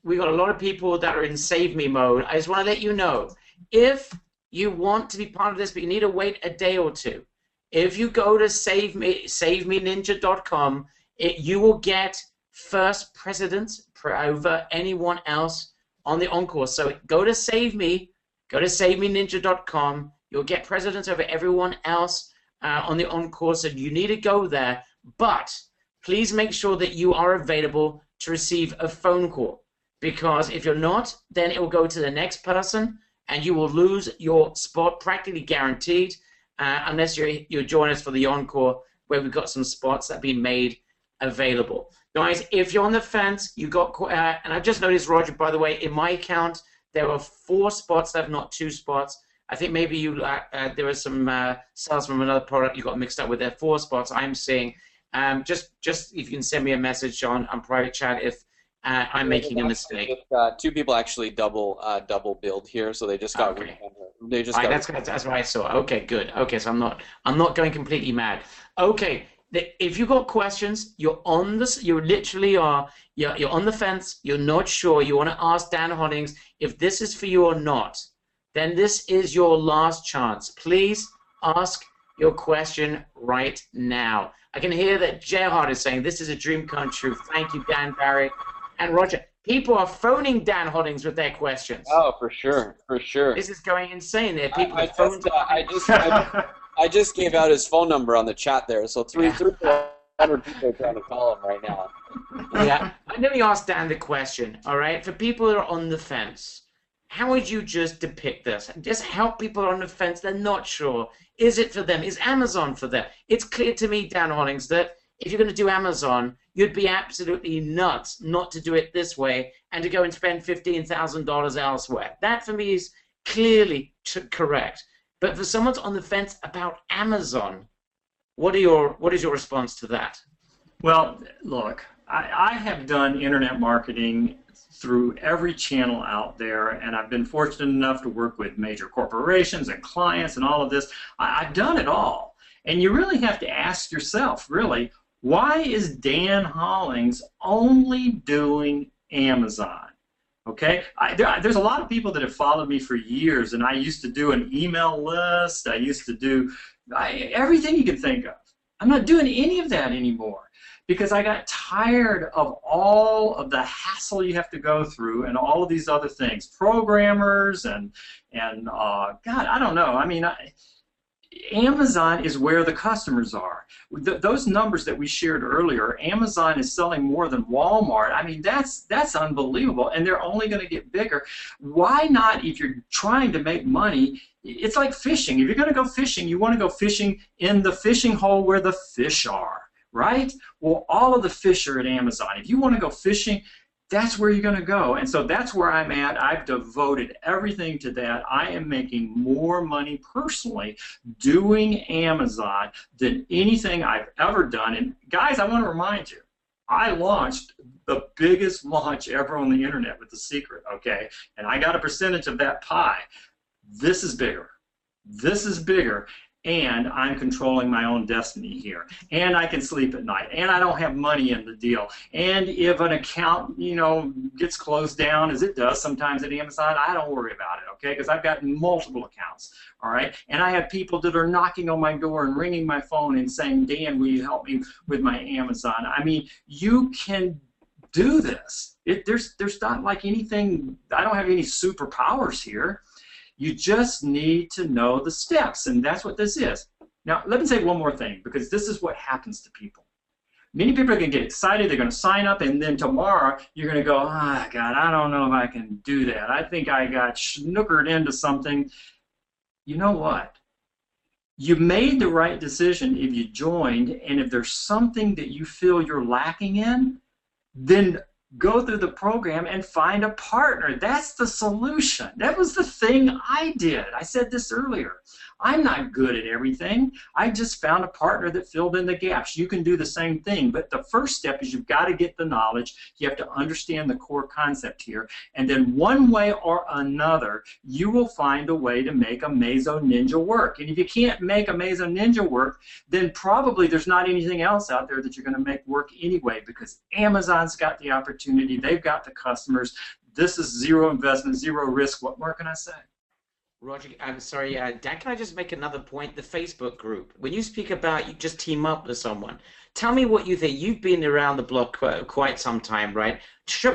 we got a lot of people that are in save me mode. I just want to let you know, if you want to be part of this, but you need to wait a day or two, if you go to SaveMeNinja.com, you will get first precedence over anyone else on the encore. So go to SaveMeNinja.com. You'll get precedence over everyone else on the encore. So you need to go there. but please make sure that you are available to receive a phone call, because if you're not, then it will go to the next person and you will lose your spot, practically guaranteed, unless you join us for the encore, where we've got some spots that have been made available. Guys, if you're on the fence, you got, and I just noticed, Roger, by the way, in my account, there are 4 spots left, not 2 spots. I think maybe you there was some sales from another product you got mixed up with. There 4 spots I'm seeing. Just if you can send me a message on private chat if I'm making a mistake. 2 people actually double billed here, so they just got. Okay. They just Right, got. that's what I saw. Okay, good. Okay, so I'm not going completely mad. Okay, if you got questions, you're on this. You literally are. You're on the fence. You're not sure. You want to ask Dan Hollings if this is for you or not. Then this is your last chance. Please ask your question right now. I can hear that Gerhard is saying this is a dream come true. Thank you, Dan, Barry, and Roger. People are phoning Dan Hollings with their questions. Oh, for sure, for sure. This is going insane. There are people I with phones. I just gave out his phone number on the chat there, so 300 people are trying to call him right now. Yeah. Let me ask Dan the question, all right? For people that are on the fence, how would you just depict this? Just help people on the fence. They're not sure. Is it for them? Is Amazon for them? It's clear to me, Dan Hollings, that if you're going to do Amazon, you'd be absolutely nuts not to do it this way and to go and spend $15,000 elsewhere. That, for me, is clearly correct. But for someone on the fence about Amazon, what is your response to that? Well, look, I have done internet marketing through every channel out there, and I've been fortunate enough to work with major corporations and clients and all of this. I've done it all. And you really have to ask yourself, really, why is Dan Hollings only doing Amazon? Okay, there's a lot of people that have followed me for years, and I used to do an email list. I used to do everything you can think of. I'm not doing any of that anymore because I got tired of all of the hassle you have to go through and all of these other things, programmers and God, I don't know. I mean, Amazon is where the customers are. Those numbers that we shared earlier, Amazon is selling more than Walmart. I mean, that's unbelievable, and they're only going to get bigger. Why not, if you're trying to make money, it's like fishing. If you're going to go fishing, you want to go fishing in the fishing hole where the fish are, right? Well, all of the fish are at Amazon. If you want to go fishing, that's where you're going to go. And so that's where I'm at. I've devoted everything to that. I am making more money personally doing Amazon than anything I've ever done. And guys, I want to remind you, I launched the biggest launch ever on the internet with The Secret, okay? And I got a percentage of that pie. This is bigger. This is bigger. And I'm controlling my own destiny here. And I can sleep at night. And I don't have money in the deal. And if an account, you know, gets closed down, as it does sometimes at Amazon, I don't worry about it, okay? Because I've got multiple accounts, all right? And I have people that are knocking on my door and ringing my phone and saying, Dan, will you help me with my Amazon? I mean, you can do this. There's not like anything, I don't have any superpowers here. You just need to know the steps, and that's what this is. Now, let me say one more thing, because this is what happens to people. Many people are going to get excited, they're going to sign up, and then tomorrow you're going to go, ah, oh, God, I don't know if I can do that. I think I got snookered into something. You know what? You made the right decision if you joined, and if there's something that you feel you're lacking in, then go through the program and find a partner. That's the solution. That was the thing I did. I said this earlier. I'm not good at everything. I just found a partner that filled in the gaps. You can do the same thing, but the first step is you've got to get the knowledge. You have to understand the core concept here, and then one way or another, you will find a way to make Amazo Ninja work. And if you can't make Amazo Ninja work, then probably there's not anything else out there that you're going to make work anyway, because Amazon's got the opportunity. They've got the customers. This is zero investment, zero risk. What more can I say? Roger, I'm sorry, Dan, can I just make another point? The Facebook group, when you speak about you just team up with someone, Tell me what you think. You've been around the block quite some time, right?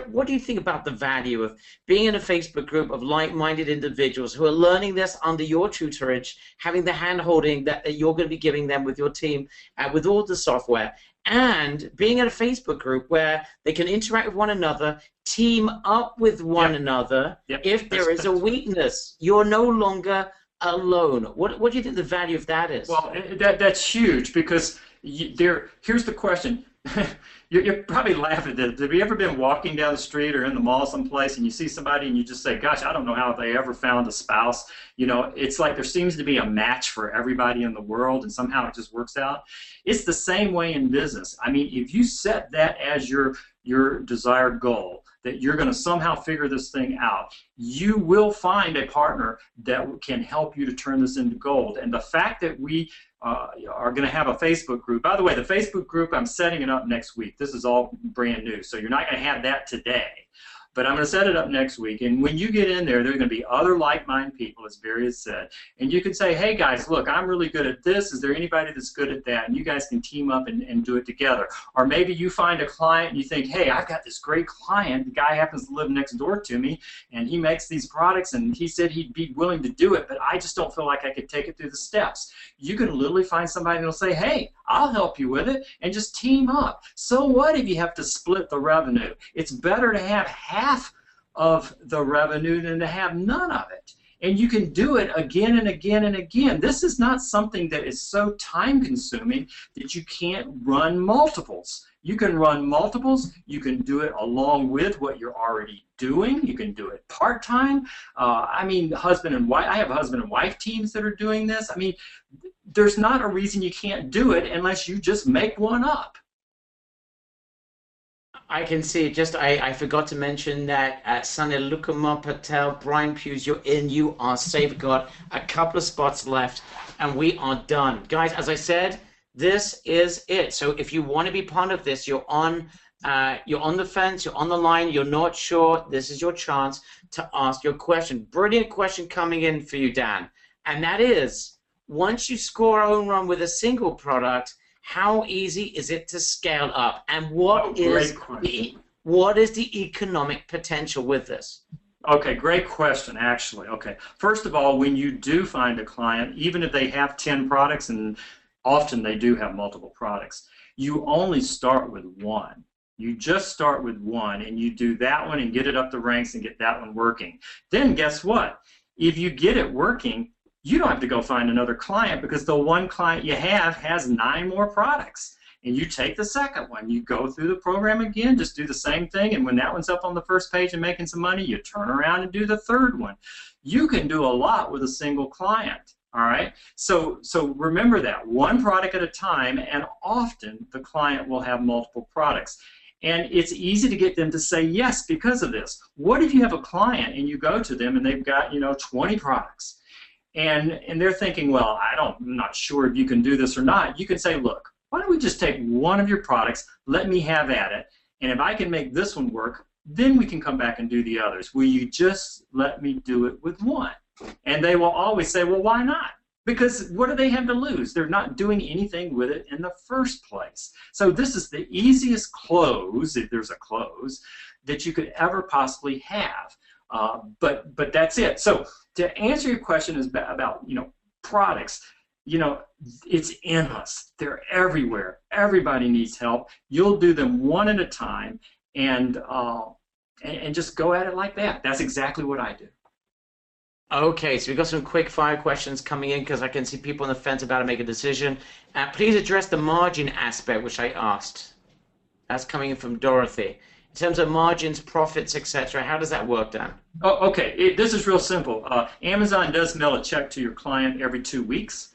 What do you think about the value of being in a Facebook group of like-minded individuals who are learning this under your tutorage, having the hand-holding that you're going to be giving them with your team, with all the software, and being in a Facebook group where they can interact with one another, team up with one another. If there is a weakness, you're no longer alone. What do you think the value of that is? Well, that's huge, because here's the question. You're probably laughing at this. Have you ever been walking down the street or in the mall someplace and you see somebody and you just say, gosh, I don't know how they ever found a spouse. You know, it's like there seems to be a match for everybody in the world, and somehow it just works out. It's the same way in business. I mean, if you set that as your desired goal, that you're going to somehow figure this thing out, you will find a partner that can help you to turn this into gold. And the fact that we are going to have a Facebook group. By the way, the Facebook group, I'm setting it up next week. This is all brand new, so you're not going to have that today. But I'm going to set it up next week, and when you get in there, there are going to be other like-minded people, as Barry has said, and you can say, hey guys, look, I'm really good at this. Is there anybody that's good at that? And you guys can team up and do it together. Or maybe you find a client and you think, hey, I've got this great client. The guy happens to live next door to me, and he makes these products, and he said he'd be willing to do it, but I just don't feel like I could take it through the steps. You can literally find somebody that'll say, hey, I'll help you with it, and just team up. So what if you have to split the revenue? It's better to have half of the revenue than to have none of it. And you can do it again and again and again. This is not something that is so time-consuming that you can't run multiples. You can run multiples. You can do it along with what you're already doing. You can do it part-time. I mean, husband and wife. I have husband and wife teams that are doing this. I mean, there's not a reason you can't do it unless you just make one up. I can see just I forgot to mention that Sunil Lukuma Patel, Brian Hughes, you're in, you are safe. We've got a couple of spots left and we are done. Guys, as I said, this is it. So if you want to be part of this, you're on the fence, you're on the line, you're not sure, this is your chance to ask your question. Brilliant question coming in for you, Dan. And that is, once you score a home run with a single product, how easy is it to scale up, and what is the economic potential with this? Okay, great question, actually. Okay, first of all, when you do find a client, even if they have 10 products, and often they do have multiple products, you only start with one. You just start with one, and you do that one and get it up the ranks and get that one working. Then guess what? If you get it working, you don't have to go find another client, because the one client you have has 9 more products. And you take the second one, you go through the program again, just do the same thing, and when that one's up on the first page and making some money, you turn around and do the third one. You can do a lot with a single client, all right? So remember that, one product at a time, and often the client will have multiple products. And it's easy to get them to say yes because of this. What if you have a client and you go to them and they've got, 20 products? And they're thinking, well, I'm not sure if you can do this or not. You can say, look, why don't we just take one of your products, let me have at it, and if I can make this one work, then we can come back and do the others. Will you just let me do it with one? And they will always say, well, why not? Because what do they have to lose? They're not doing anything with it in the first place. So this is the easiest close, if there's a close, that you could ever possibly have. But that's it. So to answer your question is about products, it's endless. They're everywhere. Everybody needs help. You'll do them one at a time, and just go at it like that. That's exactly what I do. Okay, so we've got some quick fire questions coming in because I can see people on the fence about to make a decision. Please address the margin aspect, which I asked. That's coming in from Dorothy. In terms of margins, profits, etc., how does that work, Dan? Oh, okay. This is real simple. Amazon does mail a check to your client every 2 weeks.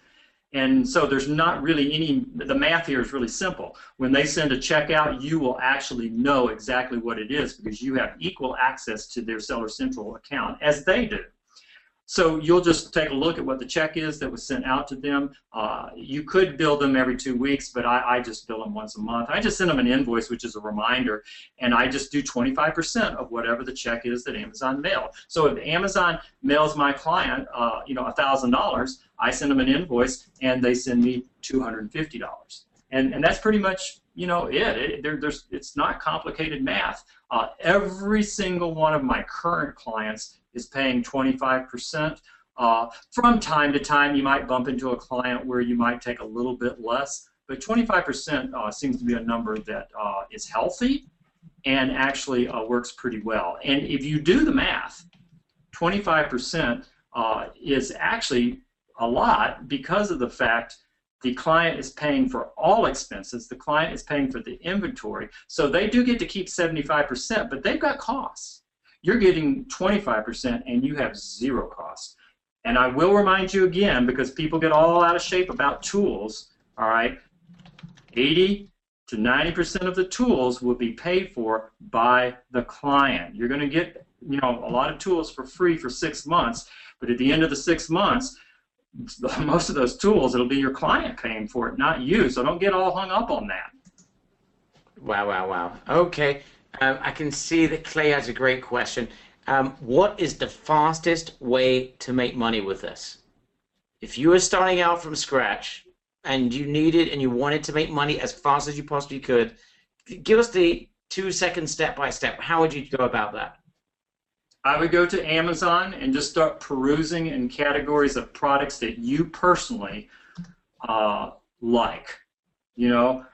And so there's not really the math here is really simple. When they send a check out, you will actually know exactly what it is because you have equal access to their Seller Central account as they do. So you'll just take a look at what the check is that was sent out to them. You could bill them every 2 weeks, but I just bill them once a month. I just send them an invoice, which is a reminder, and I just do 25% of whatever the check is that Amazon mailed. So if Amazon mails my client, $1,000, I send them an invoice, and they send me $250. And that's pretty much, you know, it's not complicated math. Every single one of my current clients is paying 25%. From time to time, you might bump into a client where you might take a little bit less, but 25% seems to be a number that is healthy and actually works pretty well. And if you do the math, 25% is actually a lot because of the fact the client is paying for all expenses. The client is paying for the inventory. So they do get to keep 75%, but they've got costs. You're getting 25% and you have zero costs. And I will remind you again, because people get all out of shape about tools, all right, 80 to 90% of the tools will be paid for by the client. You're going to get, you know, a lot of tools for free for 6 months, but at the end of the 6 months, most of those tools, it'll be your client paying for it, not you. So don't get all hung up on that. Wow, wow, wow. Okay, I can see that Clay has a great question. What is the fastest way to make money with this? If you were starting out from scratch and you needed and you wanted to make money as fast as you possibly could, give us the 2-second step-by-step. How would you go about that? I would go to Amazon and just start perusing in categories of products that you personally like. You know,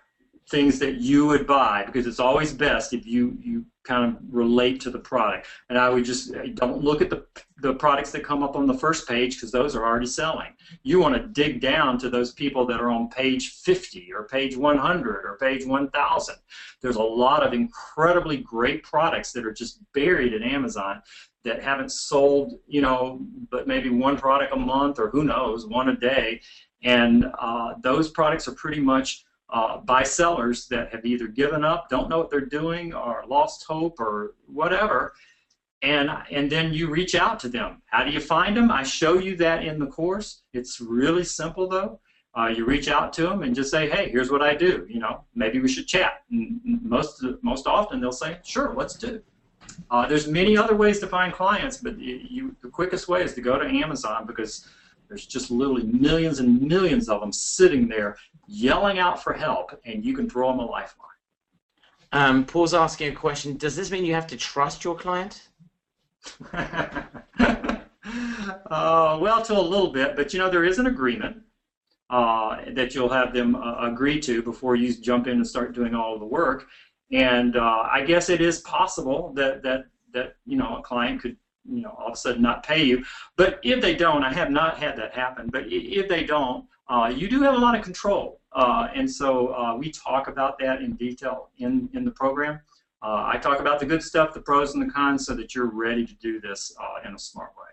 things that you would buy, because it's always best if you kind of relate to the product. And I would just, don't look at the products that come up on the first page, because those are already selling. You want to dig down to those people that are on page 50 or page 100 or page 1000. There's a lot of incredibly great products that are just buried in Amazon that haven't sold, you know, but maybe one product a month, or who knows, one a day. And those products are pretty much by sellers that have either given up, don't know what they're doing, or lost hope, or whatever, and then you reach out to them. How do you find them? I show you that in the course. It's really simple, though. You reach out to them and just say, hey, here's what I do. You know, maybe we should chat. And most often they'll say, sure, let's do. There's many other ways to find clients, but the quickest way is to go to Amazon, because there's just literally millions and millions of them sitting there yelling out for help, and you can throw them a lifeline. Paul's asking a question. Does this mean you have to trust your client? Well, to a little bit, but you know, there is an agreement that you'll have them agree to before you jump in and start doing all of the work. And I guess it is possible that you know, a client could, you know, all of a sudden not pay you. But if they don't, I have not had that happen, but if they don't, you do have a lot of control. And so we talk about that in detail in the program. I talk about the good stuff, the pros and the cons, so that you're ready to do this in a smart way.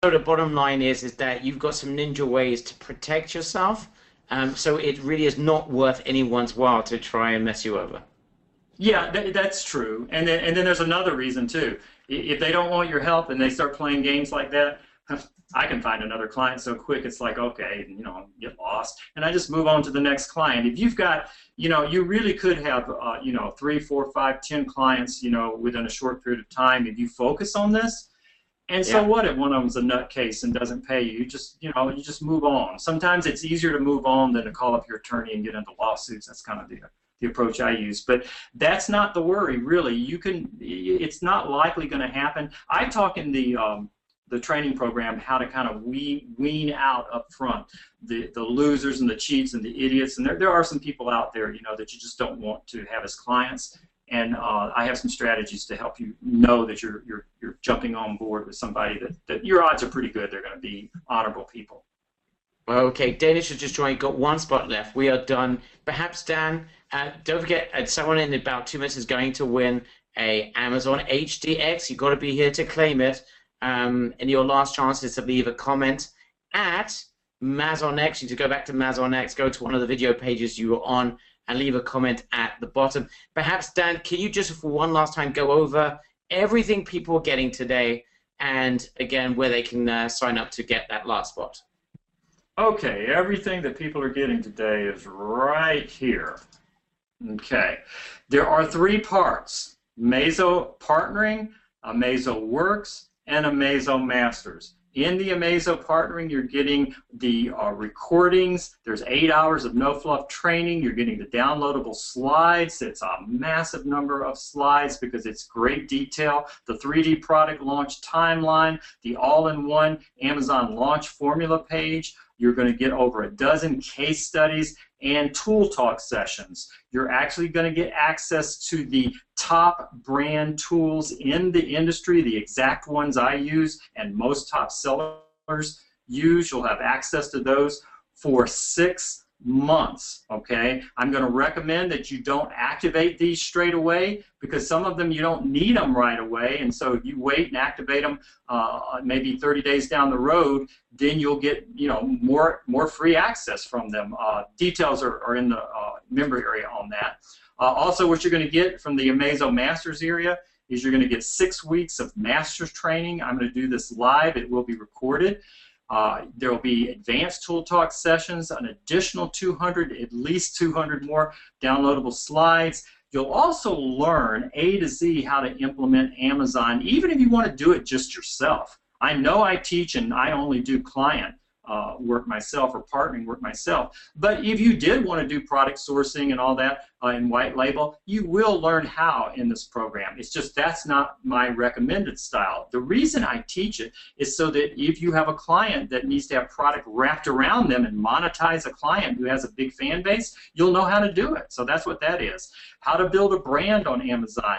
So the bottom line is that you've got some ninja ways to protect yourself, so it really is not worth anyone's while to try and mess you over. Yeah, that's true. And then there's another reason too. If they don't want your help and they start playing games like that, I can find another client so quick. It's like, okay, you know, get lost, and I just move on to the next client. If you've got, you know, you really could have, you know, 3, 4, 5, 10 clients, you know, within a short period of time if you focus on this. And so what if one of them's a nutcase and doesn't pay you? You just, you know, you just move on. Sometimes it's easier to move on than to call up your attorney and get into lawsuits. That's kind of the approach I use. But that's not the worry, really. You can, it's not likely going to happen. I talk in the training program how to kind of wean out up front the losers and the cheats and the idiots. And there are some people out there, you know, that you just don't want to have as clients. And I have some strategies to help you know that you're jumping on board with somebody that your odds are pretty good. They're going to be honorable people. Well, okay, Danish has just joined. Got one spot left. We are done. Perhaps, Dan, don't forget, someone in about 2 minutes is going to win a Amazon HDX. You've got to be here to claim it. And your last chance is to leave a comment at MazonX. You need to go back to MazonX, go to one of the video pages you were on, and leave a comment at the bottom. Perhaps, Dan, can you just for one last time go over everything people are getting today, and again where they can sign up to get that last spot? Okay, everything that people are getting today is right here. Okay, there are 3 parts: Mazo Partnering, a Mazo Works, and a Mazo Masters. In the Amazo partnering, you're getting the recordings. There's 8 hours of no fluff training. You're getting the downloadable slides. It's a massive number of slides because it's great detail. The 3D product launch timeline, the all-in-one Amazon launch formula page. You're going to get over a dozen case studies and tool talk sessions. You're actually going to get access to the top brand tools in the industry, the exact ones I use and most top sellers use. You'll have access to those for 6 months, okay? I'm going to recommend that you don't activate these straight away because some of them you don't need them right away, and so if you wait and activate them maybe 30 days down the road, then you'll get more free access from them. Details are in the member area on that. Also, what you're going to get from the Amazo Masters area is you're going to get 6 weeks of Masters training. I'm going to do this live. It will be recorded. There will be advanced tool talk sessions, an additional 200, at least 200 more downloadable slides. You'll also learn A to Z how to implement Amazon, even if you want to do it just yourself. I know I teach and I only do client work myself or partnering work myself, but if you did want to do product sourcing and all that in white label, you will learn how in this program. It's just that's not my recommended style. The reason I teach it is so that if you have a client that needs to have product wrapped around them and monetize a client who has a big fan base, you'll know how to do it. So that's what that is. How to build a brand on Amazon,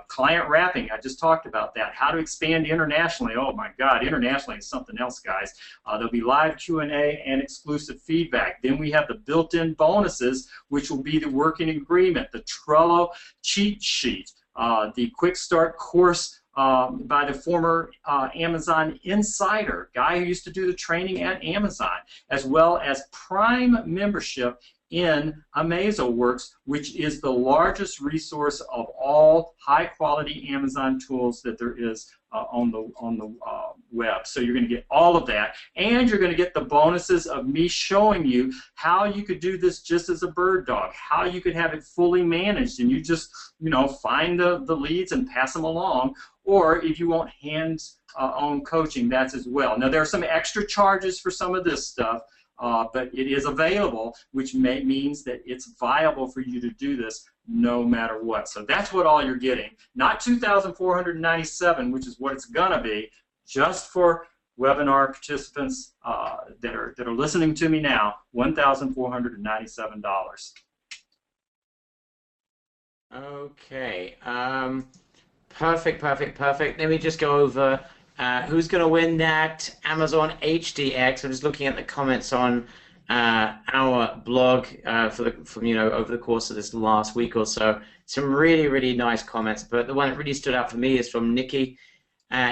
client wrapping, I just talked about that. How to expand internationally. Oh my God, internationally is something else, guys. There'll be live Q&A and exclusive feedback. Then we have the built-in bonuses, which will be the working agreement, the Trello cheat sheet, the quick start course by the former Amazon insider, guy who used to do the training at Amazon, as well as Prime membership in AmazoWorks, which is the largest resource of all high-quality Amazon tools that there is on the web. So you're going to get all of that, and you're going to get the bonuses of me showing you how you could do this just as a bird dog, how you could have it fully managed, and you just find the leads and pass them along. Or if you want hands-on coaching, that's as well. Now there are some extra charges for some of this stuff. But it is available, which means that it's viable for you to do this no matter what. So that's what all you're getting. Not $2,497, which is what it's gonna be, just for webinar participants that are listening to me now. $1,497. Okay. Perfect. Let me just go over. Who's going to win that Amazon HDX? I'm just looking at the comments on our blog from over the course of this last week or so. Some really nice comments, but the one that really stood out for me is from Nikki.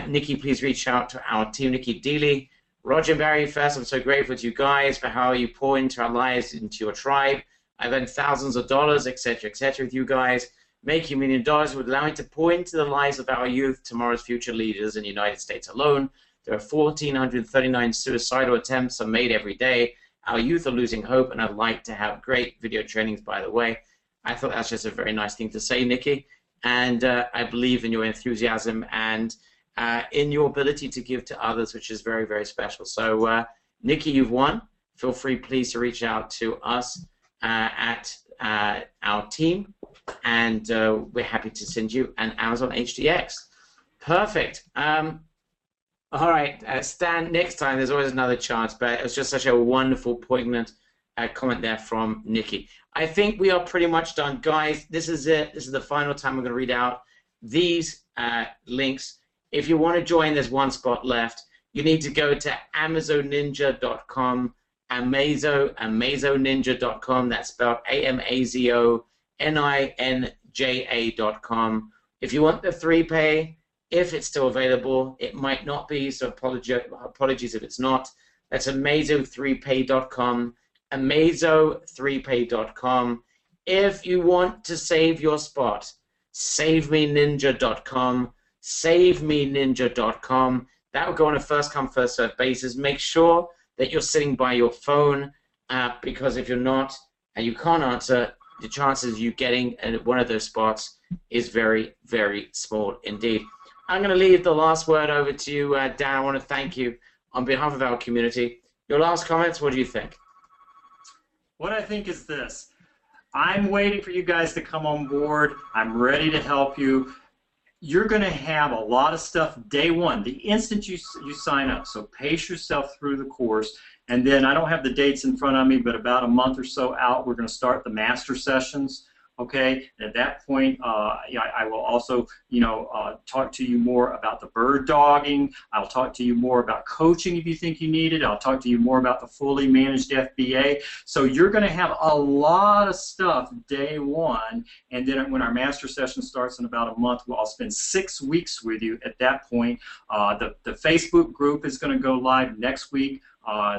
Nikki, please reach out to our team. Nikki Deely, Roger and Barry. First, I'm so grateful to you guys for how you pour into our lives, into your tribe. I've earned thousands of dollars, etc., with you guys. Making $1 million would allow me to pour into the lives of our youth, tomorrow's future leaders in the United States alone. There are 1,439 suicidal attempts are made every day. Our youth are losing hope, and I'd like to have great video trainings, by the way. I thought that's just a very nice thing to say, Nikki. And I believe in your enthusiasm and in your ability to give to others, which is very special. So, Nikki, you've won. Feel free, please, to reach out to us at our team, and we're happy to send you an Amazon HDX. Perfect. All right, Stan, next time there's always another chance, but it was just such a wonderful, poignant comment there from Nikki. I think we are pretty much done. Guys, this is it. This is the final time we're going to read out these links. If you want to join, there's one spot left. You need to go to AmazoNinja.com. AmazoNinja.com. That's spelled AmazoNinja.com. If you want the 3-pay, if it's still available, it might not be, so apologies if it's not. That's Amazo3pay.com. Amazo3pay.com. If you want to save your spot, SaveMeNinja.com. SaveMeNinja.com. That will go on a first-come, first-served basis. Make sure that you're sitting by your phone, because if you're not and you can't answer, the chances of you getting one of those spots is very small indeed. I'm going to leave the last word over to you, Dan. I want to thank you on behalf of our community. Your last comments, what do you think? What I think is this. I'm waiting for you guys to come on board. I'm ready to help you. You're going to have a lot of stuff day one, the instant you sign up. So pace yourself through the course. And then I don't have the dates in front of me, but about a month or so out, we're going to start the master sessions. Okay, at that point, I will also, talk to you more about the bird dogging. I'll talk to you more about coaching if you think you need it. I'll talk to you more about the fully managed FBA. So you're going to have a lot of stuff day one, and then when our master session starts in about a month, I'll spend 6 weeks with you at that point. The Facebook group is going to go live next week.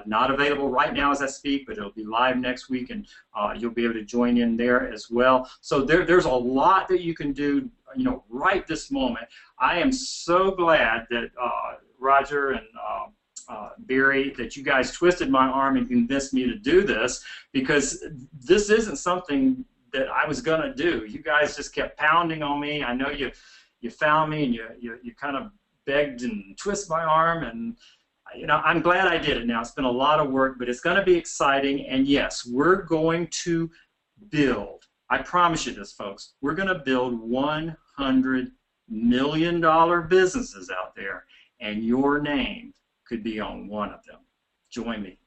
Not available right now as I speak, but it'll be live next week, and you'll be able to join in there as well. So there's a lot that you can do, right this moment. I am so glad that Roger and Barry, that you guys twisted my arm and convinced me to do this, because this isn't something that I was going to do. You guys just kept pounding on me. I know you found me and you kind of begged and twisted my arm, and I'm glad I did it now. It's been a lot of work, but it's going to be exciting. And yes, we're going to build. I promise you this, folks. We're going to build $100 million businesses out there, and your name could be on one of them. Join me.